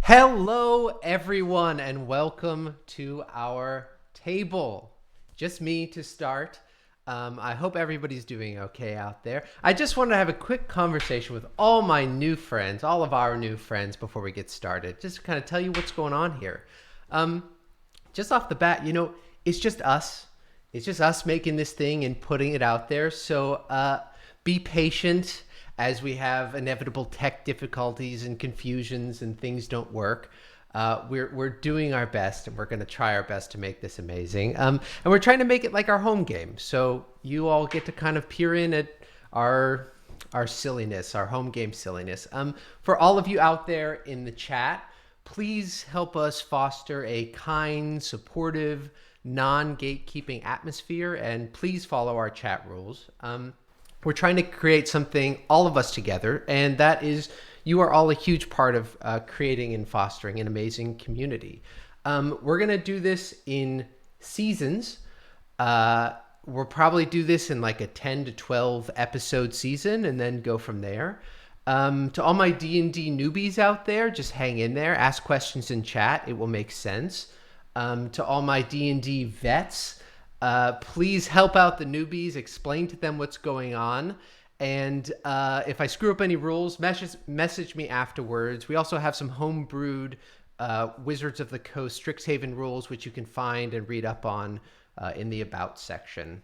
Hello, everyone, and welcome to our table. Just me to start. I hope everybody's doing okay out there. I just wanted to have a quick conversation with all my new friends, all of our new friends, before we get started. Just to kind of tell you what's going on here. Just off the bat, it's just us. It's just us making this thing and putting it out there. So be patient as we have inevitable tech difficulties and confusions and things don't work. We're doing our best, and we're going to try our best to make this amazing. And we're trying to make it like our home game. So you all get to kind of peer in at our silliness, our home game silliness. For all of you out there in the chat, please help us foster a kind, supportive, non-gatekeeping atmosphere, and please follow our chat rules. We're trying to create something, all of us together, and that is, you are all a huge part of creating and fostering an amazing community. We're going to do this in seasons. We'll probably do this in like a 10 to 12 episode season and then go from there. To all my D&D newbies out there, just hang in there, ask questions in chat. It will make sense. To all my D&D vets, please help out the newbies, explain to them what's going on. And if I screw up any rules, message me afterwards. We also have some homebrewed Wizards of the Coast Strixhaven rules, which you can find and read up on in the About section.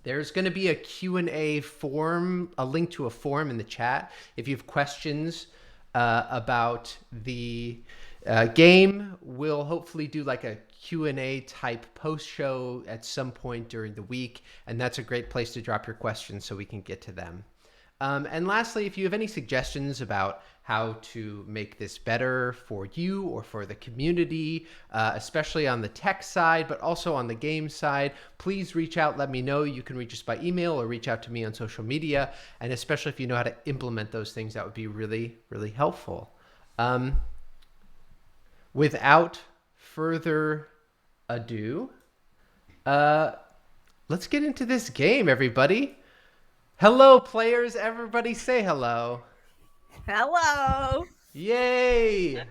There's going to be a Q&A form, a link to a form in the chat. If you have questions about the game. We'll hopefully do like a Q&A type post show at some point during the week, and that's a great place to drop your questions so we can get to them. And lastly, if you have any suggestions about how to make this better for you or for the community, especially on the tech side, but also on the game side, please reach out. Let me know. You can reach us by email or reach out to me on social media. And especially if you know how to implement those things, that would be really, really helpful. Without further ado, let's get into this game, everybody. Hello, players. Everybody say hello. Hello. Yay.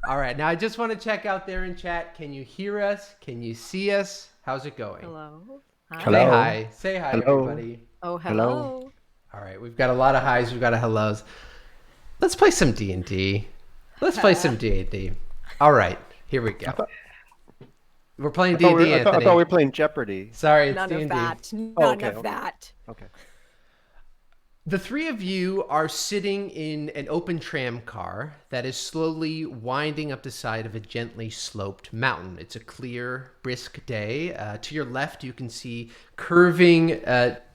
All right. Now, I just want to check out there in chat. Can you hear us? Can you see us? How's it going? Hello. Hi. Hello. Say hi. Say hi, Hello. everybody. Oh, hello. All right. We've got a lot of highs. We've got a hellos. Let's play some D&D. Let's play some D&D. All right. Here we go. We're playing D&D, I Anthony. thought we were playing Jeopardy. Sorry, it's None D&D. of that. okay, None of okay. that. Okay. The three of you are sitting in an open tram car that is slowly winding up the side of a gently sloped mountain. It's a clear, brisk day. To your left, you can see curving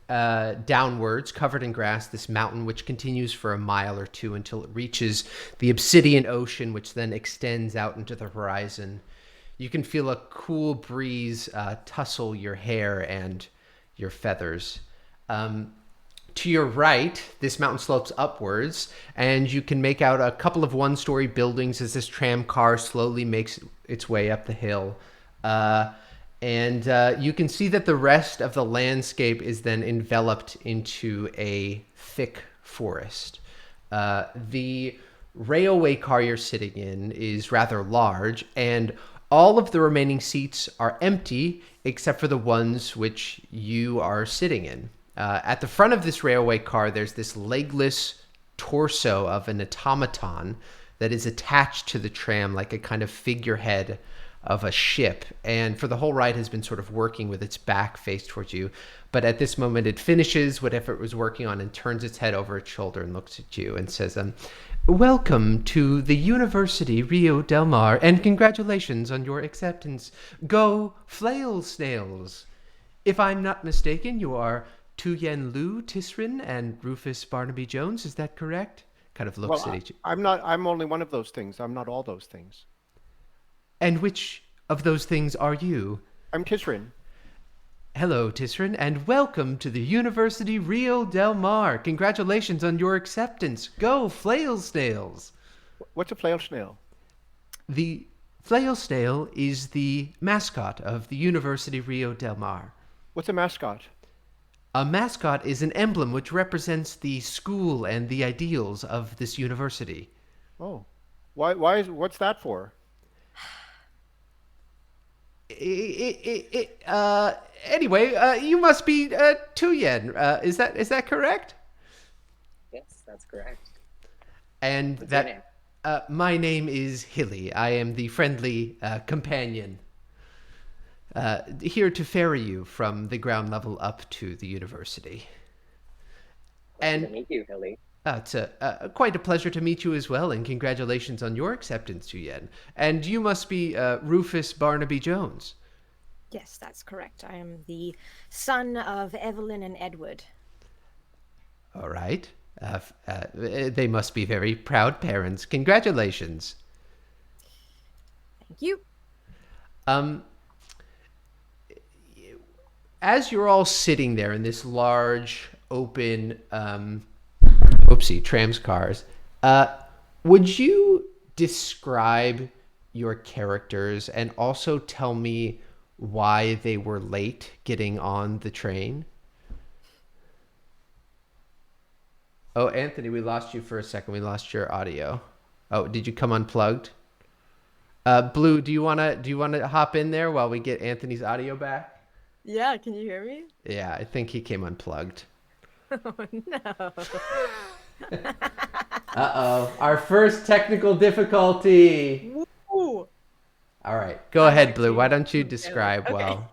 downwards, covered in grass, this mountain, which continues for a mile or two until it reaches the obsidian ocean, which then extends out into the horizon. You can feel a cool breeze tussle your hair and your feathers. To your right, this mountain slopes upwards, and you can make out a couple of one-story buildings as this tram car slowly makes its way up the hill. And you can see that the rest of the landscape is then enveloped into a thick forest. The railway car you're sitting in is rather large, and all of the remaining seats are empty except for the ones which you are sitting in. At the front of this railway car, there's this legless torso of an automaton that is attached to the tram like a kind of figurehead of a ship. And for the whole ride has been sort of working with its back faced towards you. But at this moment, it finishes whatever it was working on and turns its head over its shoulder and looks at you and says, "Welcome to the University Rio Del Mar, and congratulations on your acceptance. Go Flail, Snails. If I'm not mistaken, you are Tuyen Tristan and Rufus Barnaby Jones. Is that correct?" Kind of looks at each. I'm only one of those things. I'm not all those things. And which of those things are you? I'm Tristan. Hello, Tristan, and welcome to the University Rio Del Mar. Congratulations on your acceptance. Go Flail, Snails. What's a flail snail? The Flail Snail is the mascot of the University Rio Del Mar. What's a mascot? A mascot is an emblem which represents the school and the ideals of this university. Oh, what's that for? Anyway, you must be Tuyen. Is that correct? Yes, that's correct. And What's your name? My name is Hilly. I am the friendly companion here to ferry you from the ground level up to the university. Pleasure to meet you, Hilly. It's quite a pleasure to meet you as well, and congratulations on your acceptance, Tuyen. And you must be Rufus Barnaby Jones. Yes, that's correct. I am the son of Evelyn and Edward. All right. They must be very proud parents. Congratulations. Thank you. As you're all sitting there in this large, open, trams cars, would you describe your characters and also tell me why they were late getting on the train? Oh, Anthony, we lost you for a second. We lost your audio. Oh, did you come unplugged? Blue, do you wanna hop in there while we get Anthony's audio back? Yeah, can you hear me? Yeah, I think he came unplugged. Oh, no. Uh-oh, our first technical difficulty. Woo! All right, go ahead, Blue. Why don't you describe well?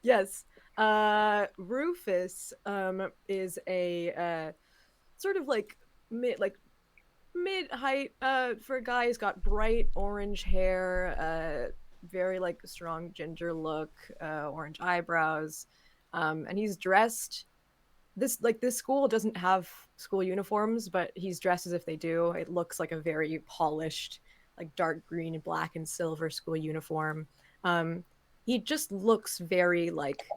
Yes. Rufus is a sort of like mid-height for a guy. He's got bright orange hair, very like strong ginger look, orange eyebrows, and he's dressed. This school doesn't have school uniforms, but he's dressed as if they do. It looks like a very polished, like dark green and black and silver school uniform. He just looks very like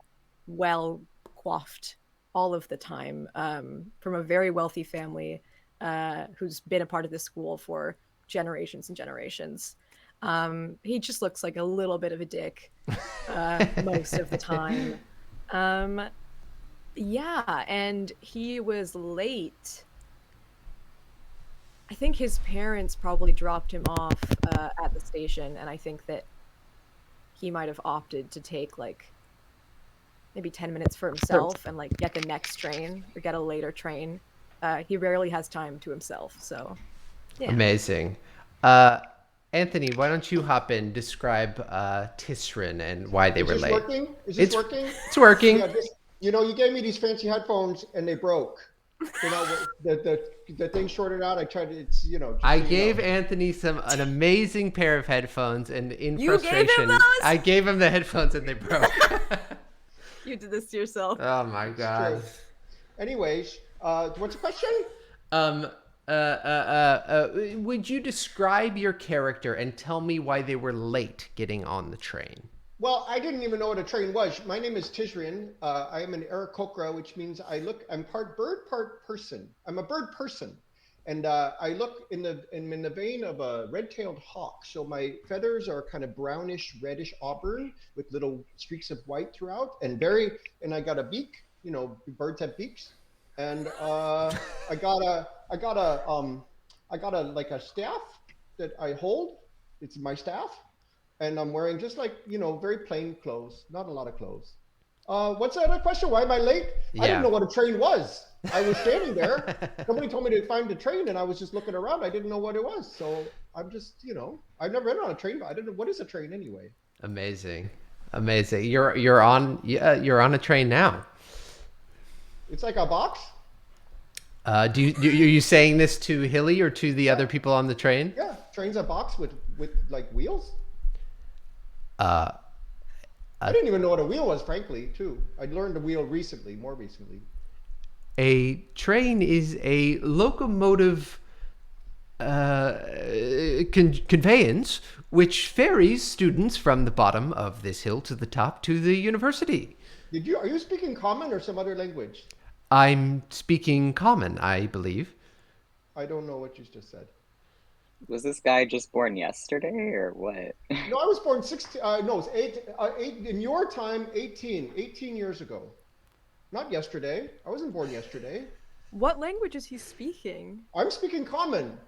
well coiffed all of the time, from a very wealthy family, who's been a part of this school for generations and generations. He just looks like a little bit of a dick most of the time. Yeah, and he was late. I think his parents probably dropped him off at the station, and I think that he might have opted to take like maybe 10 minutes for himself and like get the next train or get a later train. He rarely has time to himself, so yeah. Amazing. Anthony, why don't you hop in, describe Tristan and why they were late. Working? Is this working? It's working. Yeah, you gave me these fancy headphones and they broke. The thing shorted out. I tried to, I gave Anthony an amazing pair of headphones, and in frustration, gave him those? I gave him the headphones and they broke. You did this to yourself. Oh my god. Anyways, what's the question? Would you describe your character and tell me why they were late getting on the train? Well, I didn't even know what a train was. My name is Tristan. I am an Aarakocra, which means I'm part bird, part person. I'm a bird person. And I look in the vein of a red-tailed hawk. So my feathers are kind of brownish, reddish auburn with little streaks of white throughout, and I got a beak. Birds have beaks. And I got a like a staff that I hold. It's my staff. And I'm wearing just like, very plain clothes, not a lot of clothes. What's the other question? Why am I late? Yeah. I didn't know what a train was. I was standing there. Somebody told me to find the train and I was just looking around. I didn't know what it was. So I'm just, I've never been on a train, but I didn't know, what is a train anyway? Amazing. You're on a train now. It's like a box? Are you saying this to Hilly or to the other people on the train? Yeah, train's a box with like wheels. I didn't even know what a wheel was, frankly, too. I learned a wheel more recently. A train is a locomotive conveyance which ferries students from the bottom of this hill to the top to the university. Are you speaking common or some other language? I'm speaking common, I believe. I don't know what you just said. Was this guy just born yesterday or what? No, I was born 16. No, it's eight in your time. 18 years ago. Not yesterday. I wasn't born yesterday. What language is he speaking? I'm speaking common.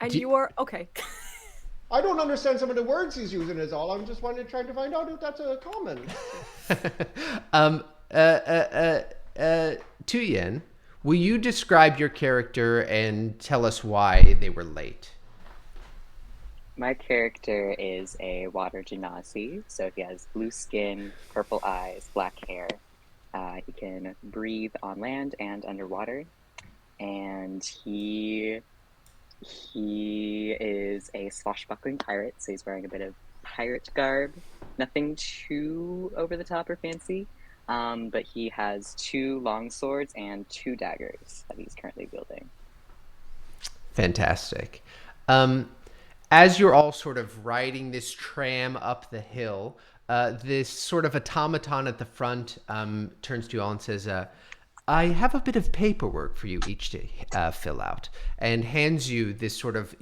And you are okay. I don't understand some of the words he's using. Is all. I'm just trying to find out if that's a common. Tuyen, will you describe your character and tell us why they were late? My character is a water genasi, so he has blue skin, purple eyes, black hair. He can breathe on land and underwater, and he is a swashbuckling pirate, so he's wearing a bit of pirate garb. Nothing too over the top or fancy, but he has 2 long swords and 2 daggers that he's currently wielding. Fantastic. As you're all sort of riding this tram up the hill, this sort of automaton at the front turns to you all and says, I have a bit of paperwork for you each to fill out, and hands you this sort of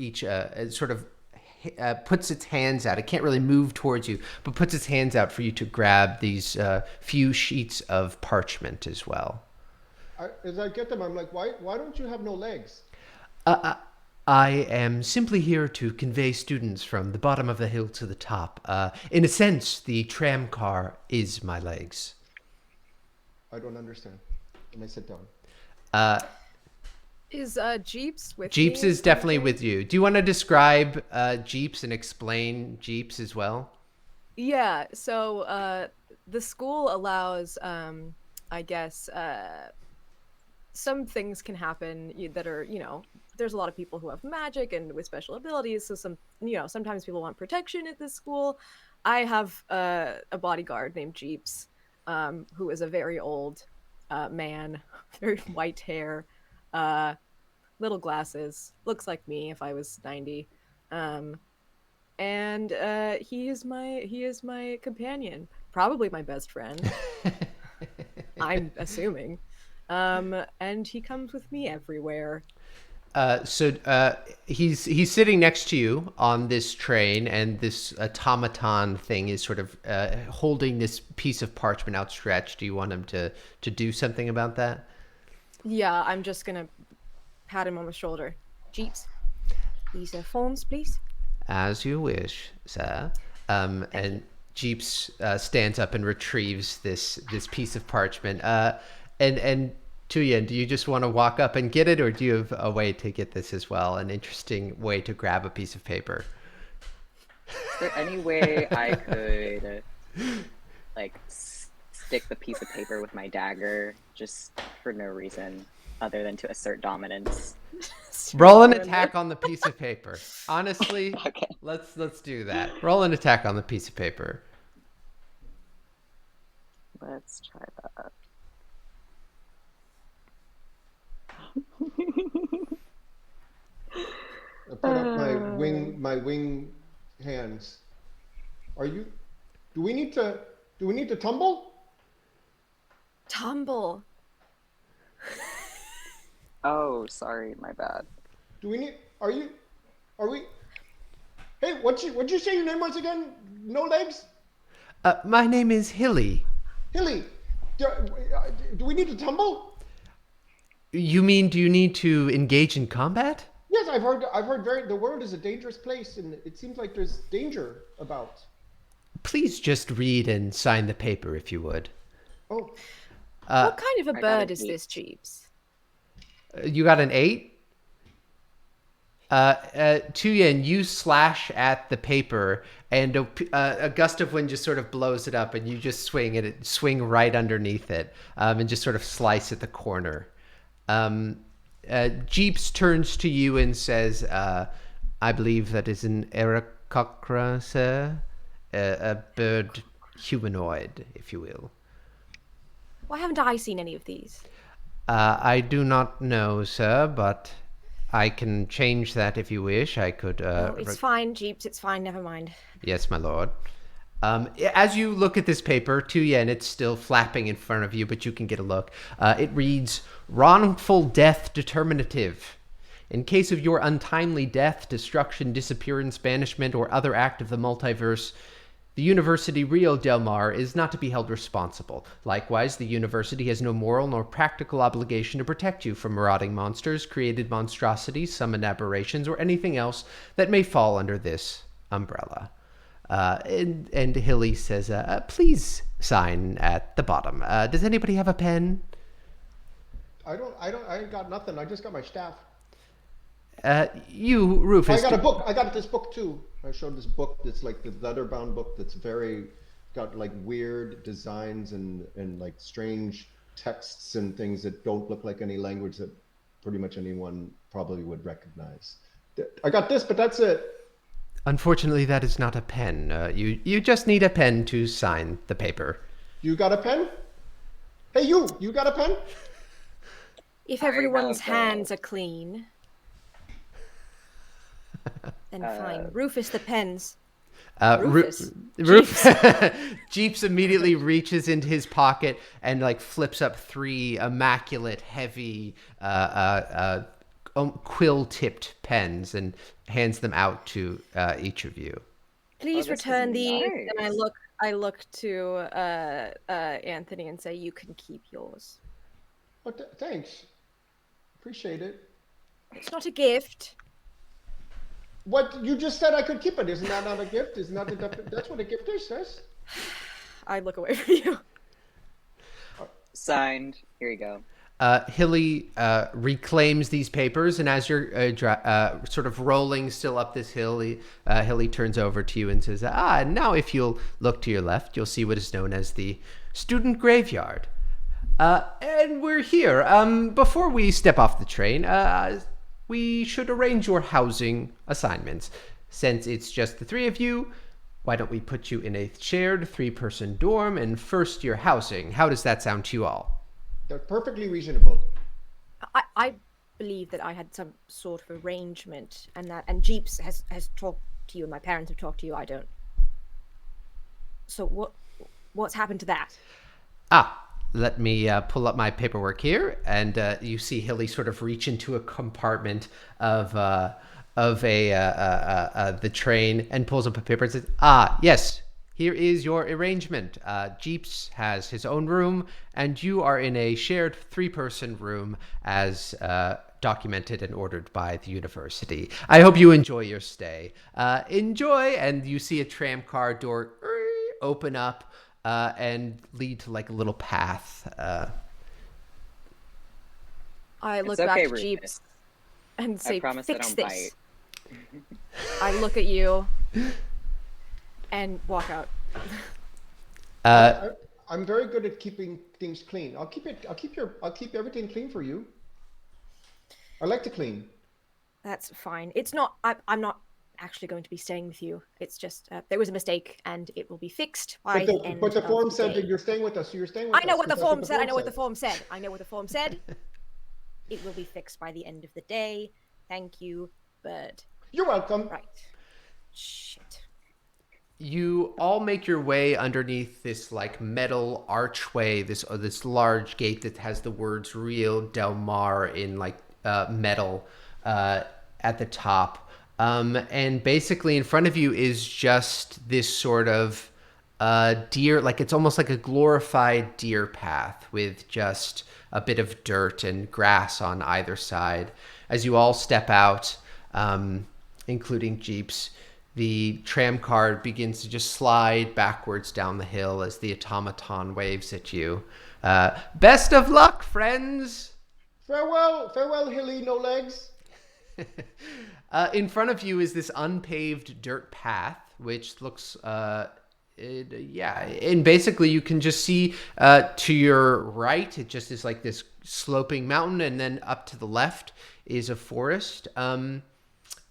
puts its hands out. It can't really move towards you, but puts its hands out for you to grab these few sheets of parchment as well. As I get them, I'm like, why don't you have no legs? I am simply here to convey students from the bottom of the hill to the top. In a sense, the tram car is my legs. I don't understand. Let me sit down. Is Jeeps with Jeeps me? is definitely with you. Do you want to describe Jeeps and explain Jeeps as well? Yeah, so the school allows, I guess, some things can happen that are, there's a lot of people who have magic and with special abilities. So sometimes people want protection at this school. I have a bodyguard named Jeeps, who is a very old man, very white hair, little glasses, looks like me if I was 90. And he is my companion, probably my best friend. I'm assuming. And he comes with me everywhere. So he's sitting next to you on this train, and this automaton thing is sort of holding this piece of parchment outstretched. Do you want him to do something about that? Yeah, I'm just gonna pat him on the shoulder. Jeeps, these are phones, please. As you wish, sir. And Jeeps stands up and retrieves this piece of parchment. And Tuyen, do you just want to walk up and get it, or do you have a way to get this as well? An interesting way to grab a piece of paper. Is there any way I could, stick the piece of paper with my dagger, just for no reason other than to assert dominance? Roll an attack on the piece of paper. Honestly, Okay. let's do that. Roll an attack on the piece of paper. Let's try that. I put up my wing hands. Do we need to tumble? Tumble. Oh, sorry, my bad. Are we? Hey, what'd you say your name was again? No legs? My name is Hilly. Hilly. Do we need to tumble? You mean, do you need to engage in combat? Yes, I've heard the world is a dangerous place, and it seems like there's danger about. Please just read and sign the paper if you would. Oh, What kind of a I got bird an is 8. this, Jeeps? You got an 8? Tuyen, you slash at the paper, and a gust of wind just sort of blows it up, and you just swing right underneath it, and just sort of slice at the corner. Jeeps turns to you and says, I believe that is an Aarakocra, sir. A bird humanoid, if you will. Why haven't I seen any of these? I do not know, sir, but I can change that if you wish. I could... It's fine, Jeeps, it's fine, never mind. Yes, my lord. As you look at this paper, Tuyen, it's still flapping in front of you, but you can get a look. It reads, wrongful death determinative. In case of your untimely death, destruction, disappearance, banishment, or other act of the multiverse, the University Rio Del Mar is not to be held responsible. Likewise, the university has no moral nor practical obligation to protect you from marauding monsters, created monstrosities, summoned aberrations, or anything else that may fall under this umbrella. And Hilly says, please sign at the bottom. Does anybody have a pen? I ain't got nothing. I just got my staff. You, Rufus. I got a book. I got this book too. I showed this book that's like the leather-bound book that's got like weird designs and like strange texts and things that don't look like any language that pretty much anyone probably would recognize. I got this, but that's it. Unfortunately, that is not a pen. You just need a pen to sign the paper. You got a pen? Hey, you got a pen? If I everyone's have, hands are clean, then fine. Rufus, the pens. Rufus. Jeeps immediately reaches into his pocket and like flips up 3 immaculate, heavy, quill-tipped pens and hands them out to each of you. Please this is return these. nice. And I look to Anthony and say, "You can keep yours. Oh, thanks. Appreciate it. It's not a gift." What you just said I could keep it. Isn't that not a gift? Isn't that that's what a gift is, sis? I look away from you. Signed. Here you go. Hilly reclaims these papers, and as you're sort of rolling still up this hill, Hilly turns over to you and says, now if you'll look to your left, you'll see what is known as the student graveyard. And we're here. Before we step off the train, we should arrange your housing assignments. Since it's just the three of you, why don't we put you in a shared 3-person dorm and first-year housing? How does that sound to you all? They're perfectly reasonable. I believe that I had some sort of arrangement, and Jeeps has talked to you, and my parents have talked to you. I don't. So what's happened to that? Let me pull up my paperwork here, and you see Hilly sort of reach into a compartment of the train and pulls up a paper and says, yes, here is your arrangement. Jeeps has his own room, and you are in a shared 3-person room as documented and ordered by the university. I hope you enjoy your stay. Enjoy, and you see a tram car door open up and lead to like a little path. I look okay, back at Rufus. Jeeps and say, I promise fix I don't this. bite. I look at you and walk out. I'm very good at keeping things clean. I'll keep everything clean for you. I like to clean. That's fine. It's not. I'm not actually going to be staying with you. It's just there was a mistake, and it will be fixed by the end. But the form of the said day. that you're staying with us. So you're staying with us. I know what the because that's form said. I know what the said. form said. I know what the form said. It will be fixed by the end of the day. Thank you, but You're welcome. right. Shit. You all make your way underneath this like metal archway, this large gate that has the words Rio Del Mar in like metal at the top. And basically in front of you is just this sort of deer, like it's almost like a glorified deer path with just a bit of dirt and grass on either side. As you all step out, including Jeeps, the tram car begins to just slide backwards down the hill as the automaton waves at you. Best of luck, friends! Farewell, Hilly, no legs. In front of you is this unpaved dirt path, which looks, and basically you can just see to your right, it just is like this sloping mountain, and then up to the left is a forest.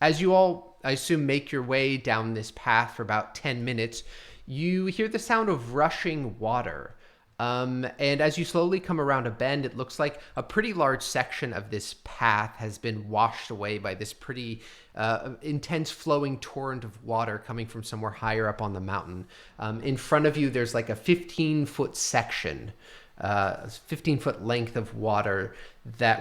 As you all, I assume, make your way down this path for about 10 minutes, you hear the sound of rushing water. And as you slowly come around a bend, it looks like a pretty large section of this path has been washed away by this pretty intense flowing torrent of water coming from somewhere higher up on the mountain. In front of you, there's like a 15-foot section, 15-foot length of water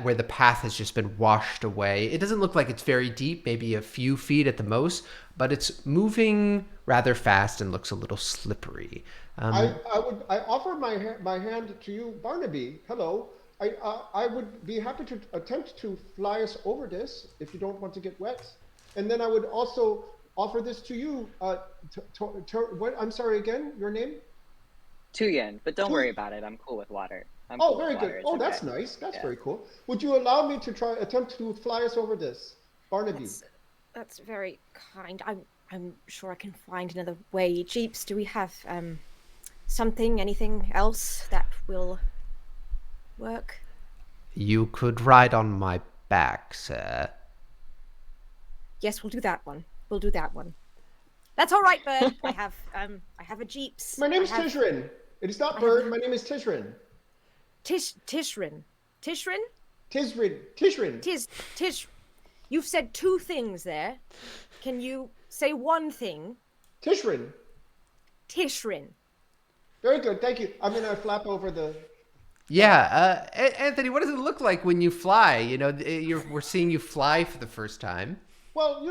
where the path has just been washed away. It doesn't look like it's very deep, maybe a few feet at the most, but it's moving rather fast and looks a little slippery. I offer my hand to you, Barnaby. Hello. I would be happy to attempt to fly us over this if you don't want to get wet. And then I would also offer this to you. What? I'm sorry again. Your name? Tuyen, but don't Tuyen. worry about it. I'm cool with water. Very good. It's Oh, okay. that's nice. That's Yeah. very cool. Would you allow me to attempt to fly us over this, Barnaby? That's very kind. I'm sure I can find another way. Jeeps, do we have anything else that will work? You could ride on my back, sir. Yes, we'll do that one. We'll do that one. That's all right, Bird. I have a Jeeps. My name is Tishrin. It is not Bird. My name is Tishrin. Tishrin. Tishrin? Tishrin. Tish. You've said 2 things there. Can you say one thing? Tishrin. Tishrin. Very good. Thank you. I'm going to flap over the... Yeah, Anthony, what does it look like when you fly? You know, we're seeing you fly for the first time. Well,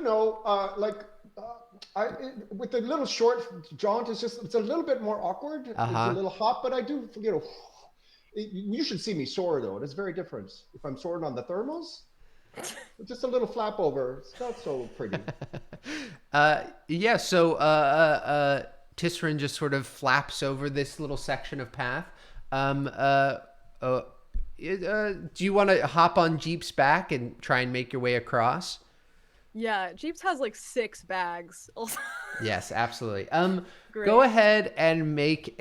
with the little short jaunt, it's a little bit more awkward. It's a little hot, but I do, you should see me soar though. It's very different. If I'm soaring on the thermals, just a little flap over. It's not so pretty. So Tisrin just sort of flaps over this little section of path. Do you want to hop on Jeep's back and try and make your way across? Yeah, Jeeps has like 6 bags. Yes, absolutely. Great. Go ahead and make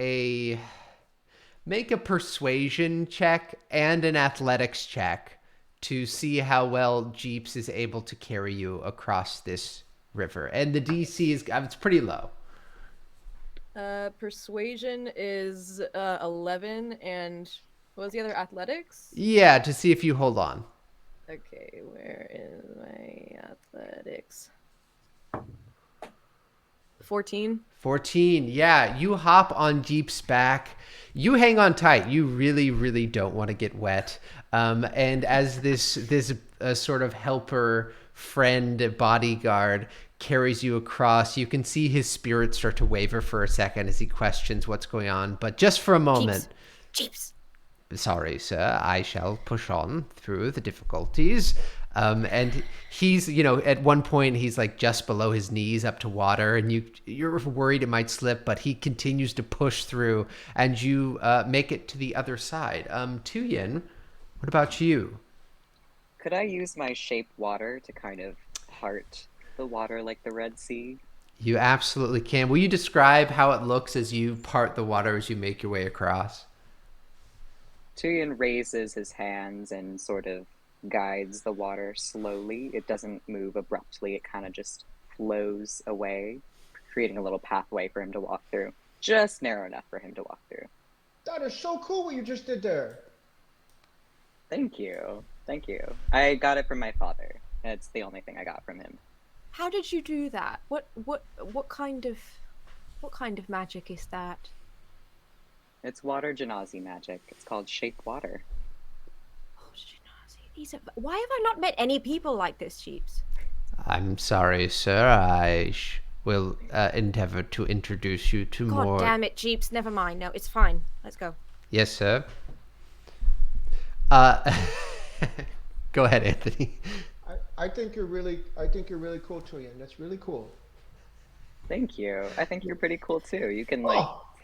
make a persuasion check and an athletics check to see how well Jeeps is able to carry you across this river. And the DC is it's pretty low. Persuasion is 11, and what was the other? Athletics? Yeah, to see if you hold on. Okay, where is my athletics? 14. 14. Yeah, you hop on Jeep's back. You hang on tight. You really, really don't want to get wet. And as this sort of helper, friend, bodyguard carries you across, you can see his spirit start to waver for a second as he questions what's going on. But just for a moment. Jeeps. Sorry, sir, I shall push on through the difficulties. And he's, at one point he's like just below his knees up to water, and you're worried it might slip, but he continues to push through, and you make it to the other side. Tuyen, what about you? Could I use my shape water to kind of part the water like the Red Sea? You absolutely can. Will you describe how it looks as you part the water as you make your way across? Tuyen raises his hands and sort of guides the water slowly. It doesn't move abruptly. It kind of just flows away, creating a little pathway for him to walk through. Just narrow enough for him to walk through. That is so cool what you just did there. Thank you. Thank you. I got it from my father. It's the only thing I got from him. How did you do that? What kind of magic is that? It's water genasi magic. It's called shape water. Oh, Genasi. Why have I not met any people like this, Jeeps? I'm sorry, sir. I will endeavor to introduce you to more... God damn it, Jeeps. Never mind. No, it's fine. Let's go. Yes, sir. Go ahead, Anthony. I think you're really cool, Tuyen. That's really cool. Thank you. I think you're pretty cool too. You can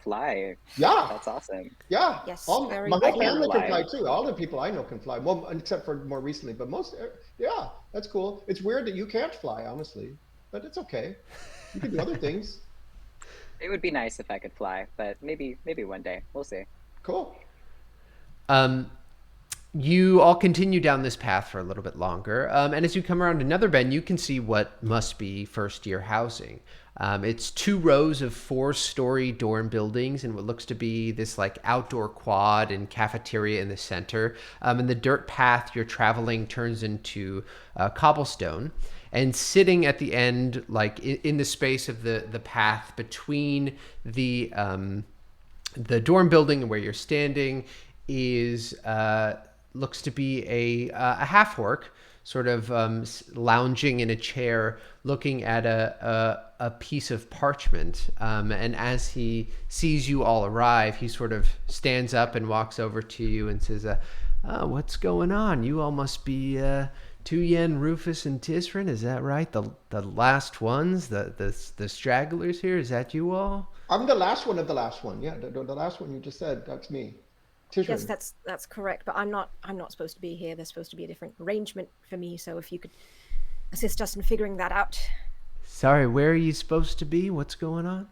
fly. Yeah. That's awesome. Yeah. Yes, My very whole cool. family can fly too. All the people I know can fly. Well, except for more recently, but most, yeah, that's cool. It's weird that you can't fly, honestly, but it's okay. You can do other things. It would be nice if I could fly, but maybe one day. We'll see. Cool. You all continue down this path for a little bit longer, and as you come around another bend, you can see what must be first-year housing. It's 2 rows of 4-story dorm buildings and what looks to be this like outdoor quad and cafeteria in the center. And the dirt path you're traveling turns into cobblestone. And sitting at the end, like in the space of the path between the dorm building and where you're standing is looks to be a half-orc, sort of lounging in a chair, looking at a piece of parchment. And as he sees you all arrive, he sort of stands up and walks over to you and says, what's going on? You all must be Tuyen, Rufus, and Tristan, is that right? The last ones, the stragglers here, is that you all? I'm the last one of the last one. Yeah, the last one you just said, that's me. Tristan. Yes, that's correct. But I'm not supposed to be here. There's supposed to be a different arrangement for me. So if you could assist us in figuring that out. Sorry, where are you supposed to be? What's going on?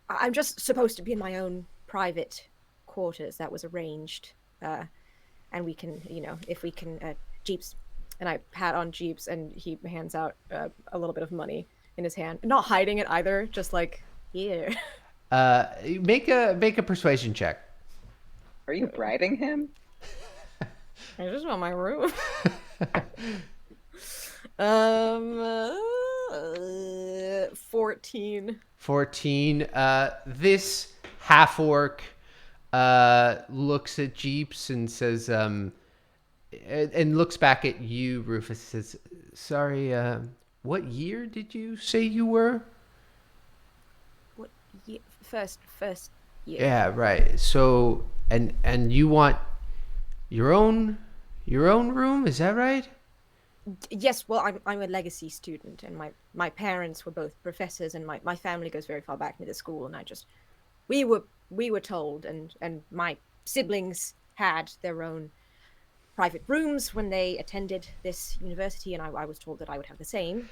I'm just supposed to be in my own private quarters that was arranged, and we can, if we can, Jeeps. And I pat on Jeeps, and he hands out a little bit of money in his hand, not hiding it either, just like here. Make a persuasion check. Are you bribing him? I just want my room. 14. 14. This half-orc looks at Jeeps and says, and looks back at you, Rufus, says, sorry, what year did you say you were? What year? First year. Yeah, right. So, and you want your own room, is that right? Yes, well, I'm a legacy student, and my parents were both professors, and my family goes very far back into the school, and we were told, and my siblings had their own private rooms when they attended this university, and I was told that I would have the same.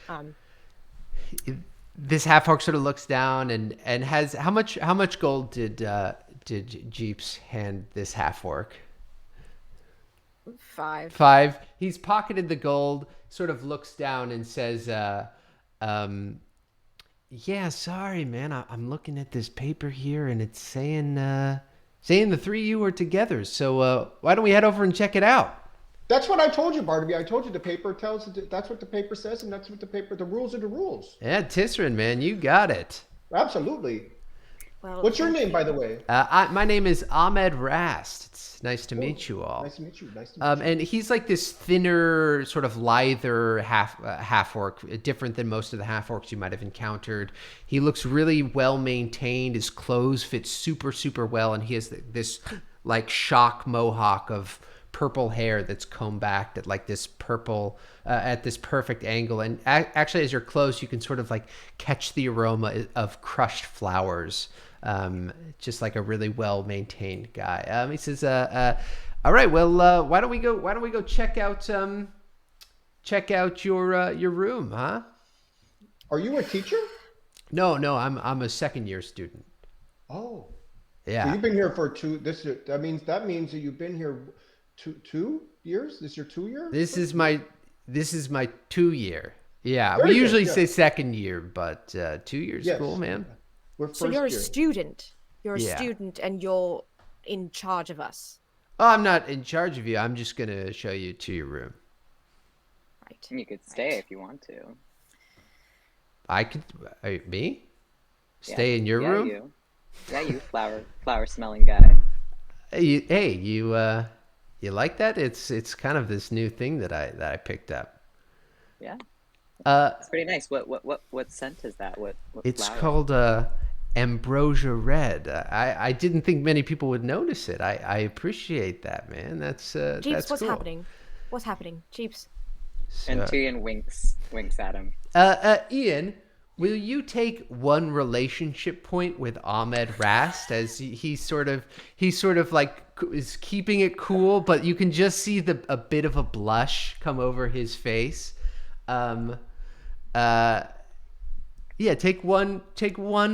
This half-orc sort of looks down and has how much gold did did Jeeps hand this half orc? 5. 5. He's pocketed the gold, sort of looks down and says, yeah, sorry, man. I'm looking at this paper here, and it's saying the 3 of you were together. So why don't we head over and check it out? That's what I told you, Barnaby. I told you the paper tells. That's what the paper says, and that's what the rules are the rules. Yeah, Tristan, man, you got it. Absolutely. Well, What's your thank name, you. by the way? My name is Ahmed Rast. It's nice to meet you all. Nice to meet you. Nice to meet you. And he's like this thinner, sort of lither half orc, different than most of the half orcs you might have encountered. He looks really well maintained. His clothes fit super, super well, and he has this like shock mohawk of purple hair that's combed back at like this purple at this perfect angle. And actually, as you're close, you can sort of like catch the aroma of crushed flowers. Just like a really well maintained guy. He says, all right, well, why don't we go check out your room, huh? Are you a teacher? No, I'm a second year student. Oh. Yeah. So you've been here for that means that you've been here 2 years? This is your 2 year? This is my 2 year. Yeah. Very we good, usually yeah. say second year, but 2 years Yes. cool, man. We're So first you're a year. student. You're a Yeah. student, and you're in charge of us, Oh, I'm not in charge of you. I'm just gonna show you to your room. right? And you could stay if you want to. I could me stay in your Yeah, room. you flower smelling guy. Hey, you like that? It's kind of this new thing that I picked up. Yeah, Uh, it's pretty nice. What scent is that? What it's flower? called ambrosia red. I didn't think many people would notice it. I appreciate that, man. That's Jeeps, that's what's cool. happening? What's happening, Jeeps? And So, Tuyen winks at him. Ian, will you take one relationship point with Ahmed Rast as he sort of like is keeping it cool, but you can just see a bit of a blush come over his face. Yeah, take one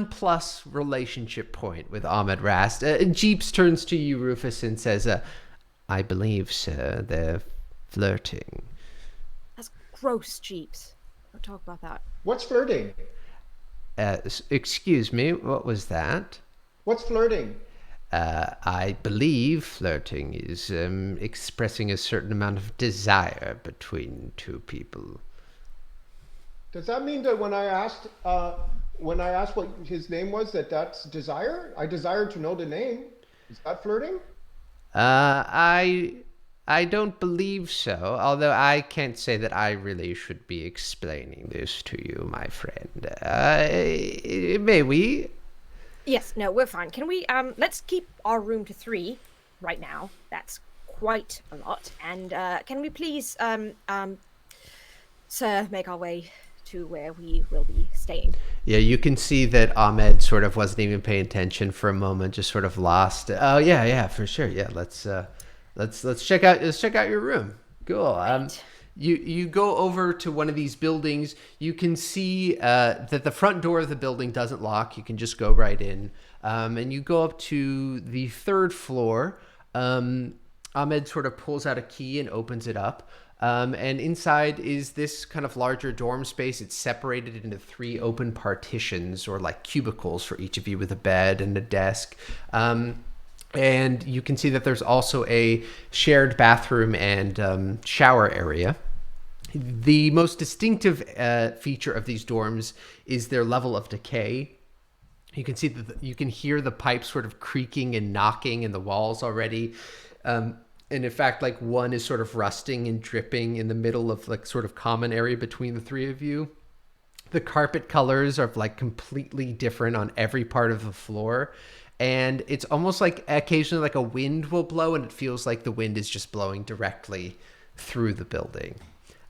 plus relationship point with Ahmed Rast. And Jeeps turns to you, Rufus, and says, I believe, sir, they're flirting. That's gross, Jeeps. Don't talk about that. What's flirting? Excuse me, what was that? What's flirting? I believe flirting is expressing a certain amount of desire between two people. Does that mean that when I asked what his name was, that's desire? I desired to know the name. Is that flirting? I don't believe so, although I can't say that I really should be explaining this to you, my friend. May we? Yes, no, we're fine. Can we, let's keep our room to 3 right now. That's quite a lot. And, can we please, sir, make our way to where we will be staying? Yeah, you can see that Ahmed sort of wasn't even paying attention for a moment, just sort of lost. Oh, yeah, for sure. Yeah, let's check out your room. Cool. You go over to one of these buildings. You can see that the front door of the building doesn't lock. You can just go right in. And you go up to the 3rd floor. Ahmed sort of pulls out a key and opens it up. And inside is this kind of larger dorm space. It's separated into 3 open partitions, or like cubicles for each of you, with a bed and a desk. And you can see that there's also a shared bathroom and shower area. The most distinctive feature of these dorms is their level of decay. You can see that you can hear the pipes sort of creaking and knocking in the walls already. And in fact, like, one is sort of rusting and dripping in the middle of like sort of common area between the 3 of you. The carpet colors are like completely different on every part of the floor. And it's almost like occasionally like a wind will blow, and it feels like the wind is just blowing directly through the building.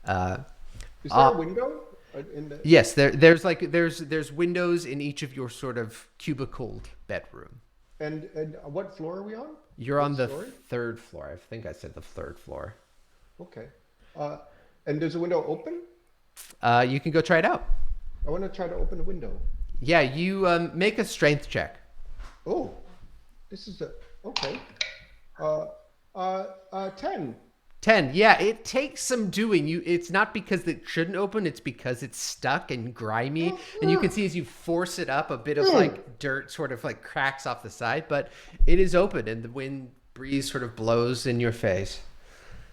Is there a window in the? Yes, there's windows in each of your sort of cubicled bedroom. And what floor are we on? You're on the story? 3rd floor. I think I said the 3rd floor. Okay. And does the window open? You can go try it out. I want to try to open the window. Yeah, you make a strength check. Oh, This is okay. 10. 10. Yeah, it takes some doing. It's not because it shouldn't open, it's because it's stuck and grimy. And you can see as you force it up, a bit of like dirt sort of like cracks off the side, but it is open and the wind breeze sort of blows in your face.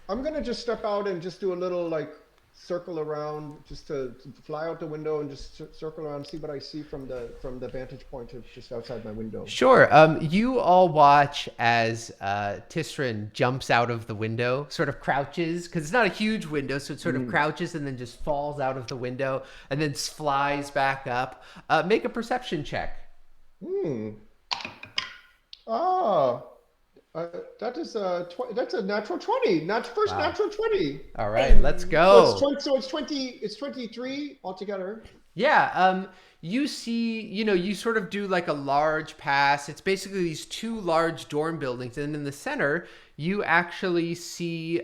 I'm gonna just step out and just do a little like circle around, just to fly out the window and just circle around, see what I see from the vantage point of just outside my window. Sure. You all watch as Tristan jumps out of the window, sort of crouches, because it's not a huge window, so it sort of crouches and then just falls out of the window and then flies back up. Make a perception check. That is that's a natural 20. First natural 20. All right, let's go. So it's 20. It's 23 altogether. Yeah. You see, you sort of do like a large pass. It's basically these two large dorm buildings, and in the center, you actually see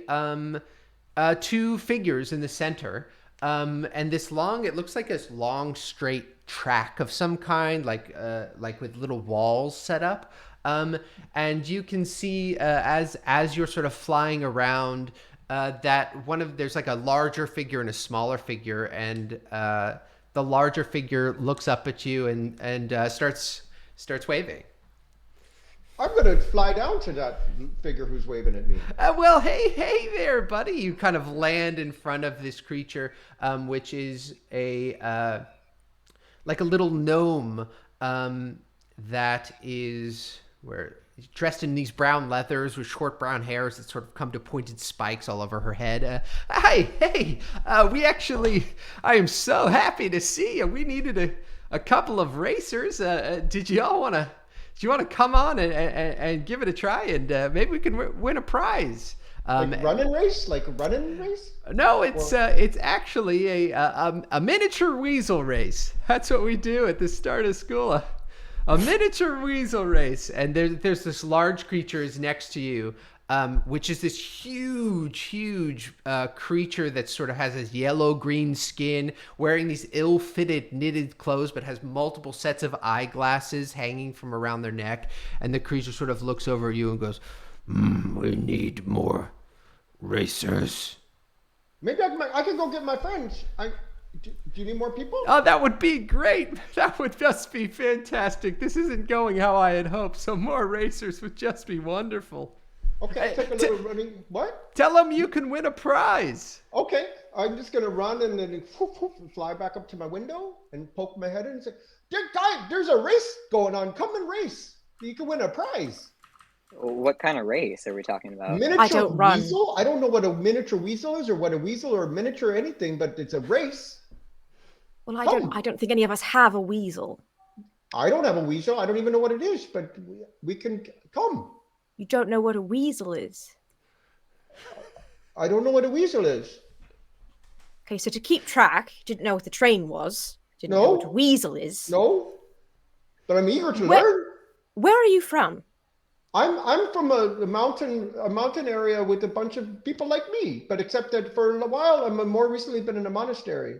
two figures in the center. And this it looks like this long straight track of some kind, like with little walls set up. And you can see as you're sort of flying around that there's like a larger figure and a smaller figure, and the larger figure looks up at you and starts waving. I'm gonna fly down to that figure who's waving at me. Well, hey there, buddy! You kind of land in front of this creature, which is like a little gnome that is dressed in these brown leathers with short brown hairs that sort of come to pointed spikes all over her head. Hey, I am so happy to see you. We needed a couple of racers. Did you want to come on and give it a try, and maybe we can win a prize? Like running race? Like a running race? No, it's actually a miniature weasel race. That's what we do at the start of school. A miniature weasel race. And there's this large creature is next to you, which is this huge creature that sort of has this yellow-green skin, wearing these ill-fitted knitted clothes, but has multiple sets of eyeglasses hanging from around their neck. And the creature sort of looks over at you and goes, we need more racers. Maybe I can go get my friends. Do you need more people? Oh, that would be great. That would just be fantastic. This isn't going how I had hoped, so more racers would just be wonderful. Okay, take a little running. What? Tell them you can win a prize. Okay, I'm just gonna run and then fly back up to my window and poke my head in and say, there's a race going on. Come and race. You can win a prize. What kind of race are we talking about? Miniature I don't run. weasel? I don't know what a miniature weasel is, or what a weasel or a miniature anything, but it's a race. Well, I don't think any of us have a weasel. I don't have a weasel. I don't even know what it is, but we can come. You don't know what a weasel is. I don't know what a weasel is. Okay, so to keep track, you didn't know what the train was. Didn't know what a weasel is. No, but I'm eager to learn. Where are you from? I'm from a mountain area with a bunch of people like me, but except that for a while I'm more recently been in a monastery,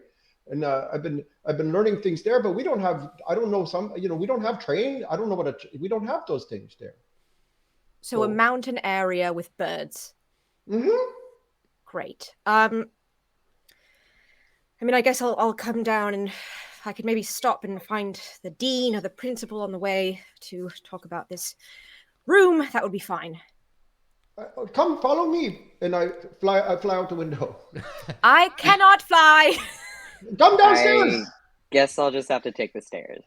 and I've been learning things there. But we don't have. I don't know some. We don't have train. I don't know we don't have those things there. So a mountain area with birds. Mm-hmm. Great. I mean, I guess I'll come down, and I could maybe stop and find the dean or the principal on the way to talk about this room. That would be fine. Come, follow me, and I fly out the window. I cannot fly. Come downstairs. I guess I'll just have to take the stairs.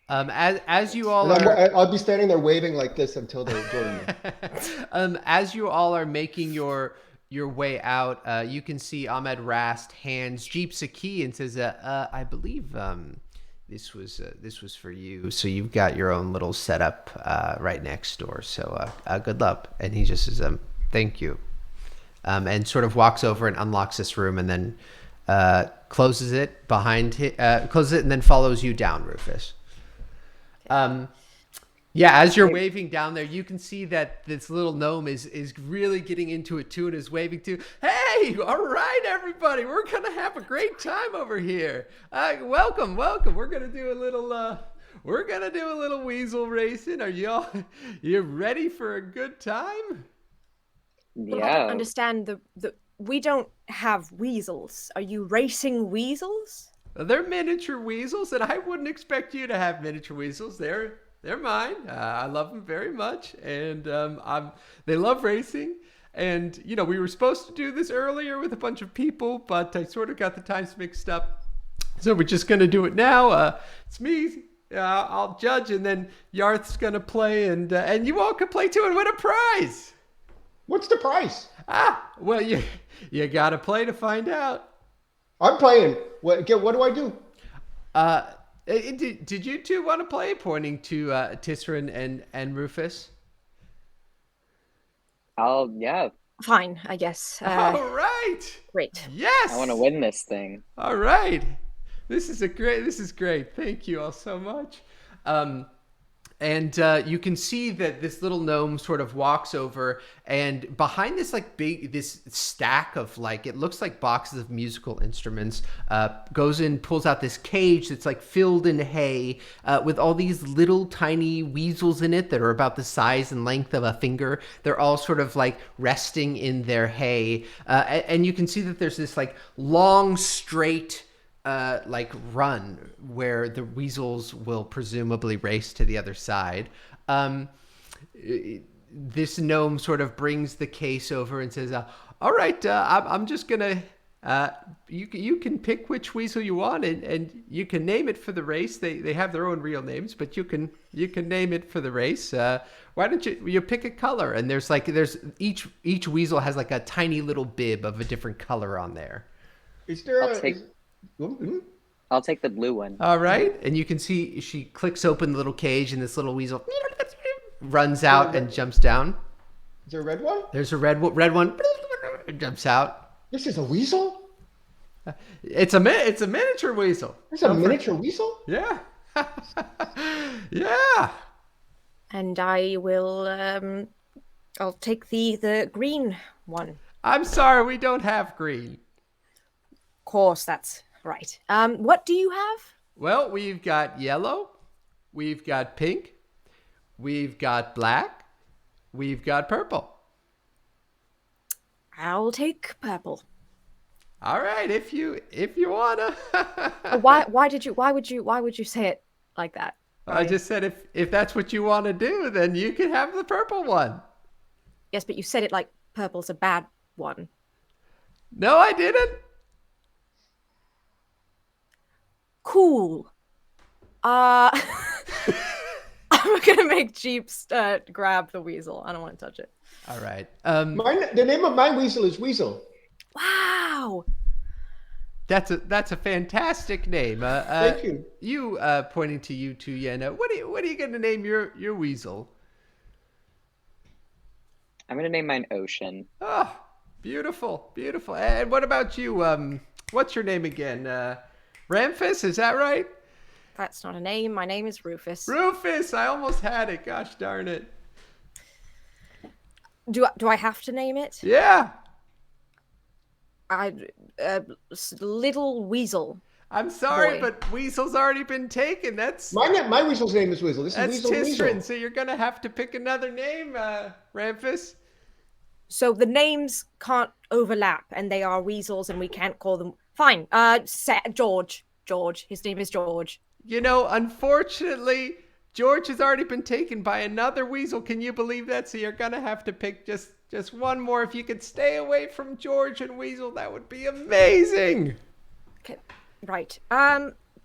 As you all I'll be standing there waving like this until they join me. As you all are making your way out, you can see Ahmed Rast hands Jeeps a key and says, "I believe this was for you. So you've got your own little setup right next door. So good luck." And he just says, "Thank you," and sort of walks over and unlocks this room and then closes it and then follows you down, Rufus. Yeah, as you're waving down there, you can see that this little gnome is really getting into it too and is waving too. Hey, all right, everybody, we're gonna have a great time over here. Welcome. We're gonna do a little we're gonna do a little weasel racing. Are you ready for a good time? Well, I don't understand the. We don't have weasels. Are you racing weasels? They're miniature weasels, and I wouldn't expect you to have miniature weasels. They're mine. I love them very much, and they love racing. And we were supposed to do this earlier with a bunch of people, but I sort of got the times mixed up. So we're just gonna do it now. It's me. I'll judge, and then Yarth's gonna play, and you all can play too and win a prize. What's the price? Well, you gotta play to find out. I'm playing. What do I do? Did you two want to play? Pointing to Tristan and Rufus. Yeah. Fine, I guess. All right. Great. Yes. I want to win this thing. All right. This is great. Thank you all so much. And you can see that this little gnome sort of walks over, and behind this this stack of it looks like boxes of musical instruments, goes in, pulls out this cage that's filled in hay, with all these little tiny weasels in it that are about the size and length of a finger. They're all sort of resting in their hay, and you can see that there's this long straight run where the weasels will presumably race to the other side. This gnome sort of brings the case over and says, all right, I'm just gonna you can pick which weasel you want, and you can name it for the race. They have their own real names, but you can name it for the race. Why don't you pick a color? And there's each weasel has a tiny little bib of a different color on there. Is there I'll take the blue one. All right. And you can see she clicks open the little cage, and this little weasel runs out and jumps down. Is there a red one? There's a red one. Jumps out. This is a weasel? It's a miniature weasel. There's a miniature weasel? Yeah. Yeah. And I will, I'll take the green one. I'm sorry, we don't have green. Of course, that's right. What do you have? Well, we've got yellow, we've got pink, we've got black, we've got purple. I'll take purple. All right, if you wanna. Why would you say it like that? I just said if that's what you want to do, then you can have the purple one. Yes, but you said it like purple's a bad one. No, I didn't. Cool. I'm gonna make Jeeps grab the weasel. I don't want to touch it. All right. The name of my weasel is Weasel. Wow. That's a fantastic name. Thank you. You pointing to you, Tuyen. What are you going to name your weasel? I'm gonna name mine Ocean. Oh, beautiful, beautiful. And what about you? What's your name again? Ramphis, is that right? That's not a name. My name is Rufus. Rufus, I almost had it. Gosh darn it. Do I have to name it? Yeah. Little Weasel. I'm sorry, Boy. but Weasel's already been taken. That's My weasel's name is Weasel. This that's is Weasel Tristan. Weasel. So you're gonna have to pick another name, Ramphis. So the names can't overlap, and they are weasels, and we can't call them. Fine. George. George. His name is George. You know, unfortunately, George has already been taken by another weasel. Can you believe that? So you're gonna have to pick just one more. If you could stay away from George and Weasel, that would be amazing. Okay. Right.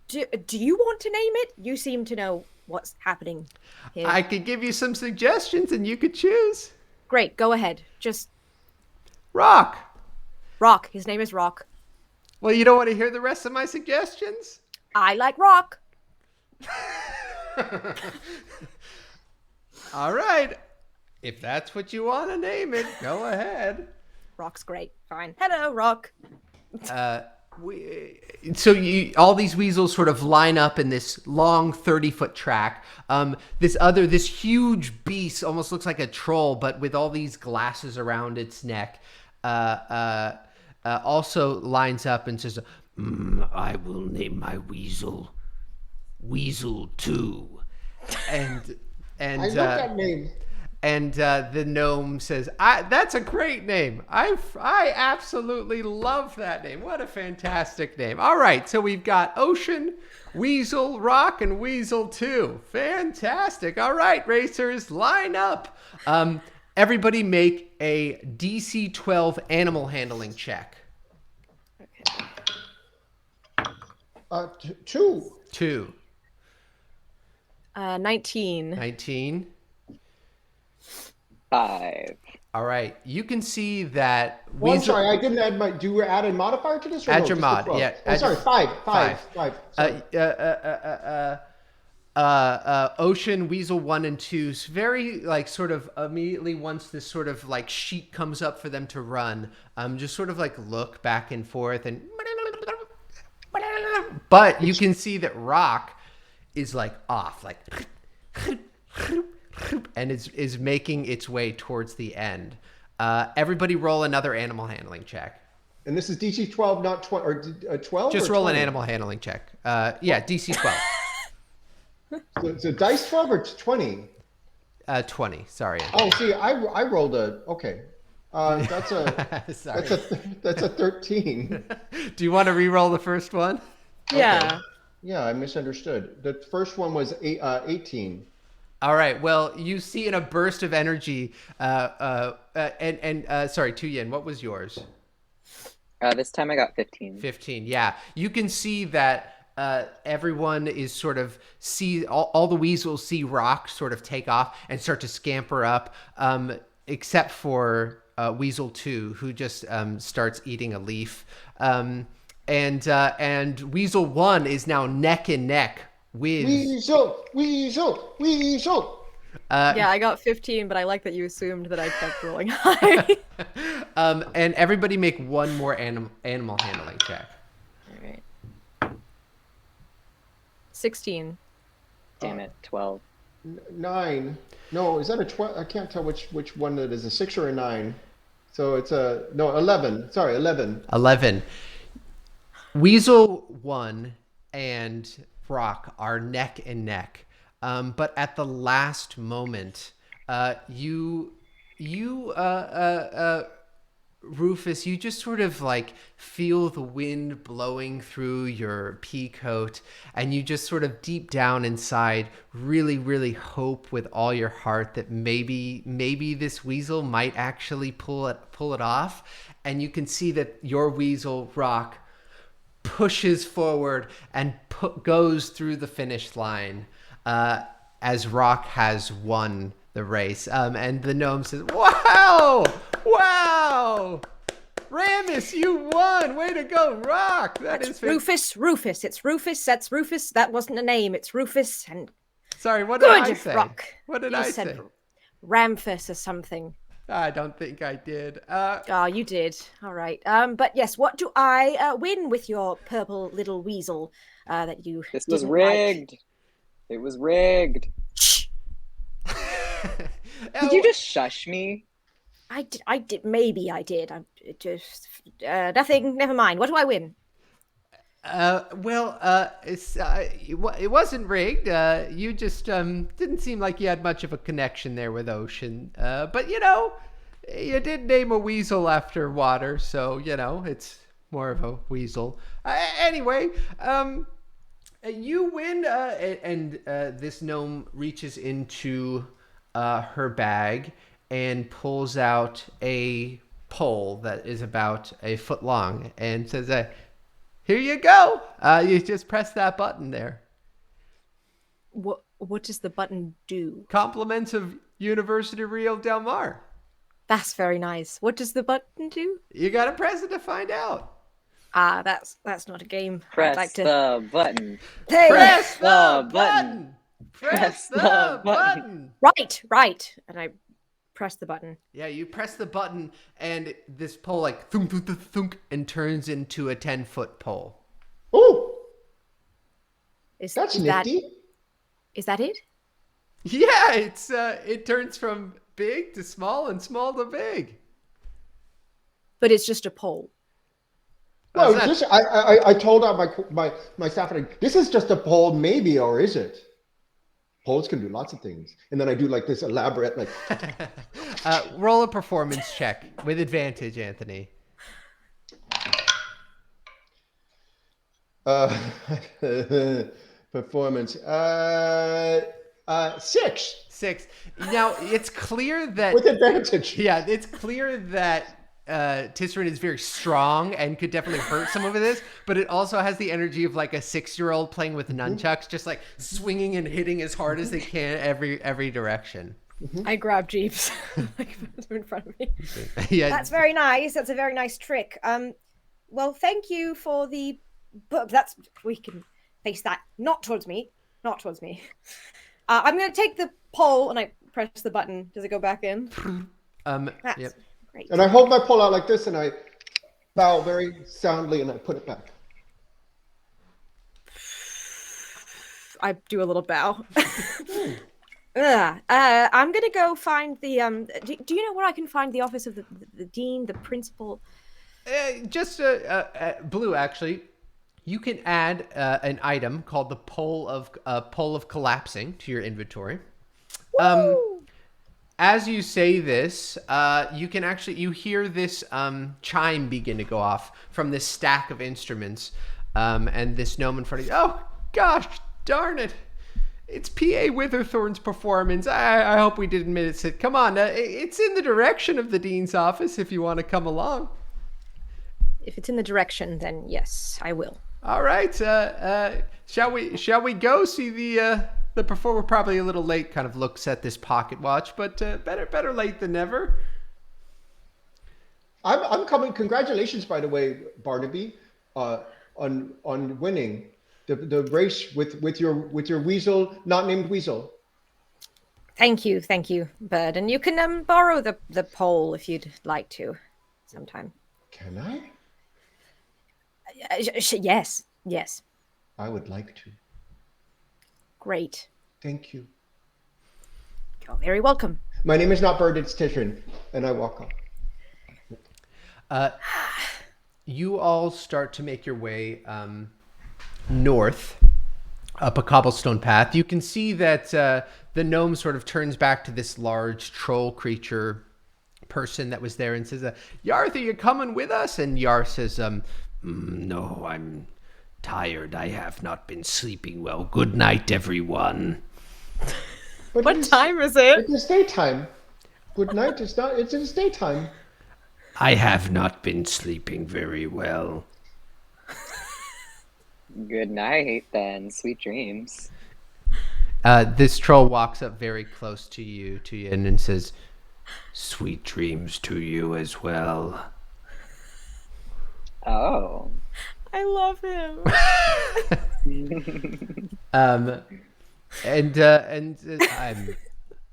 Do you want to name it? You seem to know what's happening here. I could give you some suggestions, and you could choose. Great. Go ahead. Just Rock. Rock. His name is Rock. Well, you don't want to hear the rest of my suggestions? I like Rock. All right. If that's what you want to name it, go ahead. Rock's great. Fine. Hello, Rock. All these weasels sort of line up in this long 30-foot track. This huge beast almost looks like a troll, but with all these glasses around its neck, also lines up and says, I will name my weasel Weasel 2. And I love that name. And the gnome says, that's a great name. I absolutely love that name. What a fantastic name. All right, so we've got Ocean, Weasel, Rock, and Weasel 2. Fantastic. All right, racers, line up. Everybody make a DC 12 animal handling check. Okay. 2. 2. 19. 19. 5. All right, you can see that Well, I'm Weasel... sorry, I didn't add my. Do we add a modifier to this? Or Add no, your just mod, the 12? yeah, Oh, add sorry, your- 5. Sorry. Ocean, Weasel 1 and 2, very like sort of immediately once this sort of like sheet comes up for them to run, just sort of like look back and forth and but you can see that Rock is like off, like and is making its way towards the end. Everybody roll another animal handling check. And this is DC 12, not 20 or 12. Just or roll 20? an animal handling check. Yeah, DC 12. So dice 12 or 20? 20. Sorry. Oh, see, I rolled a. Okay. That's a Sorry. that's a 13. Do you want to re-roll the first one? Yeah. Yeah, I misunderstood. The first one was 18. All right. Well, you see in a burst of energy, sorry, Tuyen, what was yours? This time I got 15. 15. Yeah. You can see that everyone is sort of all the weasels see Rock sort of take off and start to scamper up, except for Weasel 2, who just starts eating a leaf. And Weasel 1 is now neck and neck with Weasel. Yeah, I got 15, but I like that you assumed that I kept rolling high. and everybody make one more animal handling check. All right. 16. Damn it, 12. 9. No, is that a 12? I can't tell which one it is, a 6 or a 9. So it's a 11. Sorry, 11. 11. Weasel 1 and Rock are neck and neck. But at the last moment, Rufus, you just sort of like feel the wind blowing through your pea coat, and you just sort of deep down inside really, really hope with all your heart that maybe this weasel might actually pull it off. And you can see that your weasel, Rock, pushes forward and goes through the finish line as Rock has won the race. And the gnome says, wow, Ramus, you won. Way to go, Rock. That's Rufus. It's Rufus. That's Rufus. That wasn't a name. It's Rufus. And sorry, what did I good, say? Rock. What did You I said say? Ramphus or something. I don't think I did. Oh, you did. All right. But yes, what do I win with your purple little weasel that you This was didn't rigged. like? It was rigged. Shh. Did you just shush me? I did. Maybe I did. I just nothing. Never mind. What do I win? It wasn't rigged. You just didn't seem like you had much of a connection there with Ocean. But you did name a weasel after water, so it's more of a weasel. Anyway, you win, and this gnome reaches into her bag and pulls out a pole that is about a foot long and says, here you go. You just press that button there. What does the button do? Compliments of University of Rio Del Mar. That's very nice. What does the button do? You gotta press it to find out. Ah, that's not a game. Press I'd like to... the button. Hey, Press the the button. button. Press the button. right. And I press the button. Yeah, you press the button, and this pole like thunk, thunk, thunk, thunk, and turns into a 10-foot pole. Oh, Is that's that nifty. is that it? Yeah, it turns from big to small and small to big. But it's just a pole. Well, How's that? I told my staff, this is just a poll, maybe, or is it? Polls can do lots of things, and then I do like this elaborate, like. Roll a performance check with advantage, Anthony. Performance. 6 6. Now it's clear that with advantage. yeah, it's clear that Tisserand is very strong and could definitely hurt some of this, but it also has the energy of like a 6-year-old playing with nunchucks, just like swinging and hitting as hard as they can every direction. I grab Jeeps like in front of me. Yeah, That's very nice. That's a very nice trick. Well, thank you for the. But we can face that. Not towards me. Not towards me. I'm going to take the pole and I press the button. Does it go back in? That's yep. great. And I hold my pole out like this, and I bow very soundly, and I put it back. I do a little bow. I'm gonna go find the do you know where I can find the office of the dean, the principal? Just Blue, actually. You can add an item called the pole of collapsing to your inventory. As you say this, you hear this chime begin to go off from this stack of instruments, and this gnome in front of you. Oh gosh, darn it! It's P.A. Witherthorn's performance. I hope we didn't miss it. Come on, it's in the direction of the dean's office. If you want to come along. If it's in the direction, then yes, I will. All right. Shall we go see the performer? Probably a little late. Kind of looks at this pocket watch, but better late than never. I'm coming. Congratulations, by the way, Barnaby, on winning the race with your weasel, not named Weasel. Thank you, Bird. And you can borrow the pole if you'd like to, sometime. Can I? Yes. I would like to. Great. Thank you. You're very welcome. My name is not Bird, it's Tristan, and I walk off. You all start to make your way north up a cobblestone path. You can see that the gnome sort of turns back to this large troll creature person that was there and says, Yarth, are you coming with us? And Yarth says, no, I'm tired. I have not been sleeping well. Good night, everyone. But What time is it? It is daytime. Good night. It's daytime. I have not been sleeping very well. Good night, then. Sweet dreams. This troll walks up very close to you, Tuyen, and says, sweet dreams to you as well. Oh. I love him.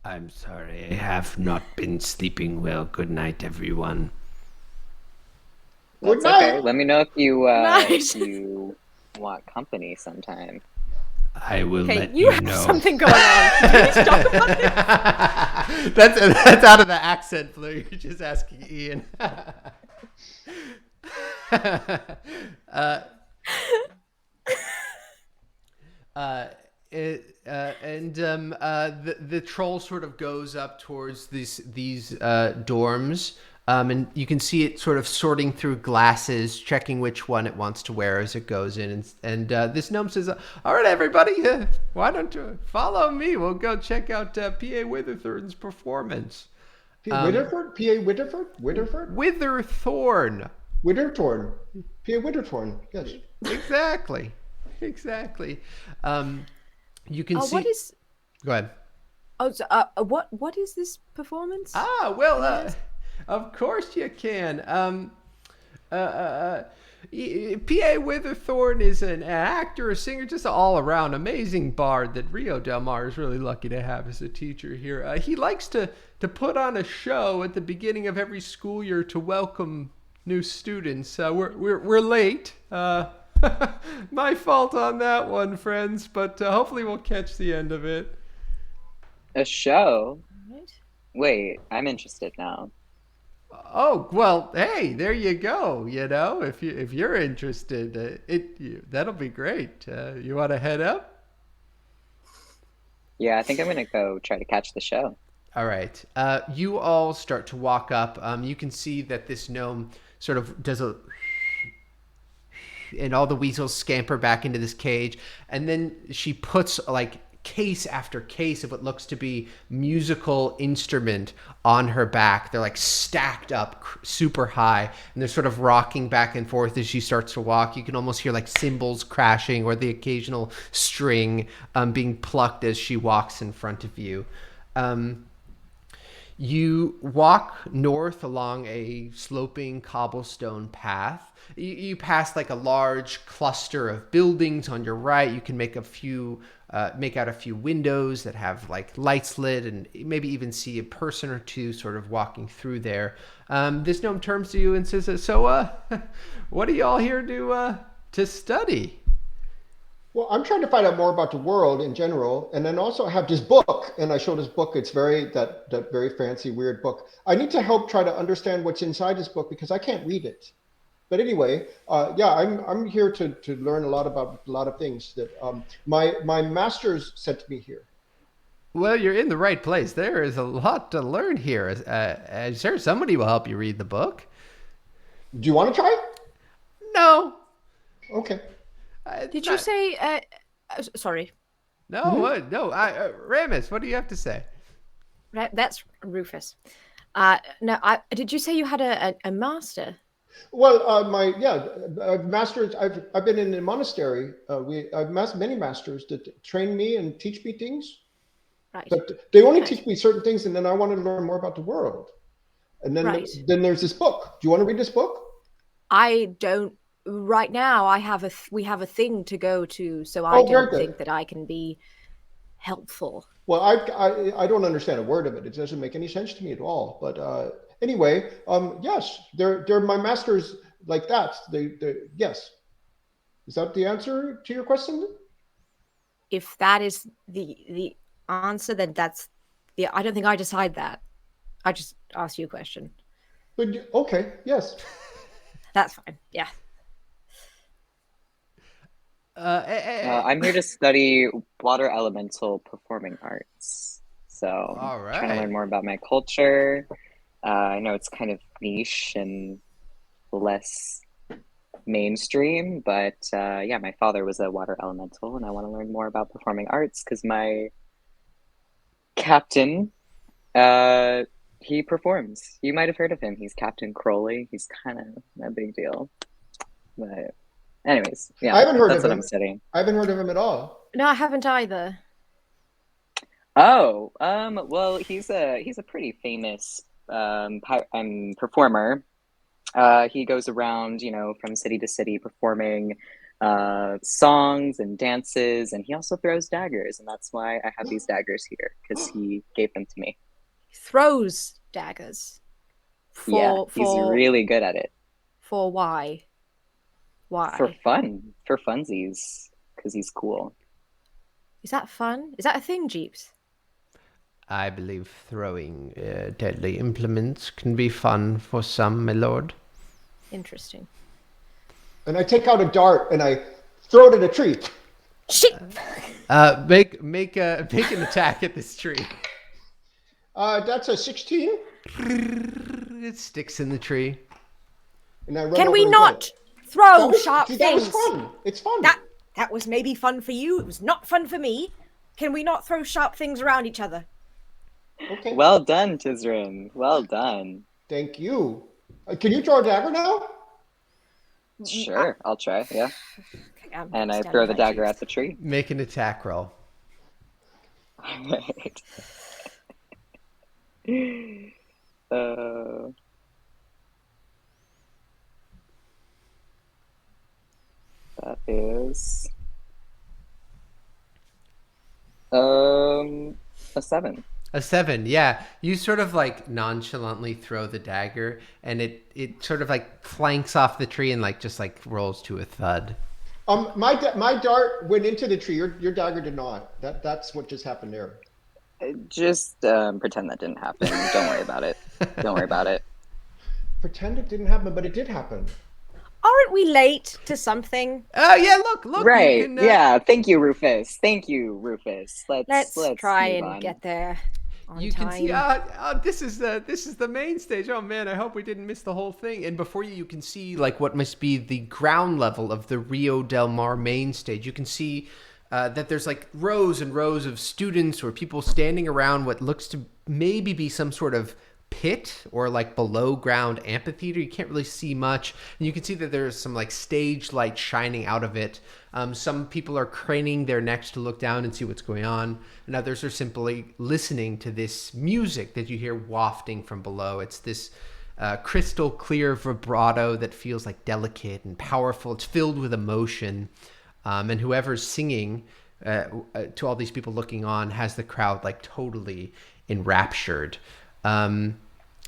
I'm sorry, I have not been sleeping well. Good night, everyone. Good That's night. okay. Let me know if you Night. if you want company sometime. I will Okay, let you you have know. something going on. Can we talk about this? That's out of the accent, Blue. You're just asking Ian. The troll sort of goes up towards these dorms, and you can see it sort of sorting through glasses, checking which one it wants to wear as it goes in. And this gnome says, "All right, everybody, why don't you follow me? We'll go check out P.A. Witherthorn's performance." Widderford? P.A. Widderford? Widderford? Witherthorn. Widderthorn. P.A. Widderthorn. Yes. Exactly. You can see. What is? Go ahead. Oh, so, what is this performance? Of course you can. P.A. Witherthorn is an actor, a singer, just an all-around amazing bard that Rio Del Mar is really lucky to have as a teacher here. He likes to put on a show at the beginning of every school year to welcome new students. We're late. My fault on that one, friends, but hopefully we'll catch the end of it. A show? Right. Wait, I'm interested now. Oh, well, hey, there you go. If you're interested, that'll be great. You want to head up? Yeah, I think I'm gonna go try to catch the show. All right. You all start to walk up. You can see that this gnome sort of does a, and all the weasels scamper back into this cage, and then she puts like case after case of what looks to be musical instrument on her back. They're like stacked up super high, and they're sort of rocking back and forth as she starts to walk. You can almost hear like cymbals crashing or the occasional string being plucked as she walks in front of you. You walk north along a sloping cobblestone path. You pass like a large cluster of buildings on your right. You can make out a few windows that have like lights lit, and maybe even see a person or two sort of walking through there. This gnome turns to you and says, "So, what are y'all here to study?" Well, I'm trying to find out more about the world in general, and then also I have this book, and I show this book. It's that very fancy, weird book. I need to help try to understand what's inside this book because I can't read it. But anyway, yeah, I'm here to learn a lot about a lot of things that my masters sent me here. Well, you're in the right place. There is a lot to learn here. Sure, somebody will help you read the book. Do you want to try? No. Okay. Did you say? Sorry. No, what? No. Ramus, what do you have to say? That's Rufus. No, did you say you had a master? Well, masters. I've been in a monastery. I've many masters that train me and teach me things. Right. But they only teach me certain things, and then I want to learn more about the world. And then then there's this book. Do you want to read this book? I don't. Right now, we have a thing to go to, so I don't think that I can be helpful. Well, I don't understand a word of it. It doesn't make any sense to me at all. But anyway, yes, they're my masters like that. They yes. Is that the answer to your question? If that is the answer, then that's the. I don't think I decide that. I just asked you a question. But okay, yes. That's fine. Yeah. I'm here to study water elemental performing arts. So All right. trying to learn more about my culture. I know it's kind of niche and less mainstream, but yeah, my father was a water elemental, and I want to learn more about performing arts because my captain, he performs. You might have heard of him. He's Captain Crowley. He's kind of a big deal. But anyways, yeah, I haven't heard that's of what him. I'm studying. I haven't heard of him at all. No, I haven't either. Oh, well, he's a pretty famous performer. He goes around, from city to city performing songs and dances, and he also throws daggers, and that's why I have these daggers here because he gave them to me. He throws daggers. He's really good at it. For why? Why? For fun, for funsies, because he's cool. Is that fun? Is that a thing, Jeeps? I believe throwing deadly implements can be fun for some, my lord. Interesting. And I take out a dart and I throw it at a tree. Shit! Make an attack at this tree. That's a 16. It sticks in the tree. And I run Can over we and not get it. throw sharp That things? was fun. It's fun. That was maybe fun for you. It was not fun for me. Can we not throw sharp things around each other? Okay. Well done, Tizrin. Well done. Thank you. Can you draw a dagger now? Sure, I'll try. Yeah. Okay, And I throw the dagger at the tree. Make an attack roll. Alright. That is a 7. A 7, yeah. You sort of like nonchalantly throw the dagger, and it sort of like clanks off the tree and just rolls to a thud. My dart went into the tree. Your dagger did not. That's what just happened there. Just pretend that didn't happen. Don't worry about it. Don't worry about it. pretend it didn't happen, but it did happen. Aren't we late to something? Oh yeah, look. You Right. can, Yeah. Thank you, Rufus. Thank you, Rufus. Let's try move and on. get there on You time. can see this is the main stage. Oh man, I hope we didn't miss the whole thing. And before you can see like what must be the ground level of the Rio Del Mar main stage. You can see that there's like rows and rows of students or people standing around what looks to maybe be some sort of pit or like below ground amphitheater. You can't really see much, and you can see that there's some like stage light shining out of it. Some people are craning their necks to look down and see what's going on, and others are simply listening to this music that you hear wafting from below. It's this crystal clear vibrato that feels like delicate and powerful. It's filled with emotion, and whoever's singing to all these people looking on has the crowd like totally enraptured.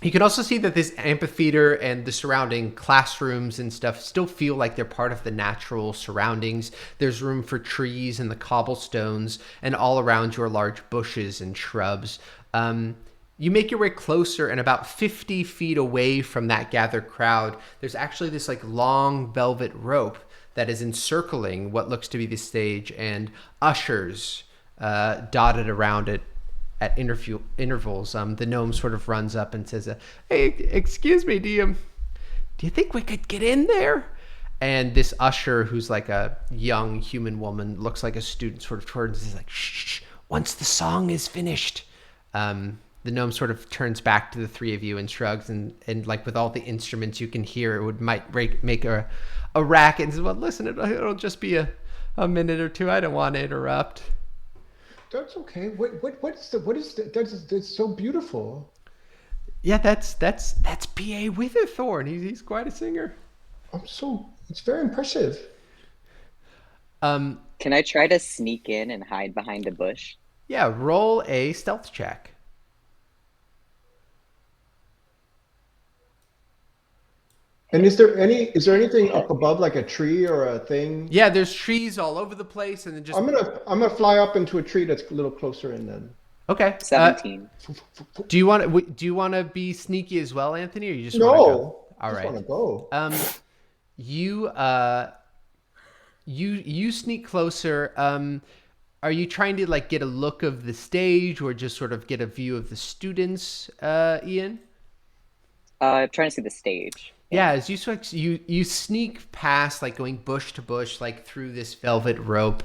You can also see that this amphitheater and the surrounding classrooms and stuff still feel like they're part of the natural surroundings. There's room for trees and the cobblestones, and all around you are large bushes and shrubs. You make your way closer, and about 50 feet away from that gathered crowd, there's actually this like long velvet rope that is encircling what looks to be the stage, and ushers dotted around it at intervals. The gnome sort of runs up and says, "Hey, excuse me, do you think we could get in there?" And this usher, who's like a young human woman, looks like a student, sort of turns and is like, "Shh, once the song is finished." The gnome sort of turns back to the three of you and shrugs, and like with all the instruments you can hear, it might make a racket, and says, "Well, listen, it'll just be a minute or two. I don't want to interrupt." That's okay. That's so beautiful. Yeah, that's P.A. Witherthorn. He's quite a singer. It's very impressive. Can I try to sneak in and hide behind a bush? Yeah, roll a stealth check. And is there anything up above, like a tree or a thing? Yeah, there's trees all over the place, and then just I'm gonna fly up into a tree that's a little closer in then. okay. 17. Do you want to be sneaky as well, Anthony, or you just No. want to go? All I just right. want to go. You sneak closer. Are you trying to like get a look of the stage, or just sort of get a view of the students, Ian? Trying to see the stage. Yeah, as you sneak past, like going bush to bush, like through this velvet rope,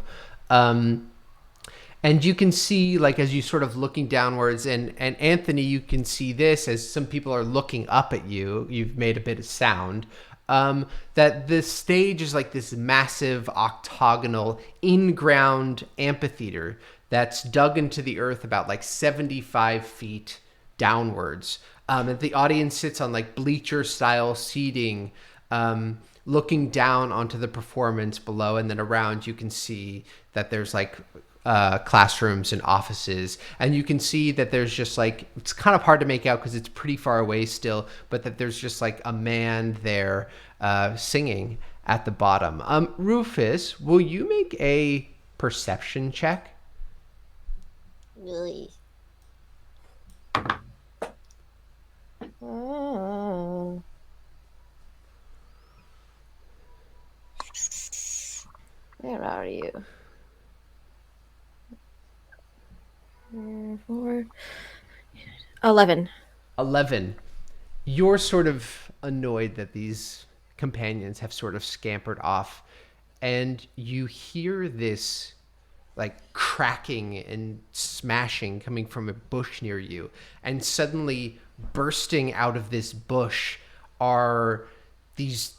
and you can see, like as you sort of looking downwards, and Anthony, you can see this as some people are looking up at you. You've made a bit of sound. That the stage is like this massive octagonal in-ground amphitheater that's dug into the earth about like 75 feet downwards. And the audience sits on like bleacher style seating, looking down onto the performance below, and then around you can see that there's like classrooms and offices, and you can see that there's just like, it's kind of hard to make out because it's pretty far away still, but that there's just like a man there singing at the bottom. Rufus, will you make a perception check? Really? Oh. Where are you? 4, 11. 11. You're sort of annoyed that these companions have sort of scampered off, and you hear this like cracking and smashing coming from a bush near you, and suddenly bursting out of this bush are these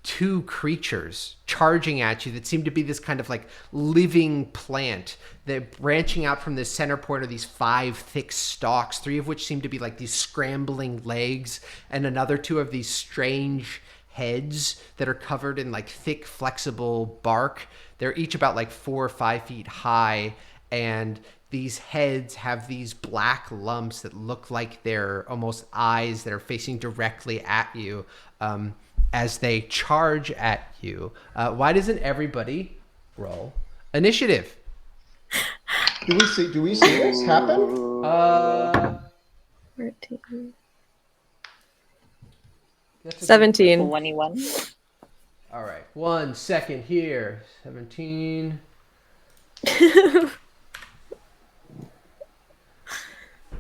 two creatures charging at you that seem to be this kind of like living plant. They're branching out from the center point of these 5 thick stalks, 3 of which seem to be like these scrambling legs, and another 2 of these strange heads that are covered in like thick flexible bark. They're each about like 4 or 5 feet high, and these heads have these black lumps that look like they're almost eyes that are facing directly at you as they charge at you. Why doesn't everybody roll initiative? Do we see this happen? 13. That's a good 17. 21. All right, 1 second here. 17.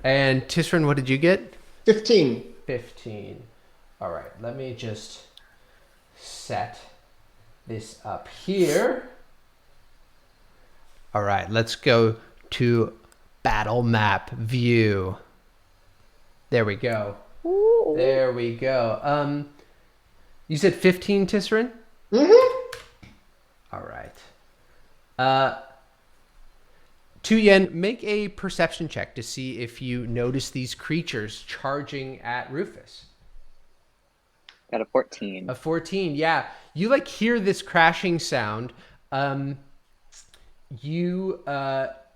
And Tisrin, what did you get? 15. 15. All right, let me just set this up here. All right, let's go to battle map view. There we go. Ooh. There we go. You said 15, Tisrin? All right. Tuyen, make a perception check to see if you notice these creatures charging at Rufus. Got a 14. A 14, yeah. You like hear this crashing sound.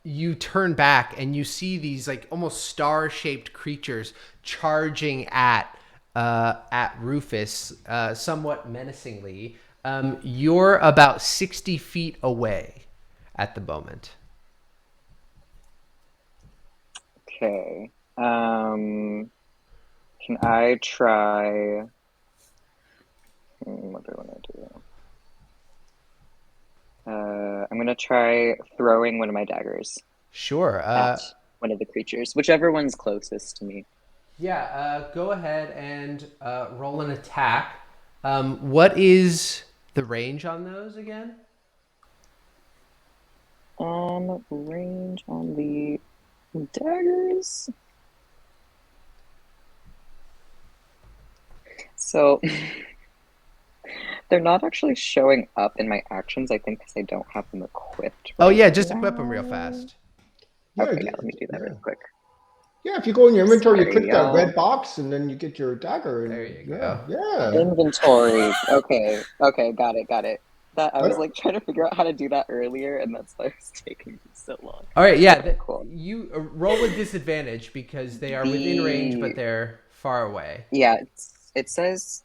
You turn back and you see these like almost star-shaped creatures charging at Rufus, somewhat menacingly. You're about 60 feet away at the moment. Okay. Can I try? What do I want to do? I'm gonna try throwing one of my daggers Sure. at one of the creatures, whichever one's closest to me. Yeah. Go ahead and roll an attack. What is the range on those again? Range on the daggers. So they're not actually showing up in my actions, I think, because I don't have them equipped. Oh right yeah, just now. equip them real fast. Okay, d- yeah, let me do that real quick. Yeah, if you go in your inventory, you Sorry, click that y'all. red box, and then you get your dagger. And, There you yeah, go. yeah. Inventory. Okay, got it. That I was What? like trying to figure out how to do that earlier, and that's why it's taking me so long. All right, yeah. Okay, cool. You roll with disadvantage because they are within range, but they're far away. Yeah, it says.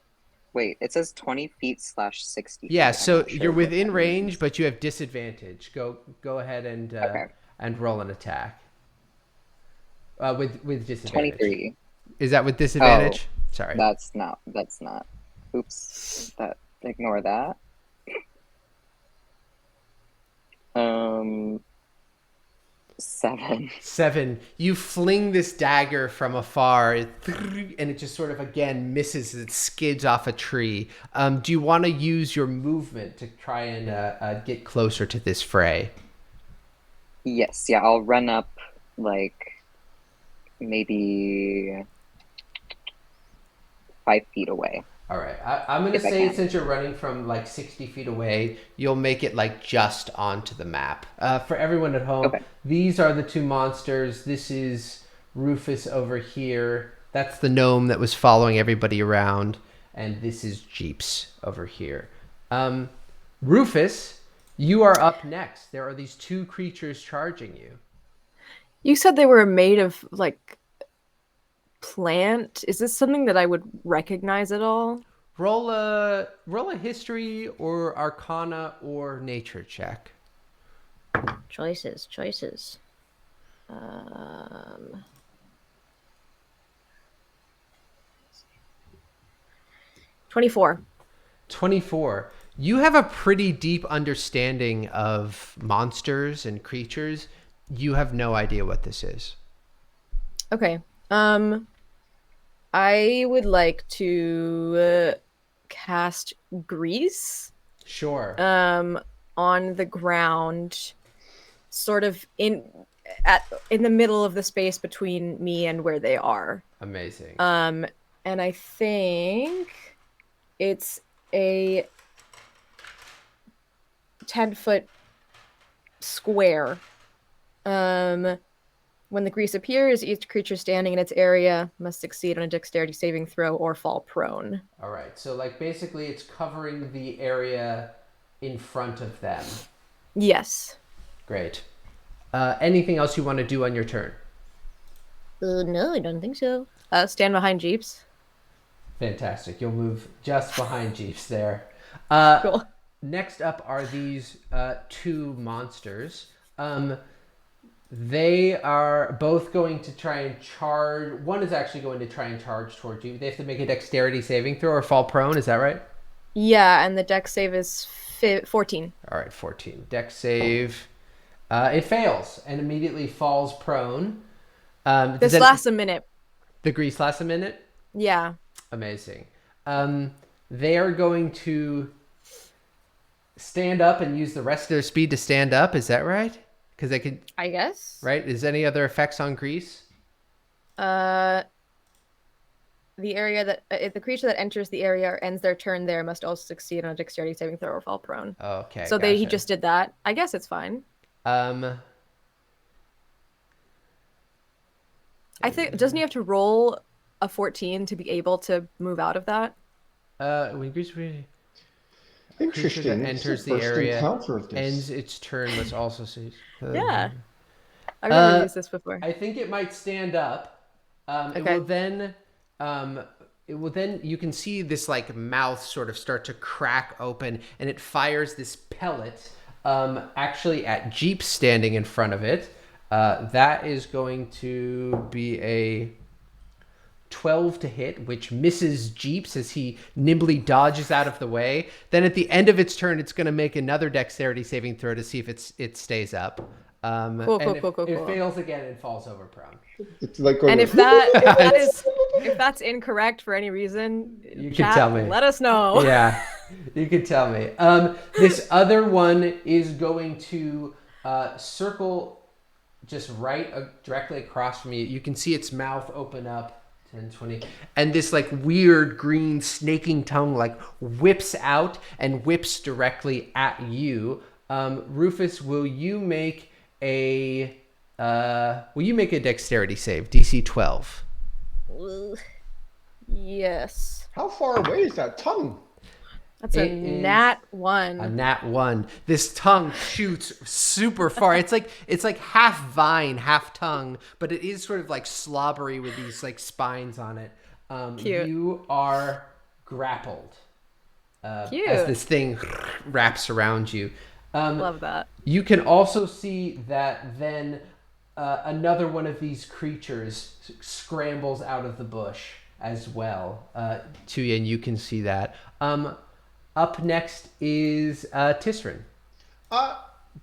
Wait, it says 20 feet / 60 feet. Yeah, I'm so not sure you're what within that range, means. but you have disadvantage. Go ahead and Okay. and roll an attack. With disadvantage. 23. Is that with disadvantage? Sorry. That's not. Oops. Ignore that. 7. 7. You fling this dagger from afar, and it just sort of again misses. It skids off a tree. Do you want to use your movement to try and get closer to this fray? Yes, yeah, I'll run up like maybe 5 feet away. All right. I'm going to If I say can. since you're running from like 60 feet away, you'll make it like just onto the map. For everyone at home, Okay. these are the two monsters. This is Rufus over here. That's the gnome that was following everybody around. And this is Jeeps over here. Rufus, you are up next. There are these two creatures charging you. You said they were made of like plant. Is this something that I would recognize at all? Roll a history or arcana or nature check. Choices. 24. 24. You have a pretty deep understanding of monsters and creatures. You have no idea what this is. Okay. I would like to cast grease Sure. on the ground, sort of in the middle of the space between me and where they are. Amazing. And I think it's a 10-foot square. When the grease appears, each creature standing in its area must succeed on a dexterity saving throw or fall prone. All right. So like basically it's covering the area in front of them. Yes. Great. Anything else you want to do on your turn? No, I don't think so. Stand behind Jeeps. Fantastic. You'll move just behind Jeeps there. Next up are these two monsters. They are both going to try and charge. One is actually going to try and charge towards you. They have to make a dexterity saving throw or fall prone. Is that right? Yeah, and the dex save is 14. All right, 14. Dex save. It fails and immediately falls prone. This lasts a minute. The grease lasts a minute? Yeah. Amazing. They are going to stand up and use the rest of their speed to stand up. Is that right? Because they could... I guess. Right? Is any other effects on grease? The area that the creature that enters the area or ends their turn there must also succeed on a dexterity saving throw or fall prone. Okay. So he just did that. I guess it's fine. I think doesn't he have to roll a 14 to be able to move out of that? When grease Interesting. that enters the area ends its turn must also see. Yeah. I've never used this before. I think it might stand up. Okay. It will then you can see this like mouth sort of start to crack open, and it fires this pellet actually at Jeep standing in front of it. That is going to be a 12 to hit, which misses Jeeps as he nimbly dodges out of the way. Then at the end of its turn, it's going to make another dexterity saving throw to see if it stays up. Cool. It fails again and falls over prone. It's like And if that's incorrect for any reason, You can chat, tell me. Let us know. Yeah, you can tell me. This other one is going to circle just directly across from you. You can see its mouth open up. 10, 20. And this like weird green snaking tongue like whips out and whips directly at you. Rufus, will you make a dexterity save? DC 12. Yes. How far away is that tongue? That's a nat 1. A nat 1. This tongue shoots super far. It's like half vine, half tongue, but it is sort of like slobbery with these like spines on it. Cute. You are grappled Cute. as this thing wraps around you. Love that. You can also see that then another one of these creatures scrambles out of the bush as well. Tuyen, you can see that. Up next is Tristan.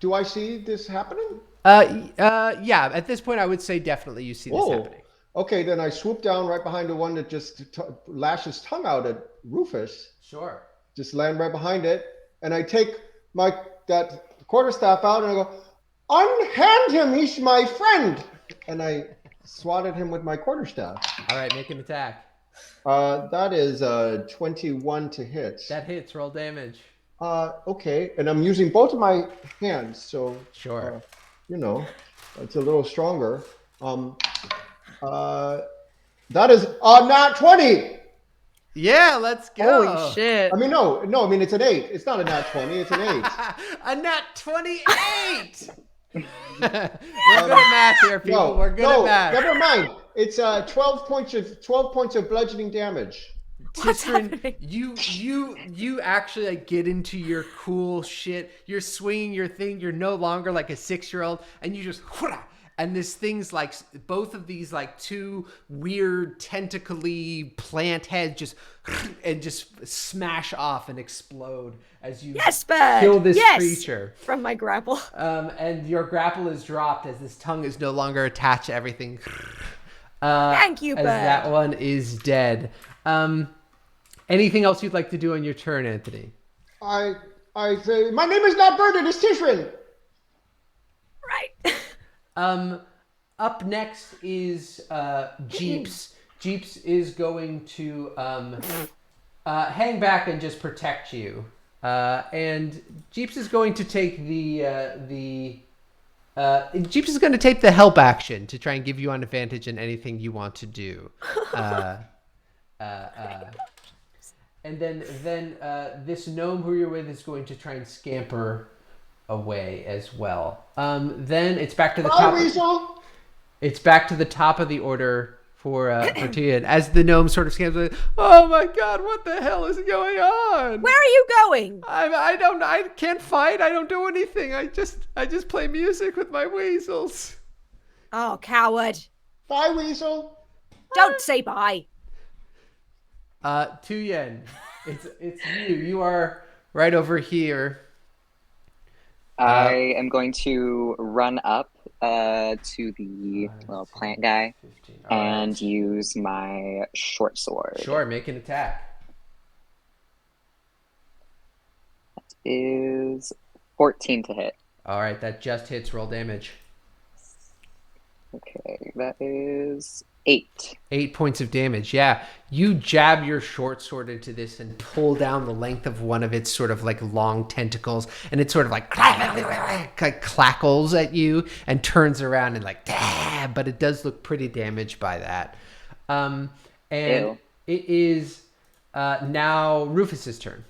Do I see this happening? Yeah, at this point I would say definitely you see this happening. Okay, then I swoop down right behind the one that just lashes tongue out at Rufus. Sure. Just land right behind it, and I take that quarterstaff out and I go, unhand him, he's my friend. And I swatted him with my quarterstaff. All right, make an attack. That is 21 to hit. That hits, roll damage. Okay, and I'm using both of my hands, so Sure. it's a little stronger. That is nat 20. Yeah, let's go. Holy shit. I mean, no, I mean it's an 8. It's not a nat 20. It's an 8. A nat 28. We're good at math here, people. We're good at math. Never mind. It's 12 points of bludgeoning damage. Tristan, you actually like get into your cool shit. You're swinging your thing. You're no longer like a 6-year-old, and you just and this thing's like both of these like two weird tentacly plant heads just smash off and explode as you kill this creature from my grapple. And your grapple is dropped as this tongue is no longer attached to everything. Thank you, as Bird. that one is dead. Anything else you'd like to do on your turn, Anthony? I say, my name is not Bird, it is Tristan. Right. Up next is Jeeps. Jeeps is going to hang back and just protect you. And Jeeps is going to take Jeeps is going to take the help action to try and give you an advantage in anything you want to do. And then this gnome who you're with is going to try and scamper away as well. Then it's back to the top. Weasel. It's back to the top of the order for Tuyen. As the gnome sort of scams, like, oh my god, what the hell is going on? Where are you going? I can't fight. I don't do anything. I just play music with my weasels. Oh, coward. Bye, Weasel. Don't say bye. Tuyen, it's you. You are right over here. I am going to run up to the little plant guy 15. and use my short sword. Sure, make an attack. Is 14 to hit. All right, that just hits. Roll damage. Okay, that is 8. 8 points of damage. Yeah, you jab your short sword into this and pull down the length of one of its sort of like long tentacles, and it sort of like clackles at you and turns around and like, but it does look pretty damaged by that. And Ew. it is now Rufus's turn.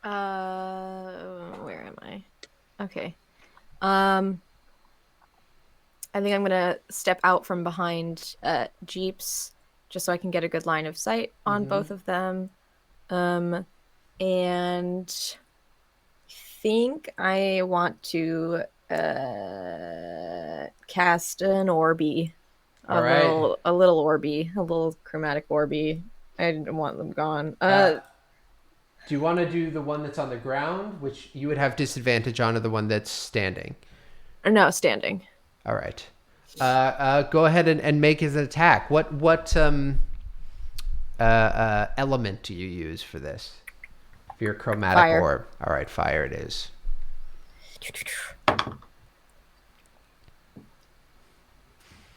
Where am I? Okay. I think I'm gonna step out from behind Jeeps just so I can get a good line of sight on both of them. And I think I want to cast an Orby. All right. A little Orby, a little chromatic Orby. I didn't want them gone. Do you want to do the one that's on the ground, which you would have disadvantage on, or the one that's standing? No, standing. All right. Go ahead and make his attack. What element do you use for this? For your chromatic Fire. orb. All right, fire it is.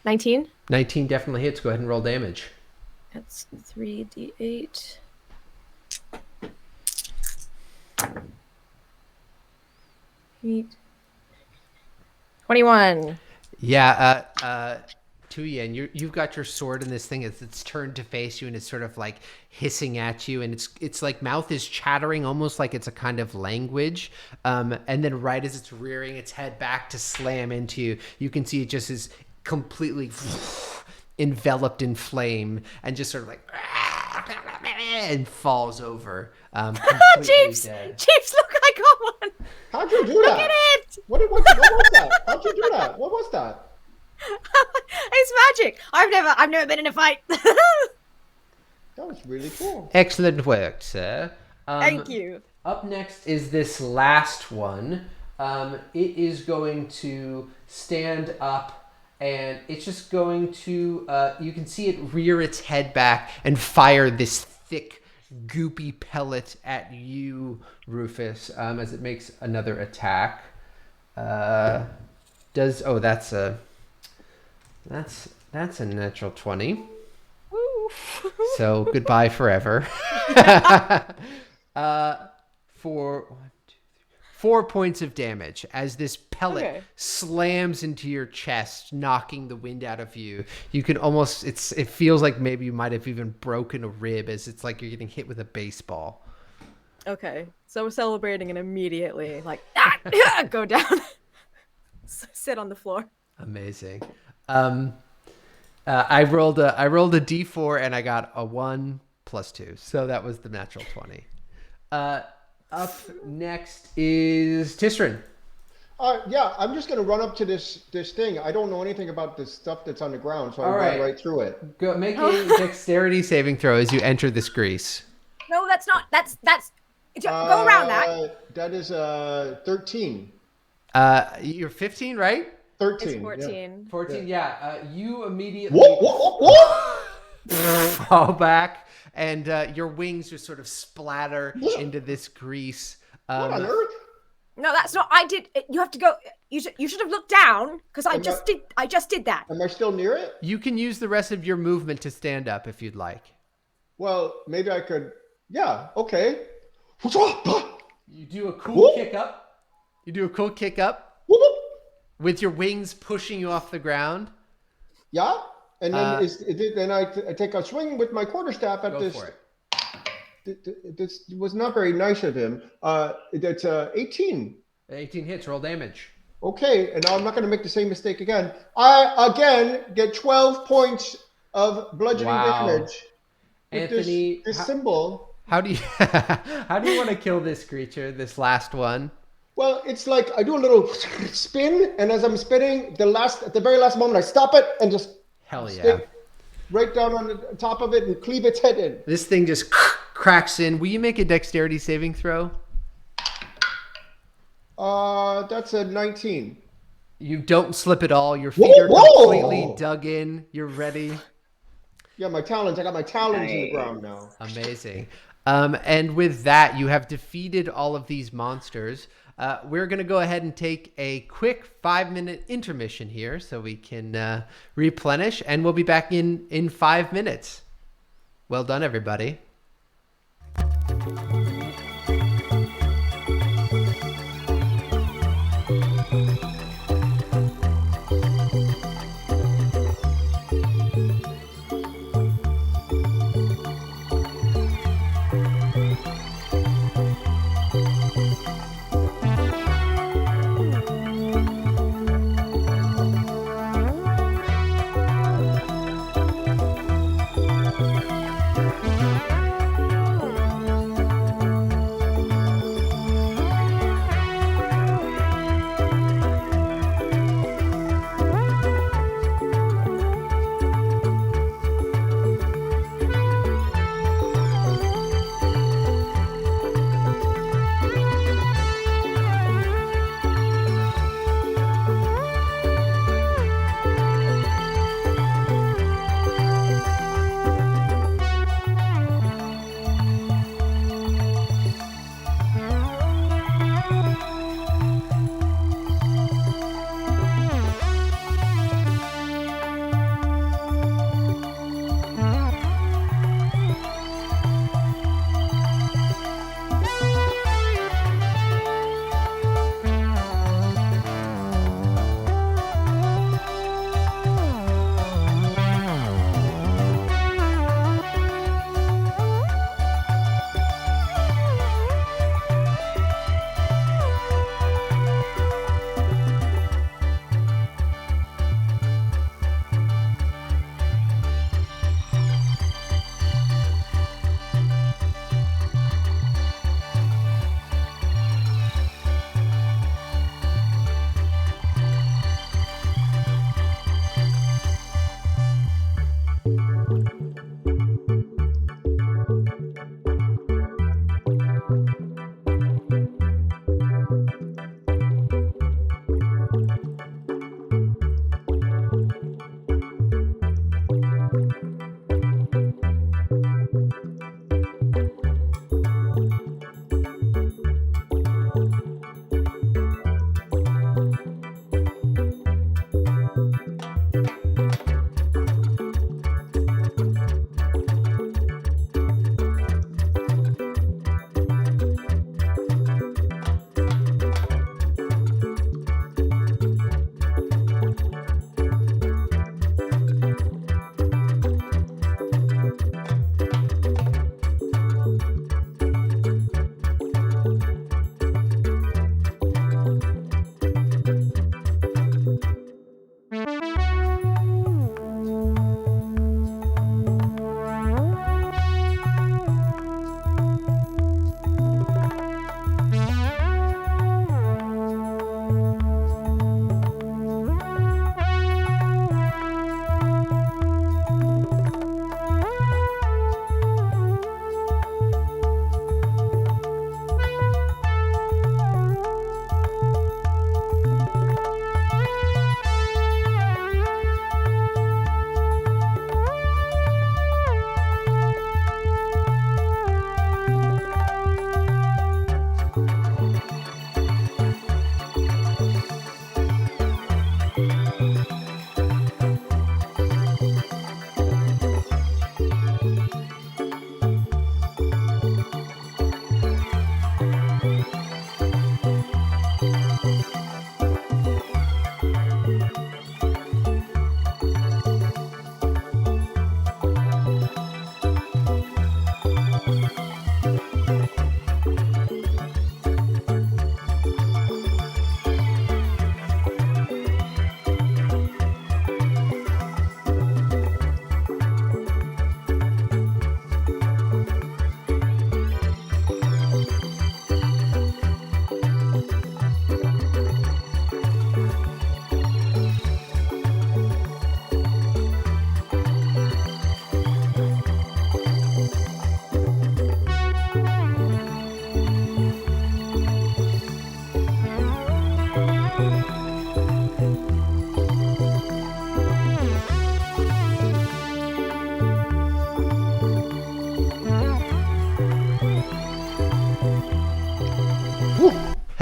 19. 19 definitely hits. Go ahead and roll damage. That's 3d8. Eight. 21. Yeah, Tuyen, you've got your sword in this thing. It's turned to face you, and it's sort of like hissing at you, and it's like mouth is chattering, almost like it's a kind of language. And then right as it's rearing its head back to slam into you, you can see it just is completely enveloped in flame and just sort of like and falls over. Jeeps! Dead. Jeeps, look, I got one! How'd you do Look that? at it! What was that? How'd you do that? What was that? It's magic! I've never been in a fight. That was really cool. Excellent work, sir. Thank you. Up next is this last one. It is going to stand up, and it's just going to, you can see it rear its head back and fire this thick, goopy pellet at you, Rufus, as it makes another attack. That's a natural 20. So goodbye forever. For 4 points of damage as this pellet slams into your chest, knocking the wind out of you. You can almost, it feels like maybe you might have even broken a rib, as it's like you're getting hit with a baseball. Okay, so we're celebrating and immediately like go down, sit on the floor. Amazing. I rolled a d4 and I got a 1 + 2, so that was the natural 20. Up next is Tristan. Yeah, I'm just gonna run up to this thing. I don't know anything about this stuff that's on the ground, so I run right through it. Go make a dexterity saving throw as you enter this grease. No, that's not. That's. Go around that. That is 13. You're 15, right? 13. It's 14. 14. Yeah. You immediately What? fall back, and your wings just sort of splatter into this grease. What on earth? No, that's not. I did. You have to go. You should have looked down because I just did that. Am I still near it? You can use the rest of your movement to stand up if you'd like. Well, maybe I could. Yeah. Okay. You do a cool kick up. With your wings pushing you off the ground. Yeah. And then then I take a swing with my quarterstaff at Go this. for it. This was not very nice of him. That's 18. 18 hits. Roll damage. Okay, and now I'm not going to make the same mistake again. I again get 12 points of bludgeoning damage. With Anthony, this symbol. how do you want to kill this creature? This last one. Well, it's like I do a little spin, and as I'm spinning, at the very last moment, I stop it and just Hell yeah. stick right down on the top of it and cleave its head in. This thing just cracks in. Will you make a dexterity saving throw? That's a 19. You don't slip at all. Your feet are Whoa! completely dug in. You're ready. Yeah, my talons. I got my talons in the ground now. Amazing. And with that, you have defeated all of these monsters. We're going to go ahead and take a quick 5-minute intermission here so we can replenish, and we'll be back in 5 minutes. Well done, everybody.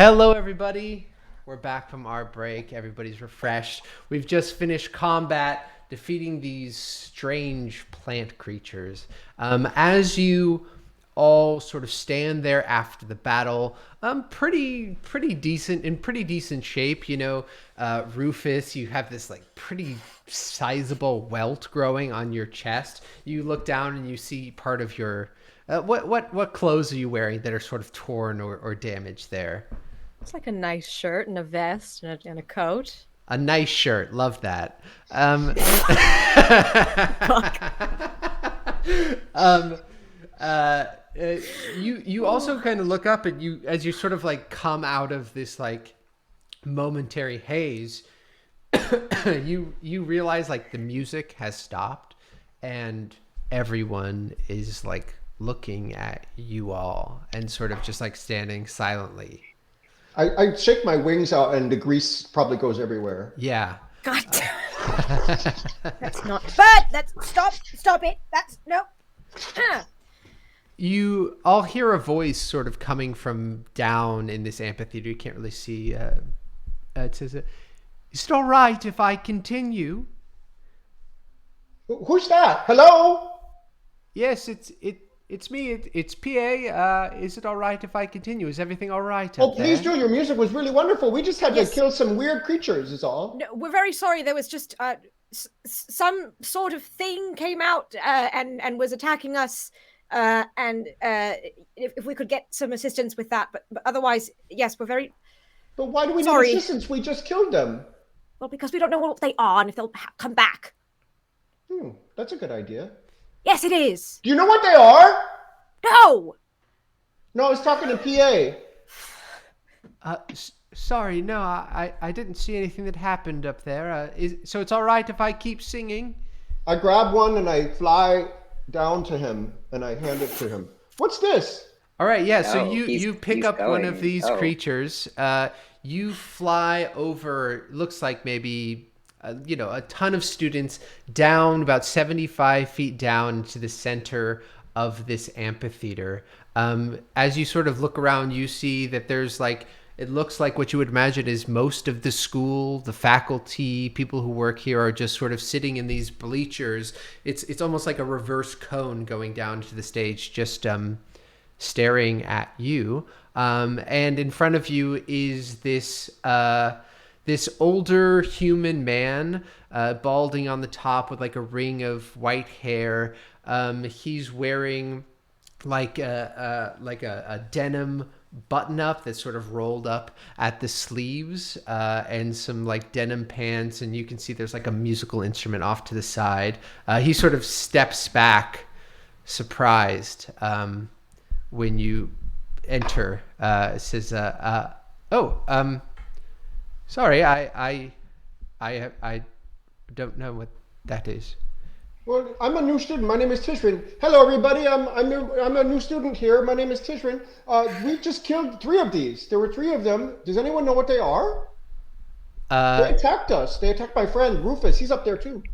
Hello, everybody. We're back from our break. Everybody's refreshed. We've just finished combat, defeating these strange plant creatures. As you all sort of stand there after the battle, pretty decent, in pretty decent shape. You know, Rufus, you have this like pretty sizable welt growing on your chest. You look down and you see part of your what clothes are you wearing that are sort of torn or damaged there? It's like a nice shirt and a vest and a coat. A nice shirt, love that. You also kind of look up and you, as you sort of like come out of this like momentary haze, you realize like the music has stopped and everyone is like looking at you all and sort of just like standing silently. I shake my wings out and the grease probably goes everywhere. Yeah. God. That's not. But that's stop it. That's no. You all hear a voice sort of coming from down in this amphitheater. You can't really see. It says, "Is it all right if I continue?" Who's that? Hello? Yes, it's me. It's PA. Is it all right if I continue? Is everything all right Oh, up please there? do. Your music was really wonderful. We just had Yes. to kill some weird creatures, is all. No, we're very sorry. There was just some sort of thing came out and was attacking us. And if we could get some assistance with that, but otherwise, yes, we're very But why do we Sorry. need assistance? We just killed them. well because we don't know what they are and if they'll come back. That's a good idea. Yes, it is. Do you know what they are? No. No, I was talking to PA. Sorry, no, I didn't see anything that happened up there. So it's all right if I keep singing? I grab one and I fly down to him and I hand it to him. What's this? All right, yeah. So Oh, you pick he's up one of going. these Oh. creatures. You fly over. Looks like maybe a ton of students down about 75 feet down to the center of this amphitheater. As you sort of look around, you see that there's like, it looks like what you would imagine is most of the school, the faculty, people who work here are just sort of sitting in these bleachers. It's almost like a reverse cone going down to the stage, just staring at you. And in front of you is this older human man, balding on the top with like a ring of white hair. He's wearing like a denim button up that's sort of rolled up at the sleeves, and some like denim pants, and you can see there's like a musical instrument off to the side. He sort of steps back, surprised, when you enter. Says, sorry, I don't know what that is. Well, I'm a new student. My name is Tristan. Hello, everybody. I'm a new student here. My name is Tristan. We just killed 3 of these. There were 3 of them. Does anyone know what they are? They attacked us. They attacked my friend Rufus. He's up there too.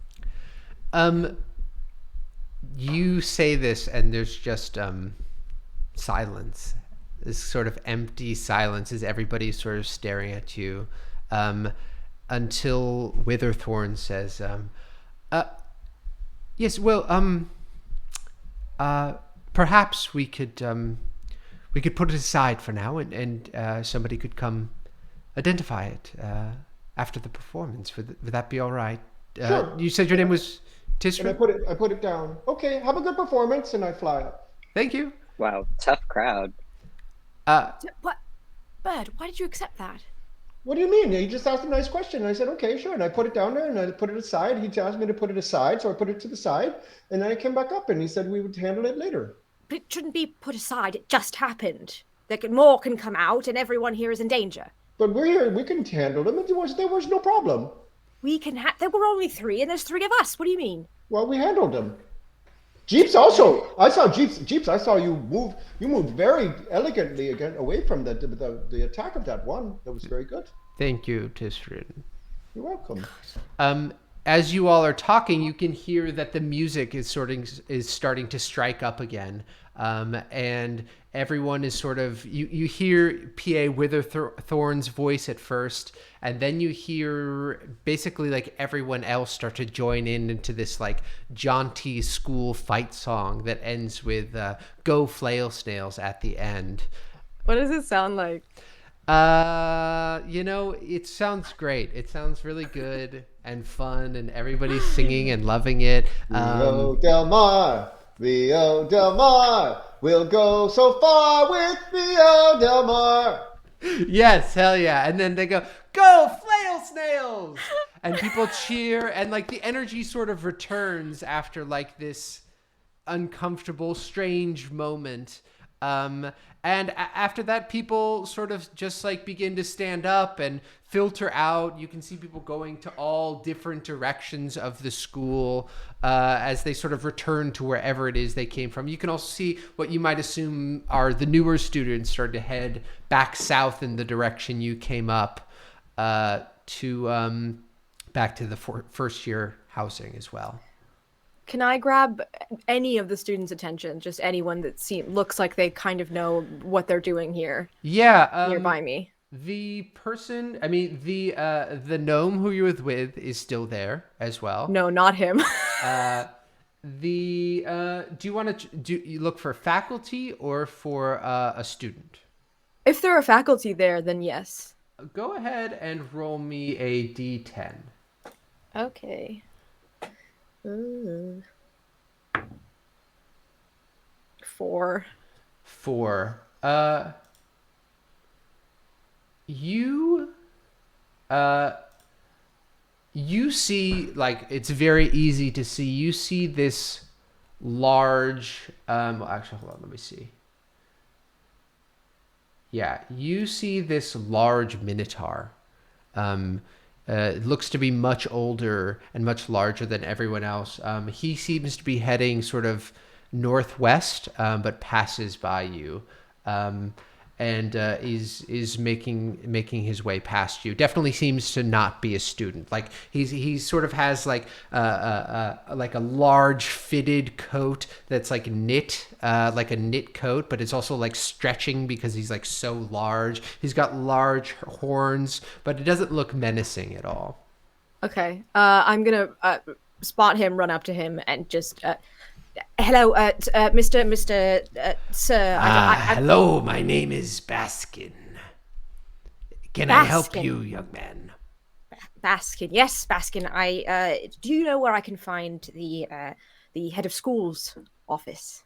You say this, and there's just silence. This sort of empty silence as everybody's sort of staring at you, until Witherthorn says, yes, well, perhaps we could put it aside for now, and somebody could come identify it after the performance. Would that be all right? Sure. You said your name was And Tristan? I put it down. Okay, have a good performance, and I fly up. Thank you. Wow, tough crowd. What? Bird, why did you accept that? What do you mean? He just asked a nice question. And I said, okay, sure. And I put it down there and I put it aside. He asked me to put it aside, so I put it to the side. And then I came back up and he said we would handle it later. But it shouldn't be put aside. It just happened. More can come out, and everyone here is in danger. But we're here. We can handle them. There was no problem. We can. There were only 3, and there's 3 of us. What do you mean? Well, we handled them. Jeeps also. I saw Jeeps. Jeeps. I saw you move. You moved very elegantly again away from the attack of that one. That was very good. Thank you, Tristan. You're welcome. as you all are talking, you can hear that the music is starting to strike up again, and everyone is sort of you hear P.A. Witherthorn's voice at first, and then you hear basically like everyone else start to join into this like jaunty school fight song that ends with "Go Flail Snails" at the end. What does it sound like? It sounds great. It sounds really good and fun, and everybody's singing and loving it. Rio Del Mar, Rio Del Mar, we'll go so far with Rio Del Mar. Yes, hell yeah. And then they go Flail Snails! And people cheer, and like the energy sort of returns after like this uncomfortable, strange moment. And after that, people sort of just like begin to stand up and filter out. You can see people going to all different directions of the school as they sort of return to wherever it is they came from. You can also see what you might assume are the newer students start to head back south in the direction you came up to back to the first year housing as well. Can I grab any of the students' attention? Just anyone that looks like they kind of know what they're doing here. Yeah, nearby me. The person, the gnome who you're with is still there as well. No, not him. Do you want to do you look for faculty or for a student? If there are faculty there, then yes. Go ahead and roll me a d10. Okay. 4. You see, like, it's very easy to see. You see this large, actually, hold on, let me see. Yeah, you see this large minotaur. It looks to be much older and much larger than everyone else. He seems to be heading sort of northwest, but passes by you, and is making his way past you. Definitely seems to not be a student. Like he sort of has like a large fitted coat that's like knit, like a knit coat, but it's also like stretching because he's like so large. He's got large horns, but it doesn't look menacing at all. Okay, I'm gonna spot him, run up to him, and just. Hello, Mr. Sir. Hello, my name is Baskin. Can I help you, young man? Baskin, yes, Baskin. Do you know where I can find the head of school's office?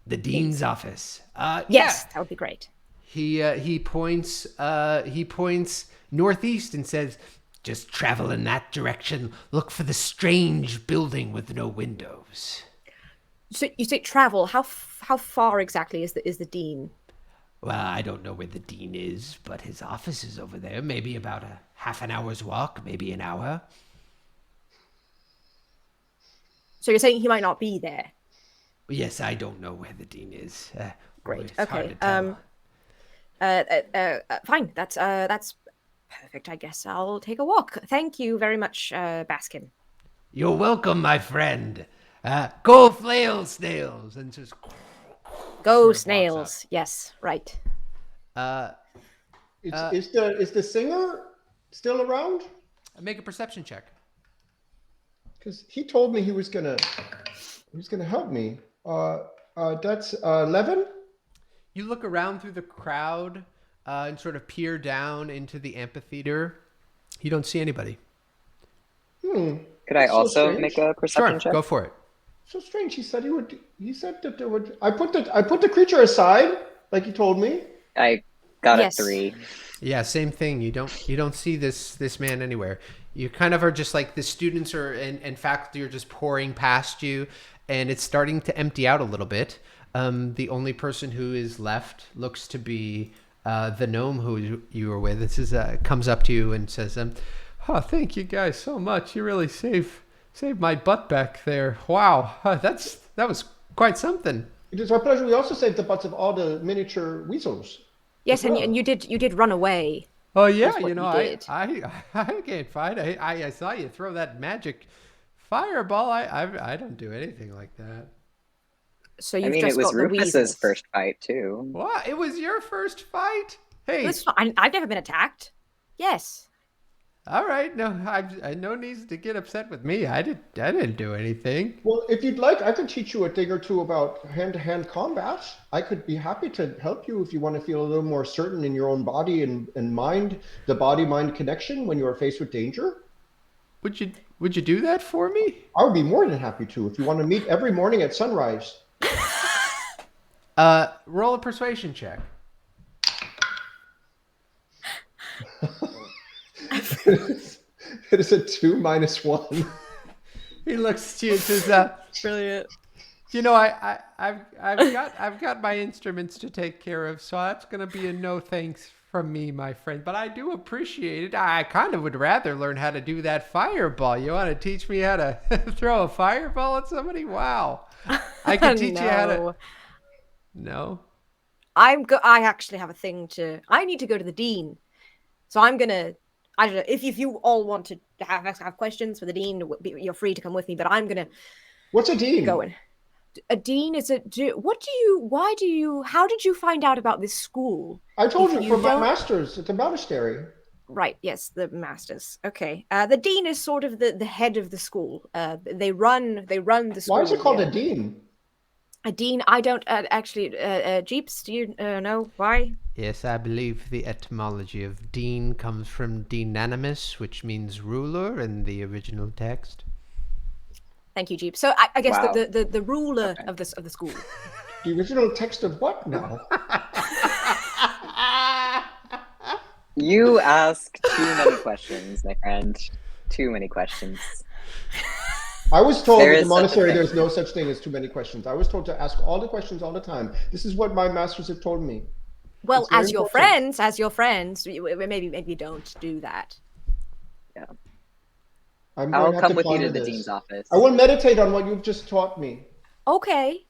The dean's office. Yes, yeah. That would be great. He points northeast and says, "Just travel in that direction. Look for the strange building with no windows." So you say travel. How far exactly is the dean? Well, I don't know where the dean is, but his office is over there. Maybe about a half an hour's walk, maybe an hour. So you're saying he might not be there? Yes, I don't know where the dean is. Great. It's hard to tell. Fine. That's perfect. I guess I'll take a walk. Thank you very much, Baskin. You're welcome, my friend. Go Flail Snails, and just go Snails. Yes, right. Is the singer still around? Make a perception check. Because he told me he was gonna help me. That's 11. You look around through the crowd and sort of peer down into the amphitheater. You don't see anybody. Could I also make a perception check? Go for it. So strange. He said he would. He said that there would. I put the creature aside, like he told me. I got a 3. Yeah, same thing. You don't see this man anywhere. You kind of are just like the students and faculty are just pouring past you, and it's starting to empty out a little bit. The only person who is left looks to be the gnome who you were with. This is comes up to you and says, "Oh, thank you guys so much. You really saved my butt back there. Wow, that was quite something." It is our pleasure. We also saved the butts of all the miniature weasels. Yes, and you did run away. Oh yeah, what you know, you did. I can't fight. I saw you throw that magic fireball. I don't do anything like that. So I you've mean, it just was got the Rufus's weasels. first fight too. What? It was your first fight? Hey, It's fine. I've never been attacked. Yes. all right. No, I no needs to get upset with me. I didn't do anything. Well, if you'd like, I could teach you a thing or two about hand-to-hand combat. I could be happy to help you if you want to feel a little more certain in your own body and mind, the body-mind connection when you are faced with danger. Would you do that for me? I would be more than happy to if you want to meet every morning at sunrise. Roll a persuasion check. It is a 2 minus 1. He looks at you and says, Brilliant. "You know, I've got my instruments to take care of, so that's gonna be a no thanks from me, my friend. But I do appreciate it. I kind of would rather learn how to do that fireball. You want to teach me how to throw a fireball at somebody? Wow, I can teach you how to. No, I actually have a thing to. I need to go to the dean, so I'm gonna. I don't know if you all want to have questions for the dean. You're free to come with me, but I'm gonna What's a dean? go in. A dean is a. Why do you? How did you find out about this school? I told If you you from my don't- masters. It's a monastery. Right. Yes, the masters. Okay. The dean is sort of the head of the school. They run the school. Why is it called yeah. a dean? A dean? I don't actually. Jeeps, do you know why? yes, I believe the etymology of dean comes from deananimus, which means ruler in the original text. Thank you, Jeep. So I guess Wow. the ruler of the school. The original text of what now? You ask too many questions, my friend. Too many questions. I was told There in the is such a monastery thing. there's no such thing as too many questions. I was told to ask all the questions all the time. This is what my masters have told me. Well, It's very as your friends, maybe don't do that. I'm I'll going to have come with you ponder to the this. dean's office. I will meditate on what you've just taught me. Okay.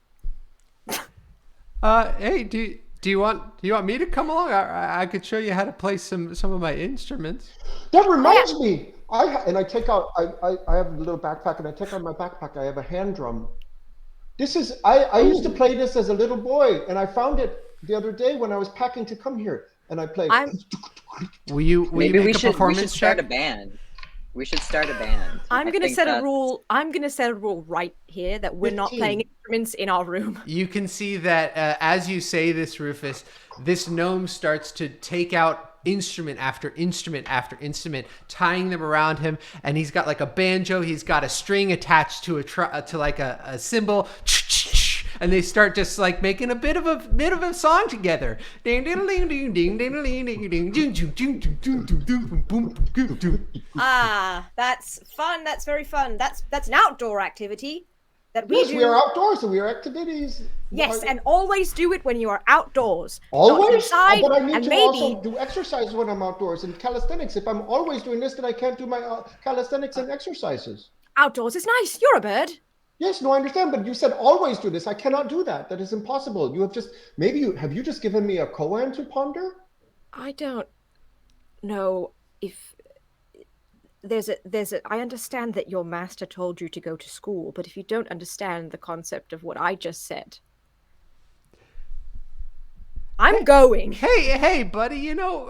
Hey, do you want me to come along? I could show you how to play some of my instruments. That reminds me. I take out. I have a little backpack, and I take out my backpack. I have a hand drum. This is. I used to play this as a little boy, and I found it the other day when I was packing to come here, and I played. Will you Maybe make we a should performance start check? a band. We should start a band. I'm I gonna think set a that's- rule. I'm gonna set a rule right here that we're not 15. playing instruments in our room. You can see that as you say this, Rufus, this gnome starts to take out instrument after instrument after instrument, tying them around him, and he's got like a banjo. He's got a string attached to a cymbal, and they start just like making a bit of a song together. Ah, that's fun. That's very fun. That's an outdoor activity that we Yes, do. we are outdoors, and we are activities. Yes, I- and always do it when you are outdoors. Not always. inside, But I need and to maybe also do exercise when I'm outdoors and calisthenics. If I'm always doing this, then I can't do my calisthenics and exercises. outdoors is nice. You're a bird. Yes, no, I understand, but you said always do this. I cannot do that. That is impossible. You have just have you just given me a koan to ponder? I don't know if there's a I understand that your master told you to go to school, but if you don't understand the concept of what I just said, I'm going. Hey, buddy, you know,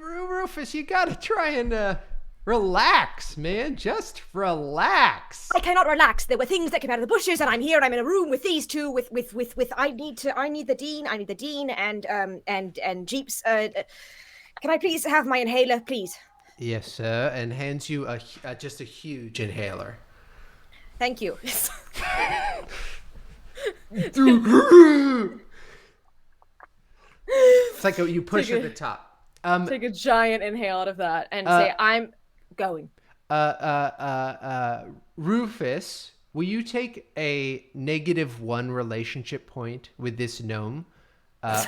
Rufus, you gotta try and relax, man. Just relax. I cannot relax. There were things that came out of the bushes, and I'm here. And I'm in a room with these two. With I need the dean. And Jeeps. Can I please have my inhaler, please? Yes, sir, and hands you just a huge inhaler. Thank you. It's like you push at the top. Take a giant inhale out of that. And say, I'm going. Rufus, will you take a -1 relationship point with this gnome,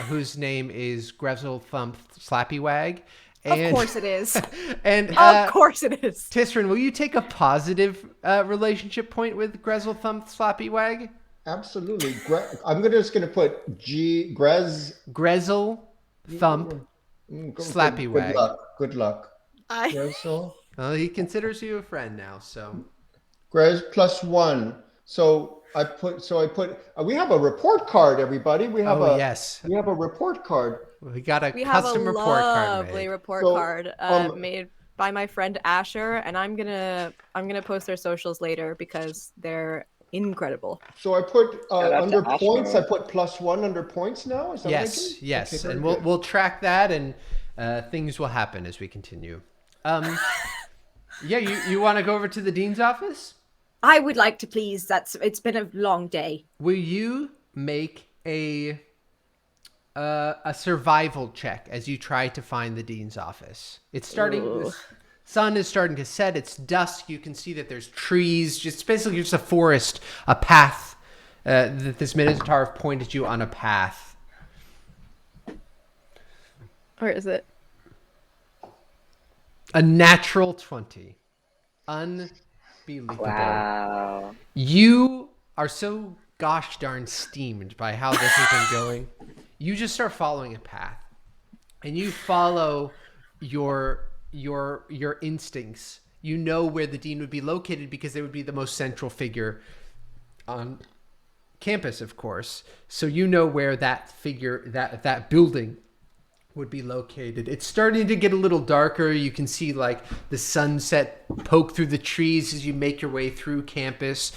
whose name is Grezel Thump Slappywag? Of course it is. And Of course it is. Tristan, will you take a positive relationship point with Grezel Thump Slappywag? Absolutely. I'm just going to put Grezel Thump Slappy wag. Good luck. Good luck. I Weasel. Well, he considers you a friend now, so. Grez +1. So I put. We have a report card, everybody. We have Yes. We have a report card. We got a we have a custom report card lovely made. report So, card made by my friend Asher, and I'm gonna post their socials later because they're incredible. So I put Shout out under to Asher. points. I put +1 under points now. Is that what I Yes, do? yes, Okay, very and good. we'll track that, and things will happen as we continue. Yeah, you want to go over to the dean's office? I would like to please. It's been a long day. Will you make a survival check as you try to find the dean's office? It's starting. The sun is starting to set. It's dusk. You can see that there's trees. Just basically just a forest, a path. That this Minotaur pointed you on a path. Where is it? A natural 20. Unbelievable. Wow. You are so gosh darn steamed by how this has been going. You just start following a path, and you follow your instincts. You know where the dean would be located because they would be the most central figure on campus, of course. So you know where that figure, that building would be located. It's starting to get a little darker. You can see like the sunset poke through the trees as you make your way through campus.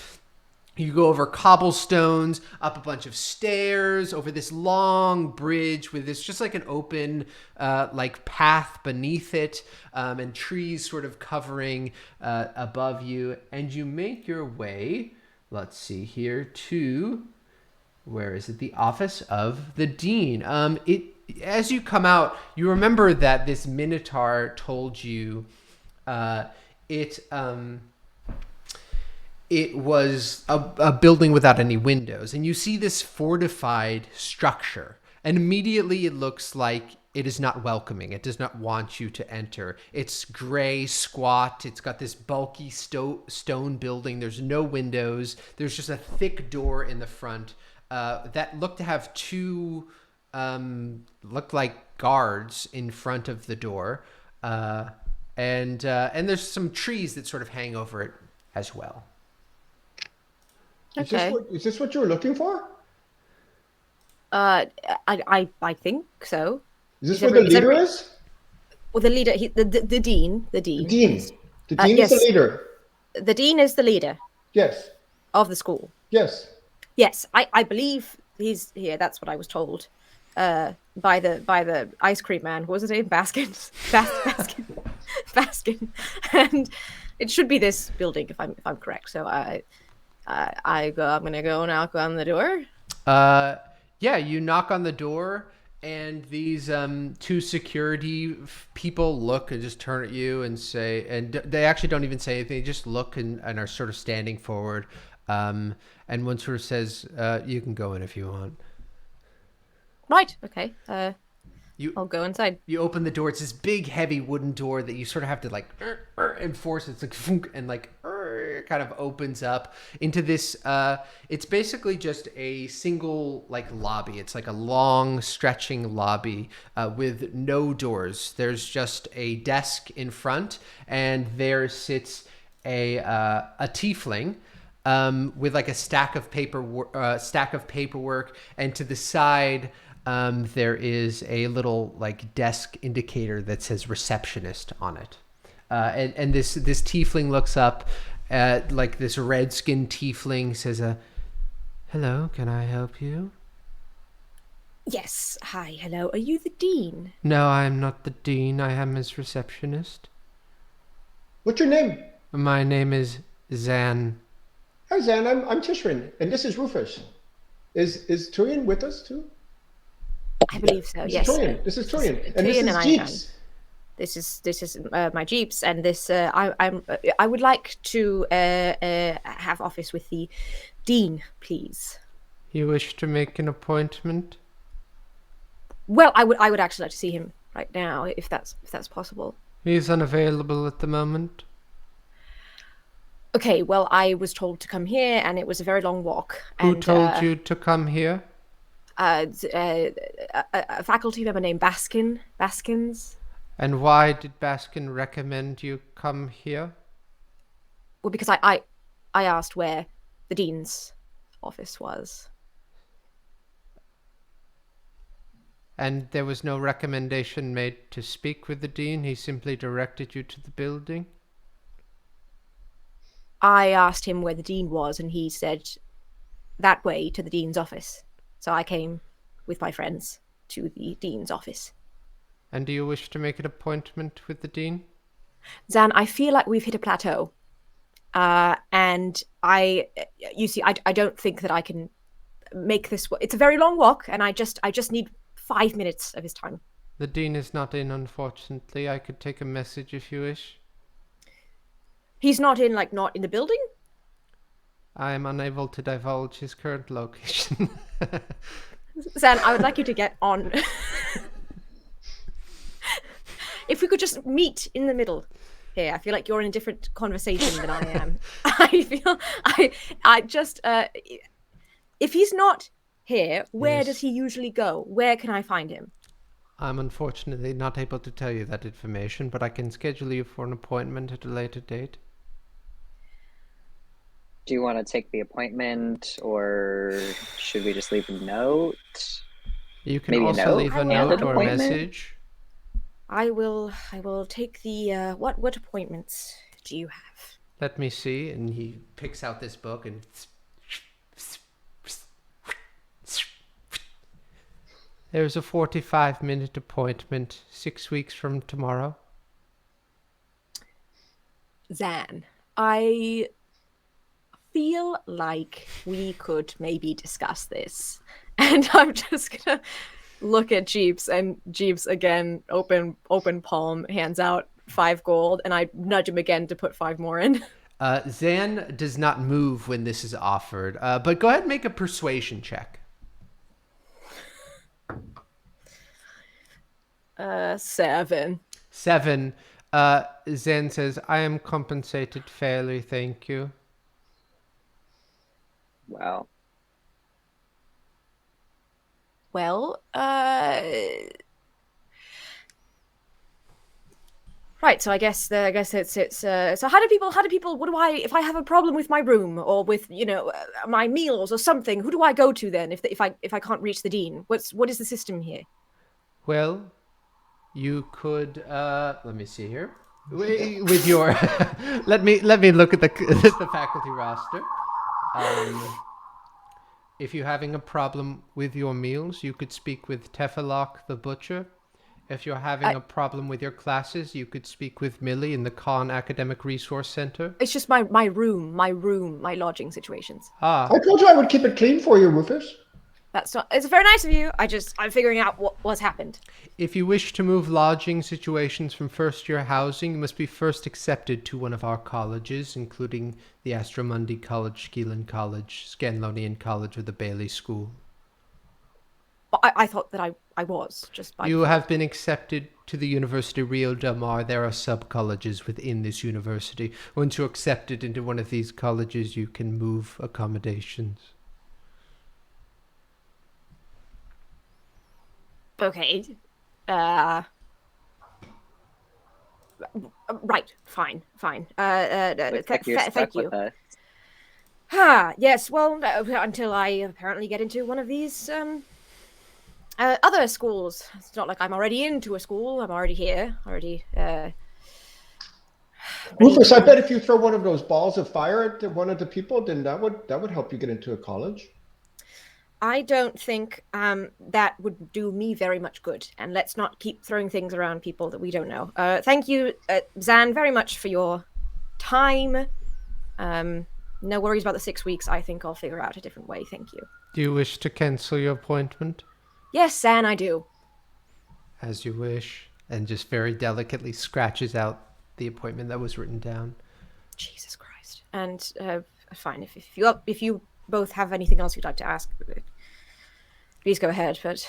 You go over cobblestones, up a bunch of stairs, over this long bridge with this just like an open like path beneath it, and trees sort of covering above you. And you make your way, let's see here, to, where is it? The office of the dean. As you come out, you remember that this Minotaur told you it was a building without any windows. And you see this fortified structure. And immediately it looks like it is not welcoming. It does not want you to enter. It's gray, squat. It's got this bulky stone building. There's no windows. There's just a thick door in the front that looked to have two... looked like guards in front of the door, and there's some trees that sort of hang over it as well. Okay. Is this what you were looking for? I think so. Is this Is where the every- is leader every- is? Well, the leader, the dean. The dean. The dean is yes. the leader. The dean is the leader Yes. of the school. Yes. Yes, I believe he's here. That's what I was told. By the ice cream man. What was his name? Baskin. Baskin. And it should be this building if I'm correct. So I'm gonna go knock on the door. Yeah, you knock on the door, and these two security people look and just turn at you and say, and they actually don't even say anything. They just look and are sort of standing forward. And one sort of says, "You can go in if you want." Right. Okay. You I'll go inside. you open the door. It's this big, heavy wooden door that you sort of have to like enforce. It's like thunk, and like kind of opens up into this. It's basically just a single like lobby. It's like a long, stretching lobby with no doors. There's just a desk in front, and there sits a tiefling. With like a stack of paperwork, and to the side there is a little like desk indicator that says receptionist on it. And this tiefling looks up, like this red-skinned tiefling says, "Hello, can I help you?" Yes. Hi. Hello. Are you the dean? "No, I am not the dean. I am his receptionist. What's your name? My name is Zan." Hi, Zan. I'm Tristan, and this is Rufus. Is Tuyen with us too? I believe so. This Yes. is Tuyen. This is Tuyen, and this Tuyen is and I Jeeps. This is my jeeps, and this I would like to have office with the dean, please. "You wish to make an appointment?" Well, I would actually like to see him right now, if that's possible. "He's unavailable at the moment." Okay, well, I was told to come here, and it was a very long walk. "Who And, told you to come here?" a faculty member named Baskins. And why did Baskin recommend you come here? Well, because I asked where the dean's office was. And there was no recommendation made to speak with the dean? He simply directed you to the building? I asked him where the dean was, and he said that way to the dean's office. So I came with my friends to the dean's office. And do you wish to make an appointment with the dean? Zan, I feel like we've hit a plateau. And you see, I don't think that I can make this. It's a very long walk, and I just need 5 minutes of his time. The dean is not in, unfortunately. I could take a message if you wish. He's not in the building? I am unable to divulge his current location. Zan, I would like you to get on. If we could just meet in the middle here. I feel like you're in a different conversation than I am. I just, if he's not here, where does he usually go? Where can I find him? I'm unfortunately not able to tell you that information, but I can schedule you for an appointment at a later date. Do you want to take the appointment, or should we just leave a note? You can Maybe a also note leave a and note an or a appointment? message. I will take the what appointments do you have? Let me see. And he picks out this book and there's a 45-minute appointment 6 weeks from tomorrow. Zan, I feel like we could maybe discuss this. And I'm just gonna look at Jeeps, and Jeeps again, open palm, hands out 5 gold, and I nudge him again to put 5 more in. Zan does not move when this is offered, but go ahead and make a persuasion check. 7. 7. Zan says, I am compensated fairly, thank you. Wow. Well, right. So I guess it's so how do people what do I, if I have a problem with my room or with my meals or something, who do I go to then if I can't reach the dean? What is the system here? Well, you could let me see here with your let me look at the faculty roster. If you're having a problem with your meals, you could speak with Tefalok the butcher. If you're having a problem with your classes, you could speak with Millie in the Khan Academic Resource Center. It's just my lodging situations. Ah, I told you I would keep it clean for you, Rufus. It's very nice of you. I'm figuring out what's happened. if you wish to move lodging situations from first-year housing, you must be first accepted to one of our colleges, including the Astromundi College, Skeelan College, Scanlonian College, or the Bailey School. But I thought that I was just by You have been accepted to the University Rio Del Mar. There are sub-colleges within this university. Once you're accepted into one of these colleges, you can move accommodations. Okay. Right. Fine. Looks like you're stuck thank with you. us. Yes. Well, until I apparently get into one of these other schools. It's not like I'm already into a school. I'm already here. Rufus, I bet if you throw one of those balls of fire at one of the people, then that would help you get into a college. I don't think that would do me very much good. And let's not keep throwing things around people that we don't know. Thank you, Zan, very much for your time. No worries about the 6 weeks. I think I'll figure out a different way. Thank you. Do you wish to cancel your appointment? Yes, Zan, I do. As you wish. And just very delicately scratches out the appointment that was written down. Jesus Christ. And fine, if you both have anything else you'd like to ask, please go ahead, but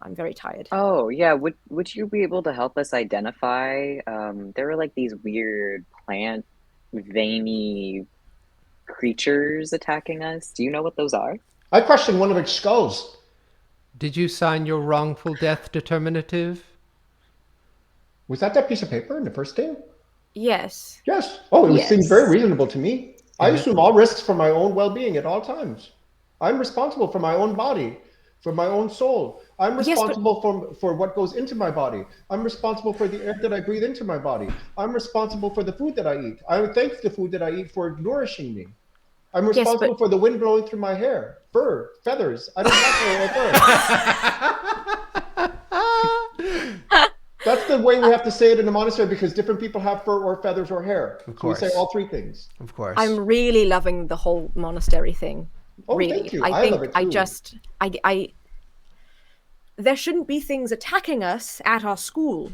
I'm very tired. Oh, yeah. Would you be able to help us identify? There were like these weird plant, veiny creatures attacking us. Do you know what those are? I questioned one of its skulls. Did you sign your wrongful death determinative? Was that piece of paper in the first thing? Yes. Yes. Oh, it seemed very Yes. reasonable to me. I assume all risks for my own well-being at all times. I'm responsible for my own body, for my own soul. I'm Yes, but- responsible for what goes into my body. I'm responsible for the air that I breathe into my body. I'm responsible for the food that I eat. I thank the food that I eat for nourishing me. I'm Yes, responsible but- for the wind blowing through my hair, fur, feathers. I don't have hair or fur. That's the way we have to say it in the monastery because different people have fur or feathers or hair. Of So we say course. all three things. Of course. I'm really loving the whole monastery thing. Oh, really. thank you. I I think love it too. I there shouldn't be things attacking us at our school.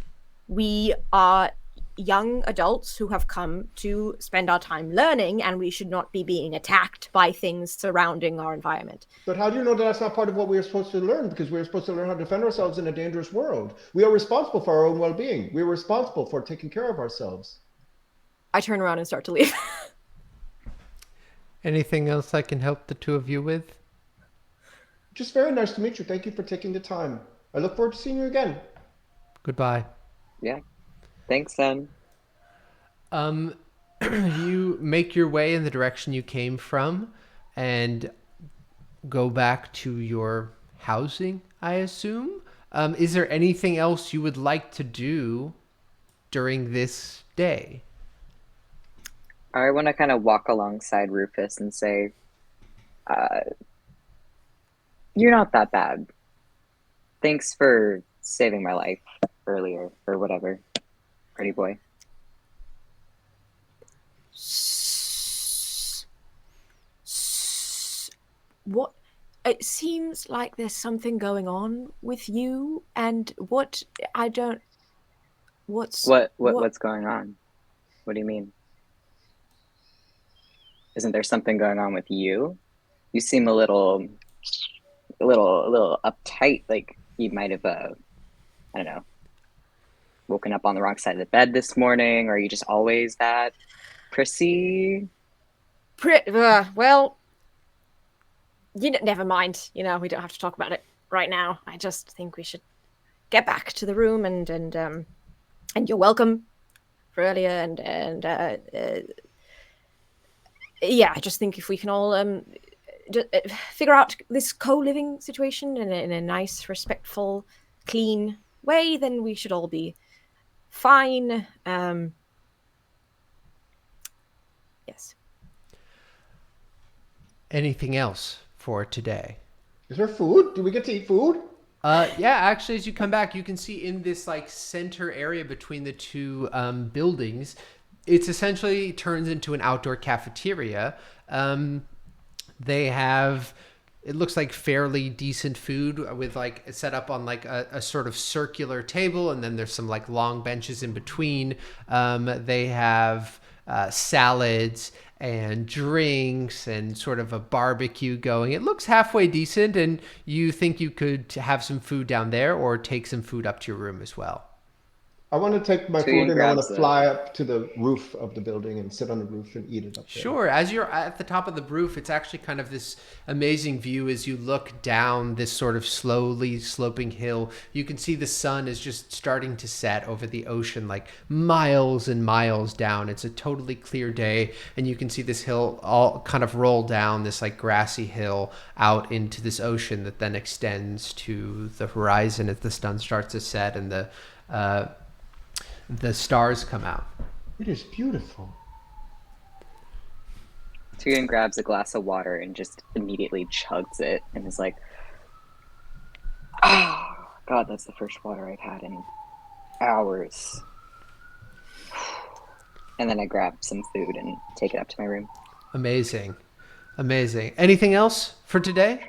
We are young adults who have come to spend our time learning, and we should not be being attacked by things surrounding our environment. But how do you know that that's not part of what we are supposed to learn? Because we're supposed to learn how to defend ourselves in a dangerous world. We are responsible for our own well-being. We're responsible for taking care of ourselves. I turn around and start to leave. Anything else I can help the two of you with? Just very nice to meet you. Thank you for taking the time. I look forward to seeing you again. Goodbye. Yeah. Thanks, son. You make your way in the direction you came from and go back to your housing, I assume. Is there anything else you would like to do during this day? I want to kind of walk alongside Rufus and say, you're not that bad. Thanks for saving my life earlier, or whatever. Pretty boy. What? It seems like there's something going on with you, and what? I don't. What's What's going on? What do you mean? Isn't there something going on with you? You seem a little uptight. Like you might have, I don't know, woken up on the wrong side of the bed this morning, or are you just always that prissy? Well, never mind. We don't have to talk about it right now. I just think we should get back to the room, and you're welcome for earlier, and yeah, I just think if we can all figure out this co-living situation in a nice, respectful, clean way, then we should all be fine. Yes. Anything else for today? Is there food? Do we get to eat food? Yeah, actually, as you come back, you can see in this like center area between the two buildings, it's essentially turns into an outdoor cafeteria. They have, it looks like fairly decent food with like set up on like a sort of circular table, and then there's some like long benches in between. They have salads and drinks and sort of a barbecue going. It looks halfway decent, and you think you could have some food down there or take some food up to your room as well. I want to take my Tuyen food and I want grabs to it. fly up to the roof of the building and sit on the roof and eat it up there. Sure. As you're at the top of the roof, it's actually kind of this amazing view as you look down this sort of slowly sloping hill. You can see the sun is just starting to set over the ocean, like miles and miles down. It's a totally clear day, and you can see this hill all kind of roll down this like grassy hill out into this ocean that then extends to the horizon as the sun starts to set and the stars come out. It is beautiful. Tuyen grabs a glass of water and just immediately chugs it and is like, oh, God, that's the first water I've had in hours. And then I grab some food and take it up to my room. Amazing. Amazing. Anything else for today?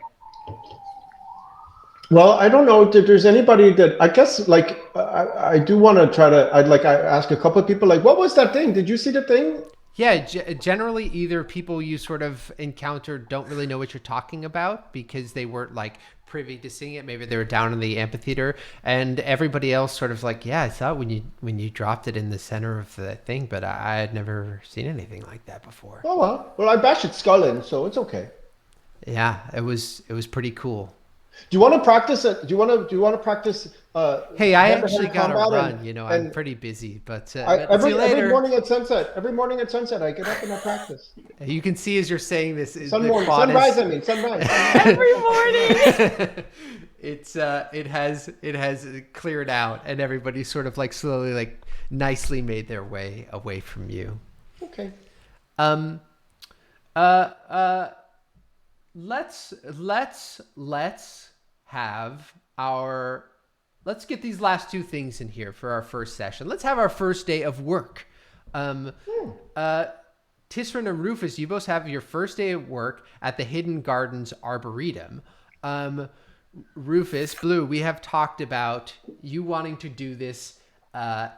Well, I don't know if there's anybody that I guess like I do want to try to. I'd like I ask a couple of people like, what was that thing? Did you see the thing? Yeah, generally either people you sort of encountered don't really know what you're talking about because they weren't like privy to seeing it. Maybe they were down in the amphitheater, and everybody else sort of like, yeah, I saw it when you dropped it in the center of the thing, but I had never seen anything like that before. Oh well, I bashed its skull in, so it's okay. Yeah, it was pretty cool. Do you want to practice it? Do you want to practice? Hey, I hand-to-hand actually got to combat run. I'm and pretty busy, but see you every later. morning at sunset. Every morning at sunset, I get up and I practice. You can see as you're saying this, the quad Sunrise. is... I mean, sunrise. Every morning. it has cleared out, and everybody sort of like slowly, like nicely made their way away from you. Okay. Let's get these last two things in here for our first session. Let's have our first day of work. Tristan and Rufus, you both have your first day of work at the Hidden Gardens Arboretum. Rufus, Blue, we have talked about you wanting to do this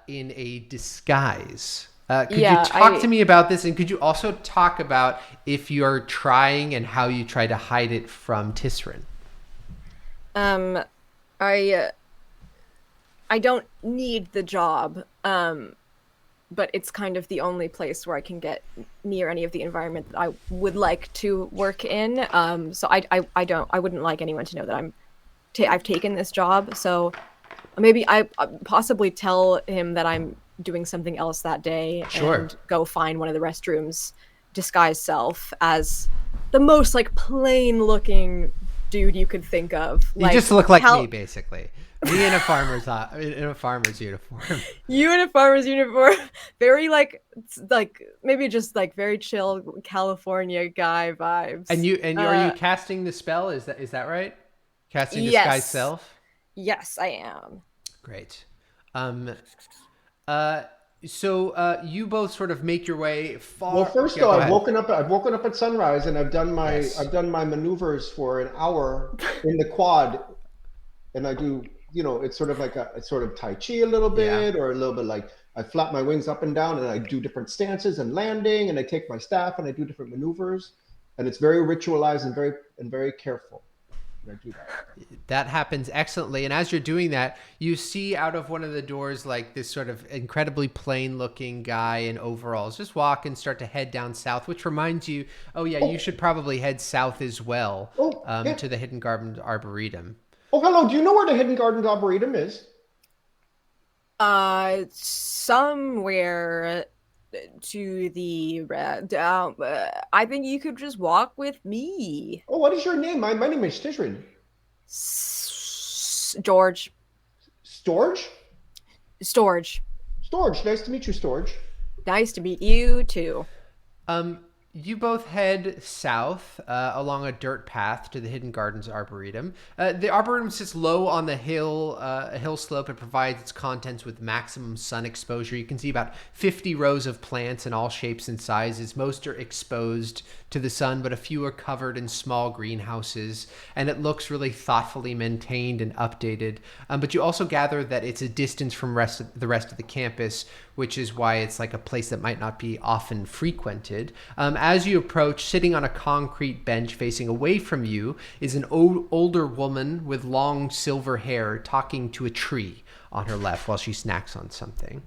in a disguise. Could you talk to me about this, and could you also talk about if you're trying and how you try to hide it from Tristan? I don't need the job, but it's kind of the only place where I can get near any of the environment that I would like to work in. So I wouldn't like anyone to know that I've taken this job. So maybe I possibly tell him that I'm doing something else that day. Sure. And go find one of the restrooms, disguise self as the most like plain looking dude you could think of. You just look like me, basically. Me in a farmer's uniform. You in a farmer's uniform, very like maybe just like very chill California guy vibes. And are you casting the spell? Is that right? Casting disguise self? Yes, I am. Great. So you both sort of make your way far. Well, first though, I've woken up at sunrise, and I've done my maneuvers for an hour in the quad, and I do. It's sort of like it's sort of Tai Chi a little bit, or a little bit like I flap my wings up and down, and I do different stances and landing, and I take my staff and I do different maneuvers, and it's very ritualized and very careful. I do that. That happens excellently. And as you're doing that, you see out of one of the doors like this sort of incredibly plain looking guy in overalls just walk and start to head down south, which reminds you, you should probably head south as well to the Hidden Gardens Arboretum. Oh, hello. Do you know where the Hidden Gardens Arboretum is? Somewhere to the I think you could just walk with me. Oh, what is your name? My name is Tristan. George. Storage? Storage. Storage. Nice to meet you, Storage. Nice to meet you too. You both head south along a dirt path to the Hidden Gardens Arboretum. The Arboretum sits low on the hill, a hill slope. It provides its contents with maximum sun exposure. You can see about 50 rows of plants in all shapes and sizes. Most are exposed to the sun, but a few are covered in small greenhouses, and it looks really thoughtfully maintained and updated. But you also gather that it's a distance from the rest of the campus, which is why it's like a place that might not be often frequented. As you approach, sitting on a concrete bench facing away from you is an older woman with long silver hair talking to a tree on her left while she snacks on something.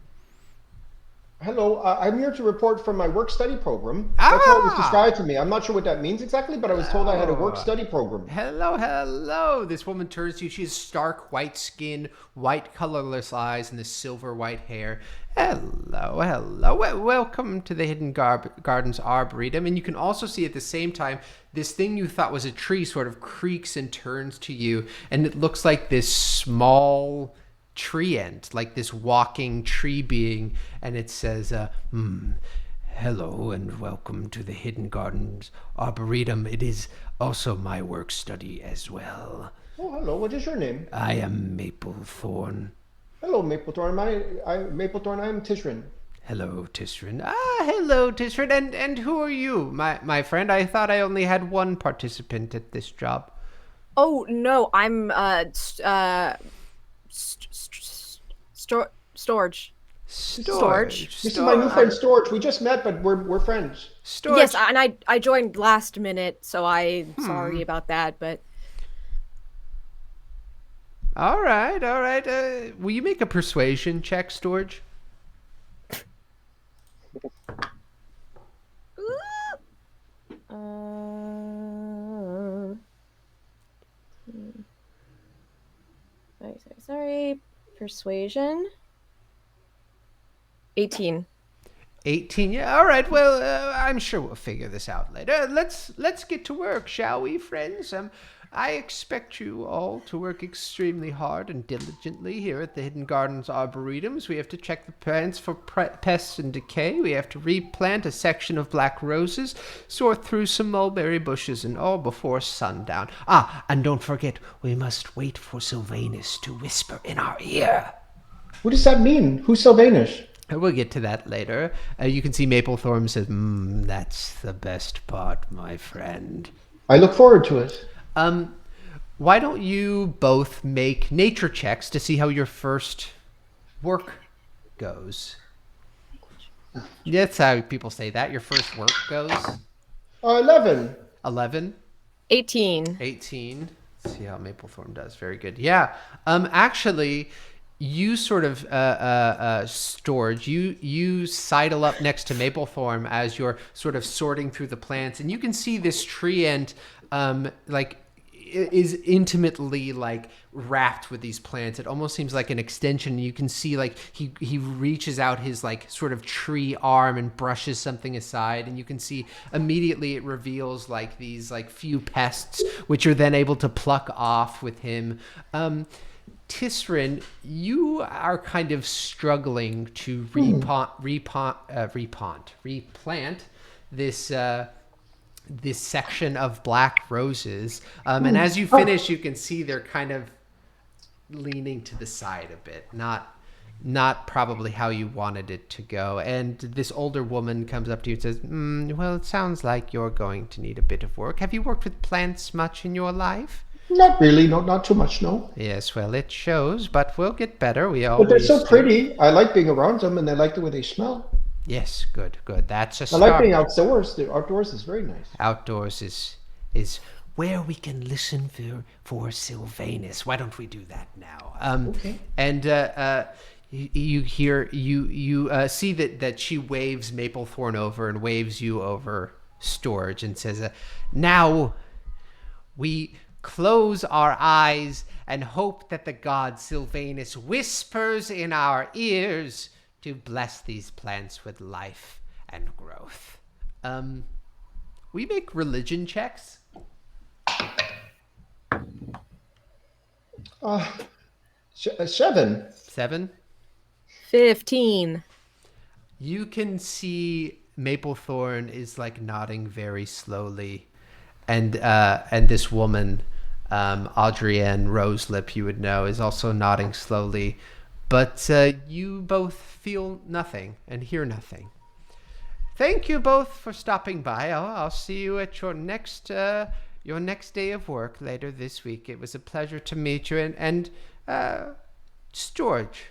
Hello, I'm here to report from my work-study program. That's how it was described to me. I'm not sure what that means exactly, but I was told I had a work-study program. Hello. This woman turns to you. She has stark white skin, white colorless eyes, and this silver white hair. Hello. Welcome to the Hidden Gardens Arboretum. And you can also see at the same time, this thing you thought was a tree sort of creaks and turns to you, and it looks like this small tree ant, like this walking tree being, and it says, hello and welcome to the Hidden Gardens Arboretum. It is also my work study as well. Oh, hello. What is your name? I am Maplethorn. Hello, Maplethorn. Maplethorn, I am Tristan. Hello, Tristan. Hello, Tristan. And who are you, my friend? I thought I only had one participant at this job. Oh, no, I'm, Storage. This is my new friend Storage. We just met, but we're friends. Storage. Yes, and I joined last minute, so I'm sorry about that, but... All right. Will you make a persuasion check, Storage? Sorry. Persuasion. 18. 18. Yeah, all right. Well, I'm sure we'll figure this out later. Let's get to work, shall we, friends? I expect you all to work extremely hard and diligently here at the Hidden Gardens Arboretums. We have to check the plants for pests and decay. We have to replant a section of black roses, sort through some mulberry bushes, and all before sundown. Ah, and don't forget, we must wait for Sylvanus to whisper in our ear. What does that mean? Who's Sylvanus? We'll get to that later. You can see Maplethorn says, that's the best part, my friend. I look forward to it. Why don't you both make nature checks to see how your first work goes? That's how people say that. Your first work goes. 11. 11. 18. 18. Let's see how Maplethorn does. Very good. Yeah. Actually, you sort of Storage. You sidle up next to Maplethorn as you're sort of sorting through the plants, and you can see this tree and is intimately wrapped with these plants. It almost seems like an extension. You can see he reaches out his sort of tree arm and brushes something aside, and you can see immediately it reveals these few pests, which you're then able to pluck off with him. Tisrin, you are kind of struggling to replant this this section of black roses, and as you finish, you can see they're kind of leaning to the side a bit, not probably how you wanted it to go. And this older woman comes up to you and says, well, it sounds like you're going to need a bit of work. Have you worked with plants much in your life? Not really. No, not too much, no. Yes, well, it shows, but we'll get better. But they're so pretty. I like being around them, and I like the way they smell. Yes, good. That's a I start. like being outdoors. The outdoors is very nice. Outdoors is where we can listen for Sylvanus. Why don't we do that now? Okay. And you see that she waves Maplethorn over and waves you over, Storage, and says, now we close our eyes and hope that the god Sylvanus whispers in our ears to bless these plants with life and growth. We make religion checks. 7. 7. 15. You can see Maplethorn is nodding very slowly, and this woman, Audrienne Roselip, you would know, is also nodding slowly, but you both feel nothing and hear nothing. Thank you both for stopping by. I'll see you at your next day of work later this week. It was a pleasure to meet you, and Storage,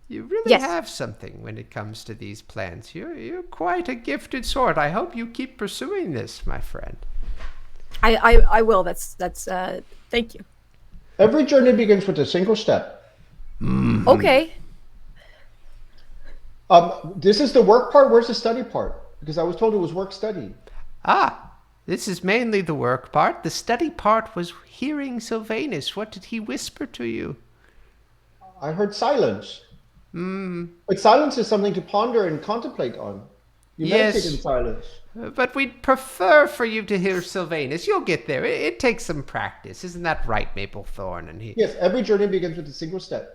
you really have something when it comes to these plants. You're quite a gifted sort. I hope you keep pursuing this, my friend. I will. That's thank you. Every journey begins with a single step. Mm-hmm. Okay. This is the work part. Where's the study part? Because I was told it was work study. This is mainly the work part. The study part was hearing Sylvanus. What did he whisper to you? I heard silence. But silence is something to ponder and contemplate on. You meditate in silence. But we'd prefer for you to hear Sylvanus. You'll get there. It takes some practice. Isn't that right, Maplethorn? And Yes, every journey begins with a single step.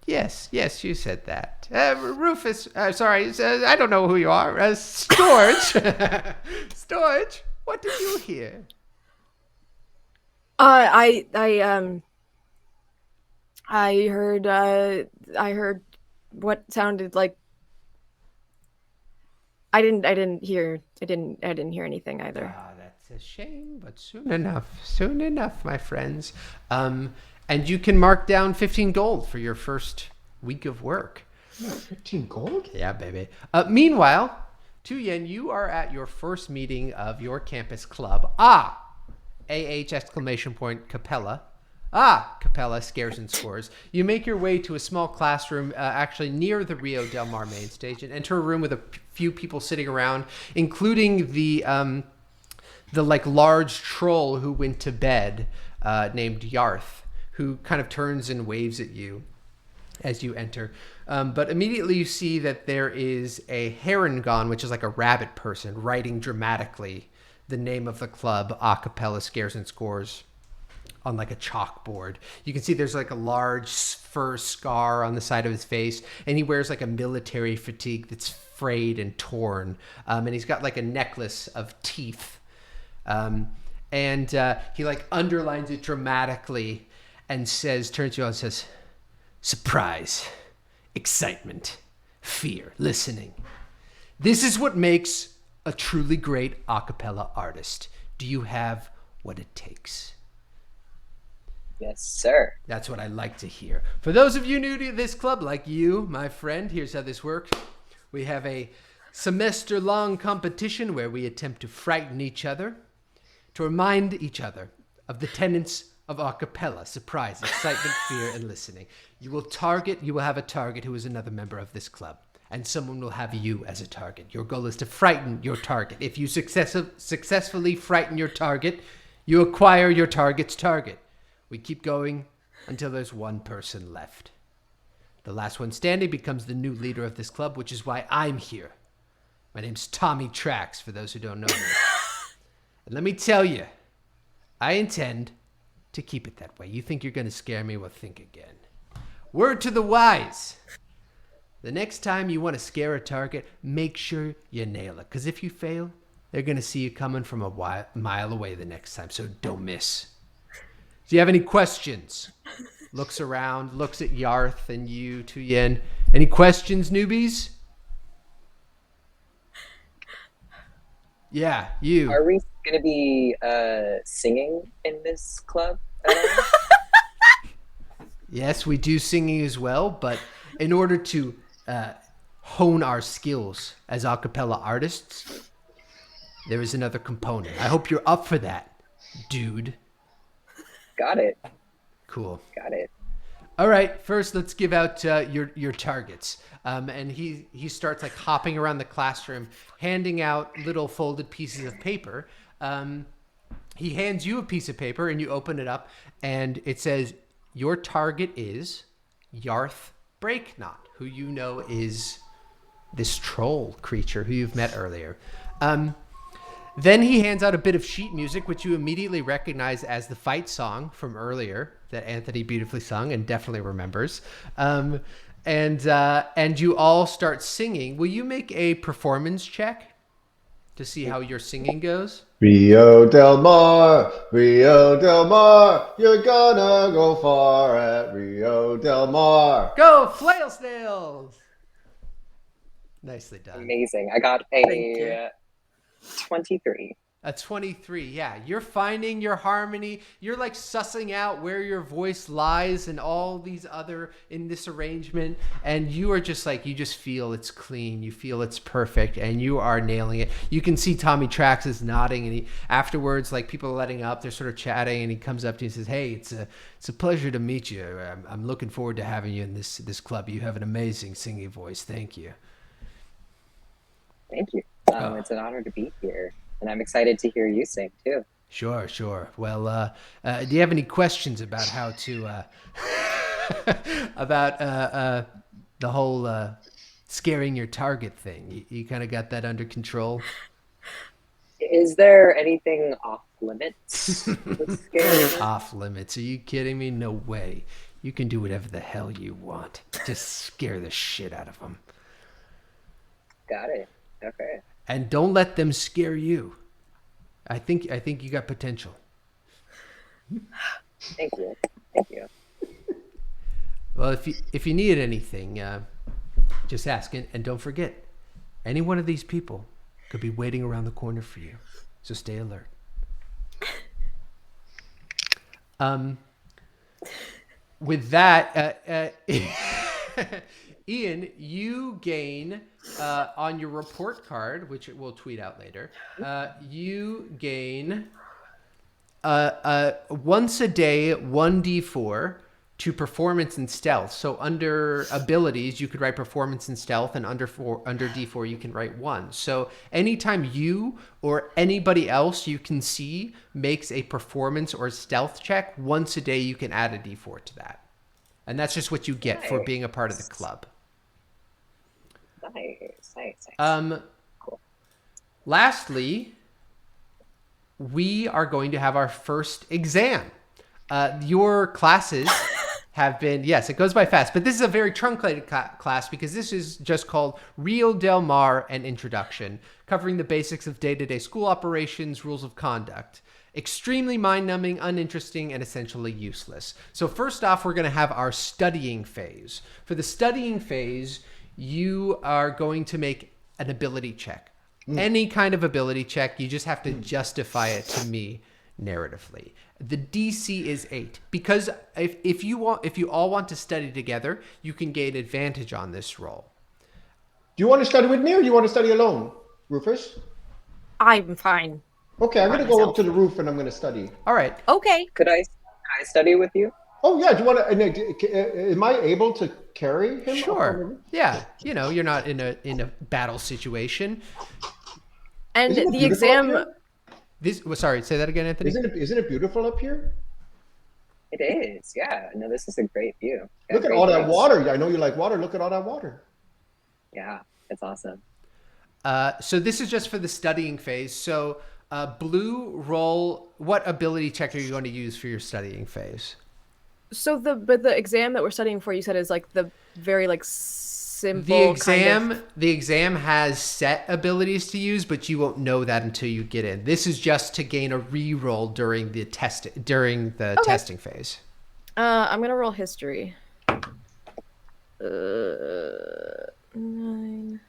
Yes, you said that. Rufus, sorry, I don't know who you are. Storage. Storage, what did you hear? I heard what sounded like I didn't hear anything either. That's a shame, but soon enough, my friends. And you can mark down 15 gold for your first week of work. 15 gold? Yeah, baby. Meanwhile, Tuyen, you are at your first meeting of your campus club. exclamation point, Capella. Capella, scares and scores. You make your way to a small classroom actually near the Rio Del Mar main stage and enter a room with a few people sitting around, including the large troll who went to bed named Yarth, who kind of turns and waves at you as you enter. But immediately you see that there is a Herongon, which is like a rabbit person, writing dramatically the name of the club, Acapella Scares and Scores, on like a chalkboard. You can see there's like a large fur scar on the side of his face, and he wears like a military fatigue that's frayed and torn. And he's got like a necklace of teeth. And he like underlines it dramatically and says, turns to you and says, surprise, excitement, fear, listening. This is what makes a truly great a cappella artist. Do you have what it takes? Yes, sir. That's what I like to hear. For those of you new to this club, like you, my friend, here's how this works. We have a semester-long competition where we attempt to frighten each other, to remind each other of the tenets of a cappella: surprise, excitement, fear, and listening. You will have a target who is another member of this club, and someone will have you as a target. Your goal is to frighten your target. If you successfully frighten your target, you acquire your target's target. We keep going until there's one person left. The last one standing becomes the new leader of this club, which is why I'm here. My name's Tommy Trax, for those who don't know me. And let me tell you, I intend to keep it that way. You think you're going to scare me? Well, think again. Word to the wise. The next time you want to scare a target, make sure you nail it. Because if you fail, they're going to see you coming from a mile away the next time. So don't miss. Do you have any questions? Looks around, looks at Yarth and you, Tuyen. Any questions, newbies? Yeah, you. Are we going to be singing in this club at all? Yes, we do singing as well, but in order to hone our skills as a cappella artists, there is another component. I hope you're up for that, dude. Got it. Cool. Got it. All right, first let's give out your targets. And he starts like hopping around the classroom, handing out little folded pieces of paper. He hands you a piece of paper and you open it up and it says, your target is Yarth Breaknot, who you know is this troll creature who you've met earlier. Then he hands out a bit of sheet music, which you immediately recognize as the fight song from earlier that Anthony beautifully sung and definitely remembers. And you all start singing. Will you make a performance check to see how your singing goes? Rio Del Mar, you're gonna go far at Rio Del Mar. Go, Flail Snails! Nicely done. Amazing. I got a 23. A 23, yeah. You're finding your harmony. You're like sussing out where your voice lies and all these other in this arrangement. And you are just like, you just feel it's clean. You feel it's perfect and you are nailing it. You can see Tommy Trax is nodding and he afterwards, like people are letting up, they're sort of chatting and he comes up to you and says, hey, it's a pleasure to meet you. I'm looking forward to having you in this club. You have an amazing singing voice. Thank you. Thank you. It's an honor to be here. And I'm excited to hear you sing, too. Sure. Well, do you have any questions about how to, about the whole scaring your target thing? You kind of got that under control? Is there anything off limits with scaring? Off limits? Are you kidding me? No way. You can do whatever the hell you want. Just scare the shit out of them. Got it. Okay. And don't let them scare you. I think you got potential. Thank you. Well, if you need anything, just ask. And don't forget, any one of these people could be waiting around the corner for you. So stay alert. With that, Ian, you gain on your report card, which we'll tweet out later, you gain once a day 1d4 to performance and stealth. So under abilities, you could write performance and stealth, and under D4, you can write 1. So anytime you or anybody else you can see makes a performance or stealth check, once a day you can add a D4 to that. And that's just what you get for being a part of the club. Nice. Cool. Lastly, we are going to have our first exam. Your classes have been, yes, it goes by fast, but this is a very truncated class because this is just called Rio Del Mar and Introduction, covering the basics of day-to-day school operations, rules of conduct. Extremely mind-numbing, uninteresting, and essentially useless. So first off, we're going to have our studying phase. For the studying phase, you are going to make an ability check. Any kind of ability check, you just have to justify it to me narratively. The DC is 8 because if you all want to study together, you can gain advantage on this roll. Do you want to study with me or do you want to study alone, Rufus? I'm fine. Okay, I'm going to go up to the roof and I'm going to study. All right. Okay. Could I study with you? Oh yeah, do you want to? Am I able to carry him? Sure. Yeah. You know, you're not in a battle situation. And Isn't it the beautiful up exam. here? Sorry, say that again, Anthony. Isn't it beautiful up here? It is, yeah. No, this is a great view. Got Look at great all that views. water. I know you like water. Look at all that water. Yeah, it's awesome. So this is just for the studying phase. So Blue, roll. What ability check are you going to use for your studying phase? So the exam that we're studying for, you said, is like the very like simple. The exam has set abilities to use, but you won't know that until you get in. This is just to gain a reroll during the testing phase. I'm gonna roll history. 9.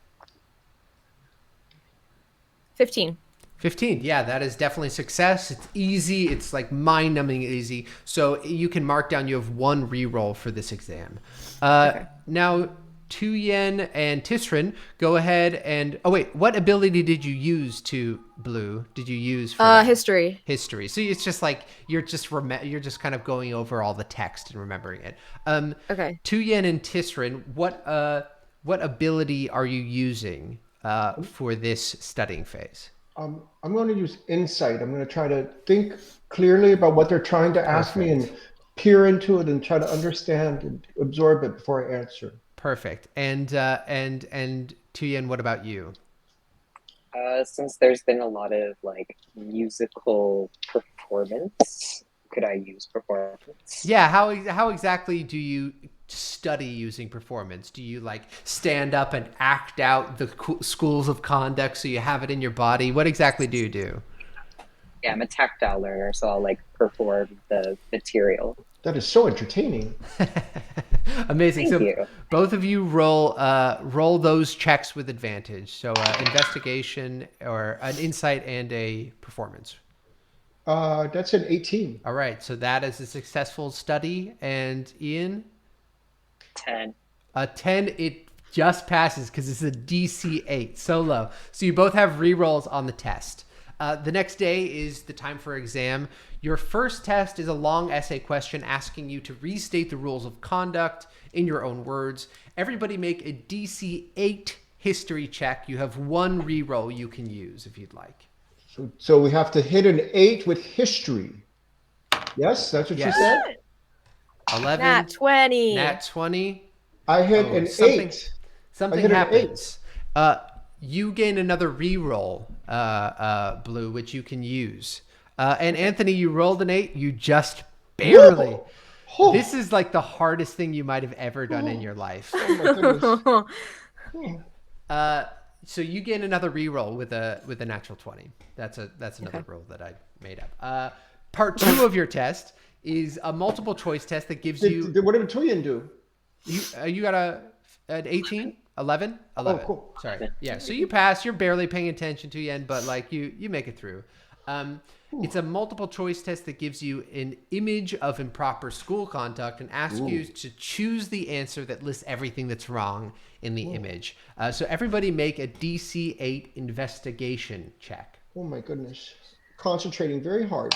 15. 15. Yeah, that is definitely success. It's easy. It's like mind-numbing easy. So you can mark down you have 1 reroll for this exam. Okay. Now, Tuyen and Tristan, go ahead and... Oh, wait. What ability did you use to Blue? Did you use for that? History. History. So it's just like you're just kind of going over all the text and remembering it. Okay. Tuyen and Tristan, what ability are you using for this studying phase? I'm going to use insight. I'm going to try to think clearly about what they're trying to ask me and peer into it and try to understand and absorb it before I answer. Perfect. And Tuyen, what about you? Since there's been a lot of like musical performance, could I use performance? Yeah. How exactly do you study using performance? Do you like stand up and act out the schools of conduct so you have it in your body? What exactly do you do? Yeah, I'm a tactile learner, so I'll like perform the material. That is so entertaining. Amazing. Thank So you. both of you roll those checks with advantage. So investigation or an insight and a performance. That's an 18. All right. So that is a successful study. And Ian? 10. A 10, it just passes because it's a DC 8, so low. So you both have rerolls on the test. The next day is the time for exam. Your first test is a long essay question asking you to restate the rules of conduct in your own words. Everybody make a DC 8 history check. You have 1 reroll you can use if you'd like. So we have to hit an 8 with history. That's what Yes. you said? 11. Nat 20. Nat 20. I hit an 8. Something hit an happens. You gain another reroll, Blue, which you can use. And Anthony, you rolled an 8. You just barely. Oh. This is like the hardest thing you might have ever done in your life. Oh my goodness. So you gain another reroll with a natural 20. That's another roll that I made up. Part 2 of your test is a multiple choice test that gives you. What did Tuyen do? You got an 18? 11? 11. Oh, cool. Sorry. Yeah. So you pass. You're barely paying attention to Yen, but like you make it through. It's a multiple choice test that gives you an image of improper school conduct and asks you to choose the answer that lists everything that's wrong in the image. So everybody make a DC 8 investigation check. Oh my goodness. Concentrating very hard.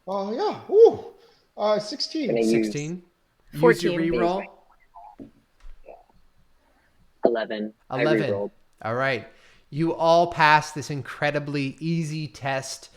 Oh yeah. Ooh. 16. Gonna use 16. Use 14, your please. reroll. 11. I 11. rerolled. All right. You all pass this incredibly easy test,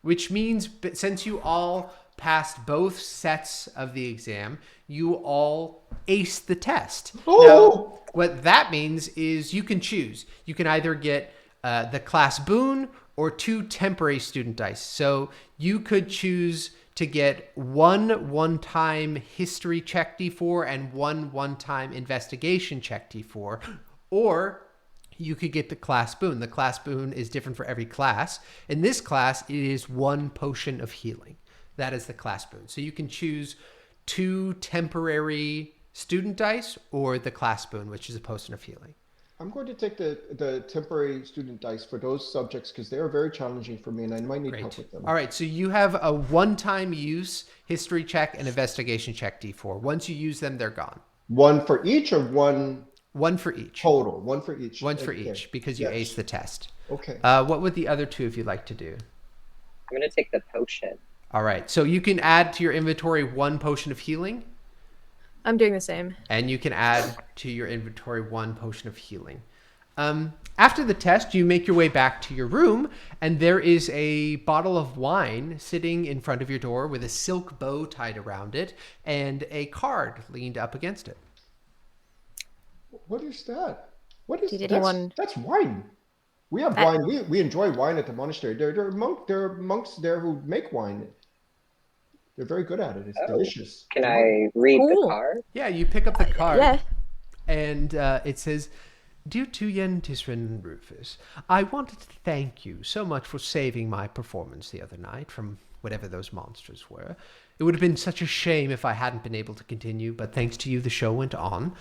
which means since you all passed both sets of the exam, you all aced the test. Oh! Now, what that means is you can choose. You can either get the class boon or 2 temporary student dice. So you could choose to get one-time history check D4 and one-time investigation check D4, or you could get the class boon. The class boon is different for every class. In this class, it is 1 potion of healing. That is the class boon. So you can choose 2 temporary student dice or the class boon, which is a potion of healing. I'm going to take the temporary student dice for those subjects because they are very challenging for me and I might need help with them. All right, so you have a one-time use history check and investigation check D4. Once you use them, they're gone. 1 for each or 1 One for each. total? 1 for each. One for Okay. each because you Yes. aced the test. Okay. What would the other 2 of you like to do? I'm gonna take the potion. All right, so you can add to your inventory 1 potion of healing, I'm doing the same. and you can add to your inventory 1 potion of healing. After the test, you make your way back to your room, and there is a bottle of wine sitting in front of your door with a silk bow tied around it and a card leaned up against it. What is that? What is Did that's, anyone- that's wine. We have wine. We enjoy wine at the monastery. There are monks there who make wine. They're very good at it. It's delicious. Can I read the Cool. card? Yeah, you pick up the card. Yeah. And it says, "Dear Tuyen, Tristan, and Rufus, I wanted to thank you so much for saving my performance the other night from whatever those monsters were. It would have been such a shame if I hadn't been able to continue, but thanks to you, the show went on.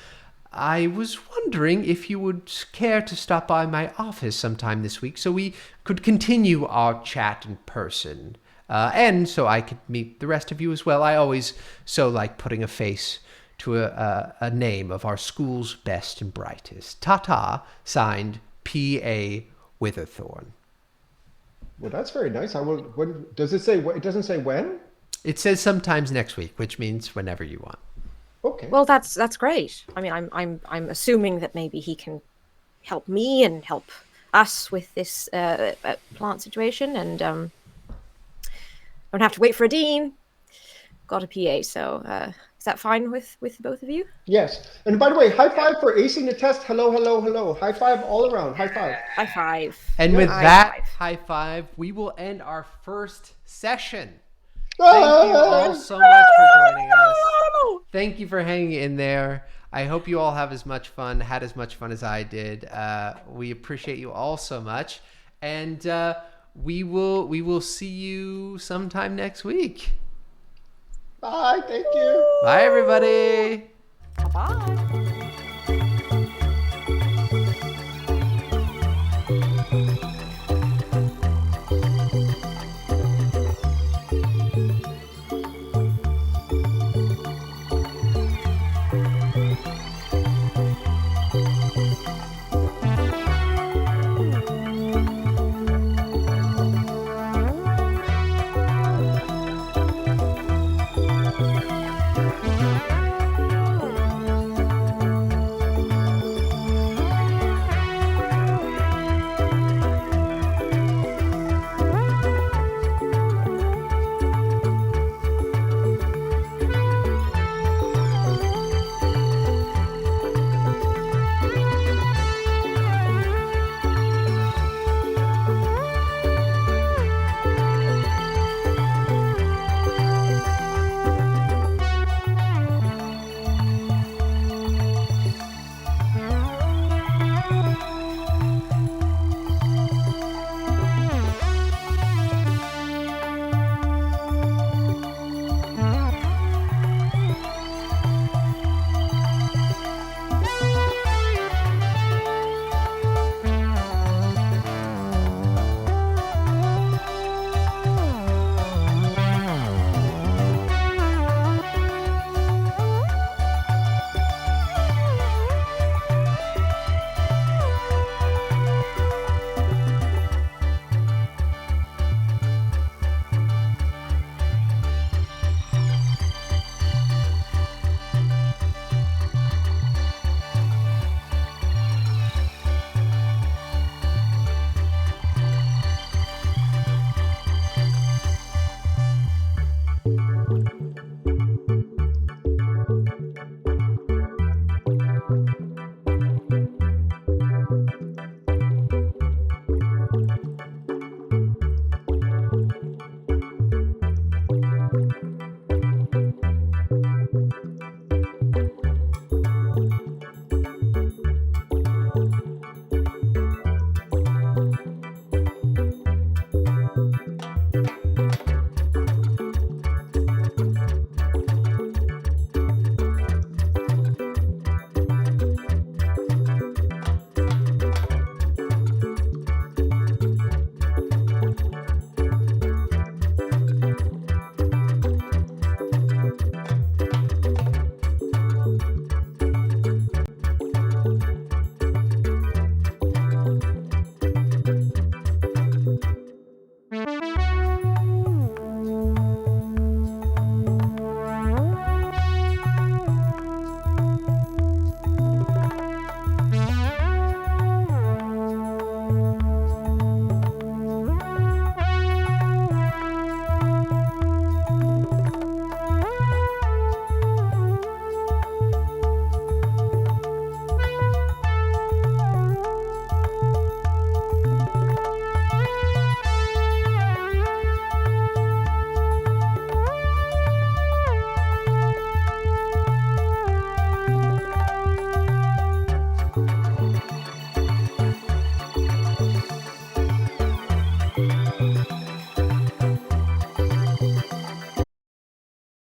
I was wondering if you would care to stop by my office sometime this week so we could continue our chat in person. And so I could meet the rest of you as well. I always so like putting a face to a name of our school's best and brightest. Ta-ta, signed P.A. Witherthorn." Well, that's very nice. I will. When does it say? It doesn't say when. It says sometimes next week, which means whenever you want. Okay. Well, that's great. I mean, I'm assuming that maybe he can help me and help us with this plant situation, and don't have to wait for a dean. Got a PA, so is that fine with both of you? Yes. And by the way, high five for acing the test. Hello, hello, hello. High five all around. High five. High five. And with High that five. high five, we will end our first session. Thank you all so much for joining us. Thank you for hanging in there. I hope you all have as much fun, had as much fun as I did. We appreciate you all so much. And we will see you sometime next week. Bye. Thank you. Bye, everybody. Bye.